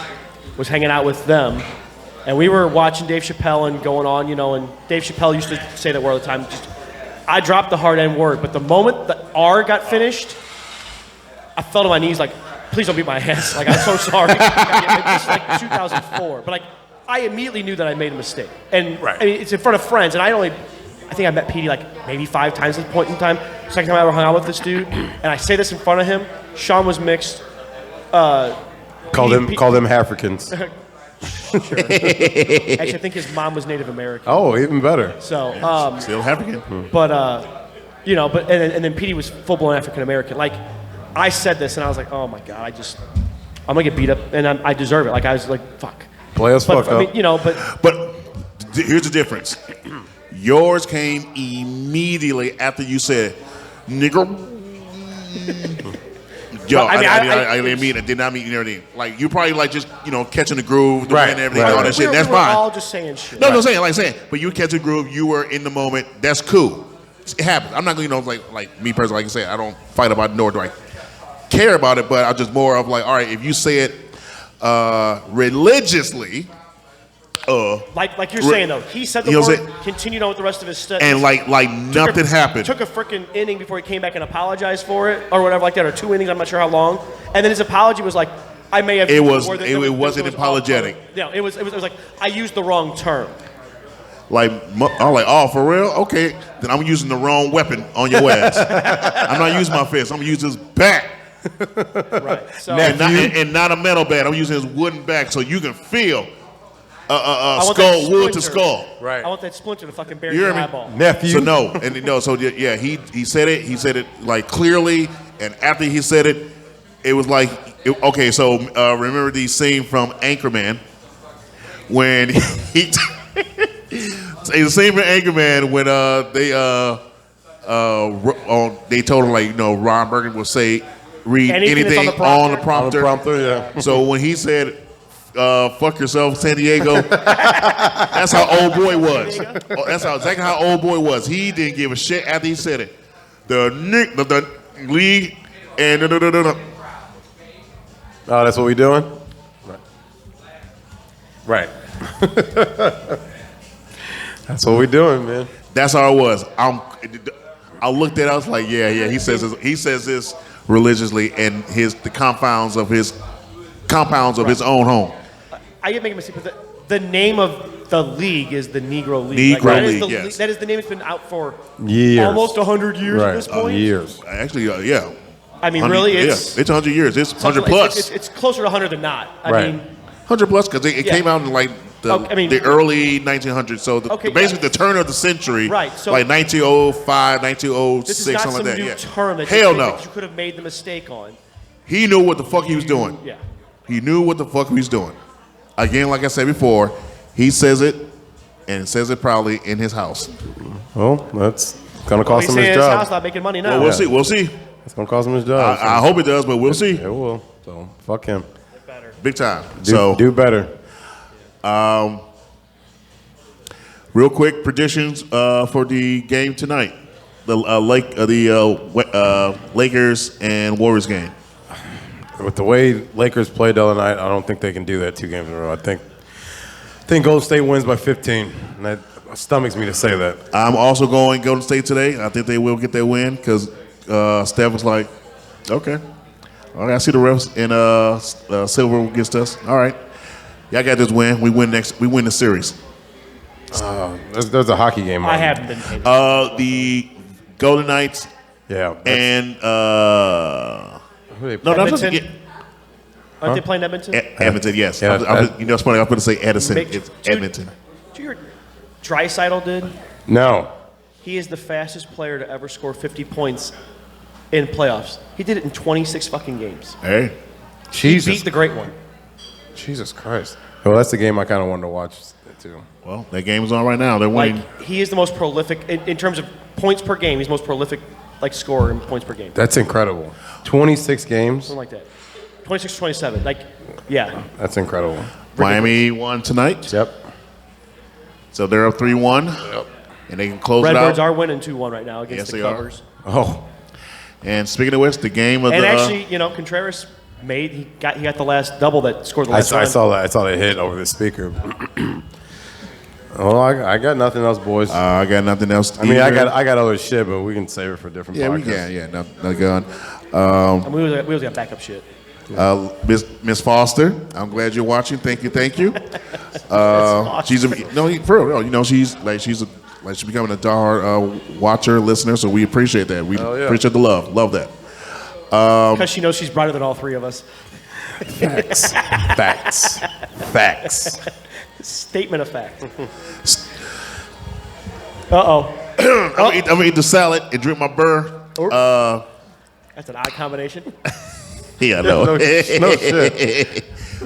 was hanging out with them, and we were watching Dave Chappelle and going on, and Dave Chappelle used to say that word all the time. I dropped the hard N word, but the moment the R got finished, I fell to my knees like, please don't beat my ass. Like, I'm so sorry. It's like 2004. But I immediately knew that I made a mistake. And Right. I mean, it's in front of friends, and I think I met Petey like maybe 5 times at this point in time. Second time I ever hung out with this dude, and I say this in front of him. Sean was mixed. Called them Africans. Actually, I think his mom was Native American. Oh, even better. So, Still African. but and then Petey was full blown African American. Like, I said this, and I was like, oh my god, I'm gonna get beat up, and I deserve it. Like, I was like, fuck. Play us But fuck I mean, up. But here's the difference. Yours came immediately after you said, "Nigger." Yo, Well, I did not mean everything. Like you probably like just catching the groove, the Right, wind and everything, right, all that right. shit. We That's were fine. all just saying shit. No, I'm saying, but you catch the groove. You were in the moment. That's cool. It happens. I'm not gonna, like me personally, like I said, I don't fight about it, nor do I care about it. But I'm just more of like, all right, if you say it religiously, Like you're saying though, he said the You know what word, I'm saying? continued on with the rest of his studies, and like nothing happened. Took a freaking inning before he came back and apologized for it, or whatever like that, or 2 innings. I'm not sure how long. And then his apology was like, "I may have." It used the was- word that it was wasn't off- apologetic. Yeah, it was like I used the wrong term. Like I'm like, oh, for real? Okay, then I'm using the wrong weapon on your ass. I'm not using my fist. I'm gonna use his bat, Right. So and not a metal bat. I'm using his wooden bat so you can feel want skull, that wood to splinter. skull. Right. I want that splinter to fucking bury You your hear me? eyeball. Nephew. So no, and no, so yeah, he said it. He said it like clearly, and after he said it, it was like okay. So remember the scene from Anchorman when he. The scene from Anchorman when they told him like Ron Burgundy will read Anything that's anything on the on the prompter? prompter. yeah. So when he said, "Fuck yourself, San Diego," that's how old boy was. Oh, that's exactly how old boy was. He didn't give a shit after he said it. The league and Oh, that's what we doing? Right. That's what we doing, man. that's how it was. I looked at it. I was like, yeah. He says this religiously, and the compounds of his own home. I get making a mistake, but the name of the league is the Negro League. Negro that is League, the yes. That is the name. It's been out for Years. almost 100 years Right. at this point. Years. Actually, yeah. I mean, 100 really, yeah, it's it's 100 years. It's 100 something- plus. It's closer to 100 than not. I Right. mean, 100 plus because it Yeah. came out in like the, Okay, I mean- the early 1900s. So basically the turn of the century, Right, so- like 1905, 1906, this is not something some like that. new Yeah. term that Hell you, no. that you could have made the mistake on. He knew what the fuck he was doing. Yeah. He knew what the fuck he was doing. Again, like I said before, he says it and says it proudly in his house. Well, that's gonna cost He's him saying his his job. house not making money now. Well, we'll see. We'll see. It's gonna cost him his job. I hope it does, but we'll see. It will. So fuck him. Big time. Do better. Real quick predictions for the game tonight. The Lakers and Warriors game. With the way Lakers played the other night, I don't think they can do that 2 games in a row. I think Golden State wins by 15. And that stomachs me to say that. I'm also going Golden State today. I think they will get their win because Steph was like, okay. All right, I see the refs and Silver against us. All right. Y'all got this win. We win the series. There's a hockey game on. I haven't been paid. The Golden Knights Yeah. and Who they no, play? that's Edmonton? Aren't they playing Edmonton? Edmonton. Yes, Yeah, it's funny. I was going to say Edison. Make- It's dude, Edmonton. Do you hear what Draisaitl did? No. He is the fastest player to ever score 50 points in playoffs. He did it in 26 fucking games. Hey, He Jesus. beat the great one. Jesus Christ. Well, that's the game I kind of wanted to watch too. well, that game is on right now. They're winning. Like, he is the most prolific, in terms of points per game, he's the most prolific, scorer in points per game. That's incredible. 26 games. Something like that. 26 27. Yeah. That's incredible. Miami won tonight, Yep. so they're up 3-1, and they can close it Redbirds out. are winning 2-1 right now against Yes, the they are. Covers. Oh. And speaking of which, the game of And the actually, Contreras he got the last double that scored the I last time. saw that. I saw that hit over the speaker. Oh, I got nothing else, boys. I got nothing else. I mean, I got other shit, but we can save it for different Yeah, podcasts. we can. Yeah, not going. And we always got backup shit. Miss Foster, I'm glad you're watching. Thank you. She's for real. She's becoming a diehard watcher, listener. So we appreciate that. We Hell yeah. appreciate the love. Love that. Because she knows she's brighter than all three of us. Facts. Statement of fact. Uh-oh. I'm gonna eat the salad and drink my burr. That's an odd combination. Yeah, I know. No shit.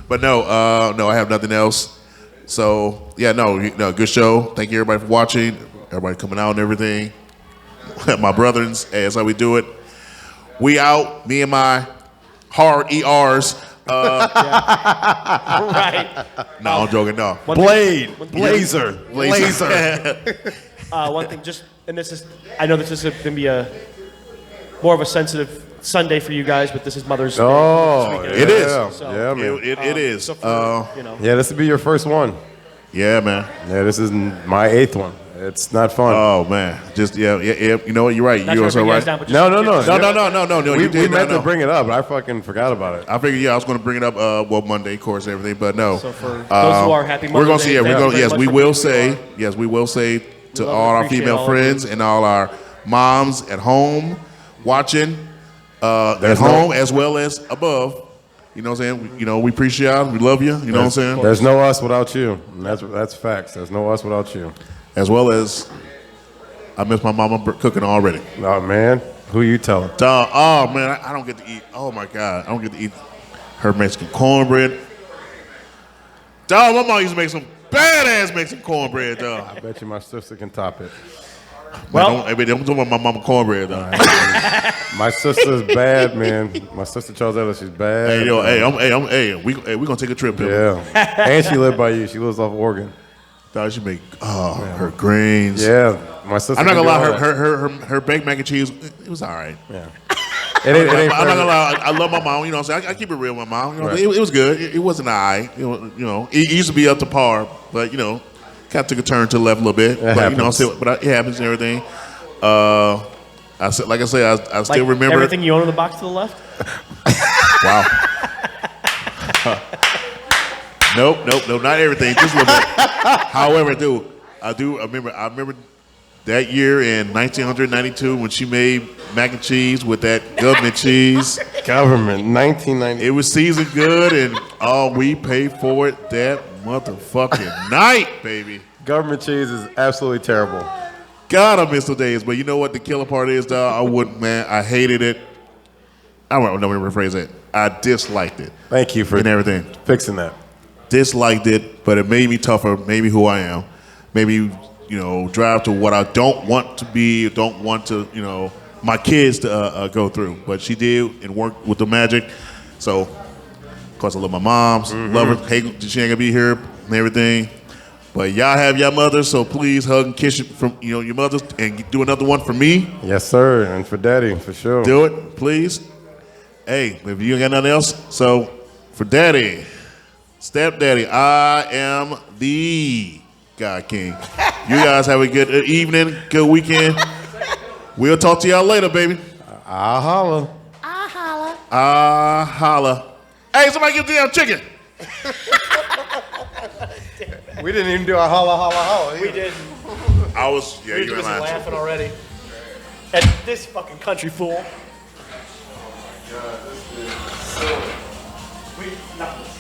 But no, I have nothing else. So yeah, no, good show. Thank you everybody for watching. Everybody coming out and everything. My brethrens, that's how we do it. We out. Me and my hard ERs. Right. No, I'm joking. No. Blade. Blazer. One thing, I know this is going to be more of a sensitive Sunday for you guys, but this is Mother's Day. Oh, this weekend. It is. Yeah, So- yeah man. It is. So for, Yeah, this will be your first one. Yeah, man. Yeah, this is my 8th one. It's not fun. Oh man, just yeah. You know what? You're right. Not You're trying to also bring you right. guys down, but No. No. We, You did meant not to know. bring it up, but I fucking forgot about it. I figured, yeah, I was going to bring it up. Well, Monday, of course, and everything, but no. So for those who are happy we're Mother's going to see. Day, Yeah, we're thank going. you Yes, very we much for will being who you say. are. Yes, we will say to love and all our appreciate female all of you. friends and all our moms at home watching, at There's no- home as well as above. You know what I'm saying? You know, we appreciate you. We love you. You know what I'm saying? There's no us without you. And that's facts. There's no us without you. As well as, I miss my mama cooking already. Oh man, who you telling? Dog, oh man, I don't get to eat. Oh my God, I don't get to eat her Mexican cornbread. Dog, my mom used to make some badass Mexican cornbread, dog. I bet you my sister can top it. Well, don't talk about my mama cornbread, though. My sister's bad, man. My sister Charles, she's bad. Hey, yo, we gonna take a trip, here. Yeah, and she lived by you. She lives off Oregon. Dog, she make her greens. Yeah, my sister. I'm not gonna can lie, do all that. her baked mac and cheese, it was all right. Yeah. It ain't I'm not gonna perfect. lie, I love my mom. You know what I'm saying? I keep it real with my mom. You know, Right. it was good. It wasn't all right. You know, it used to be up to par, but you know, kind of took a turn to the left a little bit. But you know, happens. it happens and everything. I said, like I say, I Like still remember. everything you own in the box to the left. Wow. Nope, not everything, just a little bit. However, I remember that year in 1992 when she made mac and cheese with that government cheese. Government, 1990. It was seasoned good, and we paid for it that motherfucking night, baby. Government cheese is absolutely terrible. God, I miss those days. But you know what the killer part is, dog? I wouldn't, man. I hated it. I don't know how to rephrase it. I disliked it Thank you for and everything. fixing that. Disliked it, but it made me tougher, maybe who I am. Maybe, drive to what I don't want to be, don't want to, my kids to go through. But she did and worked with the magic. So, of course, I love my moms. Love her. Hate she ain't gonna be here and everything. But y'all have your mothers, so please hug and kiss from your mothers and do another one for me. Yes, sir, and for Daddy, for sure. Do it, please. Hey, if you ain't got nothing else, so for Daddy, Stepdaddy, I am the God King. You guys have a good evening, good weekend. We'll talk to y'all later, baby. I'll holla. Holla. Hey, somebody get the damn chicken. We didn't even do a holla, holla, holla. We did. I was, yeah, We you were were just lying. laughing already. At this fucking country fool. We not this.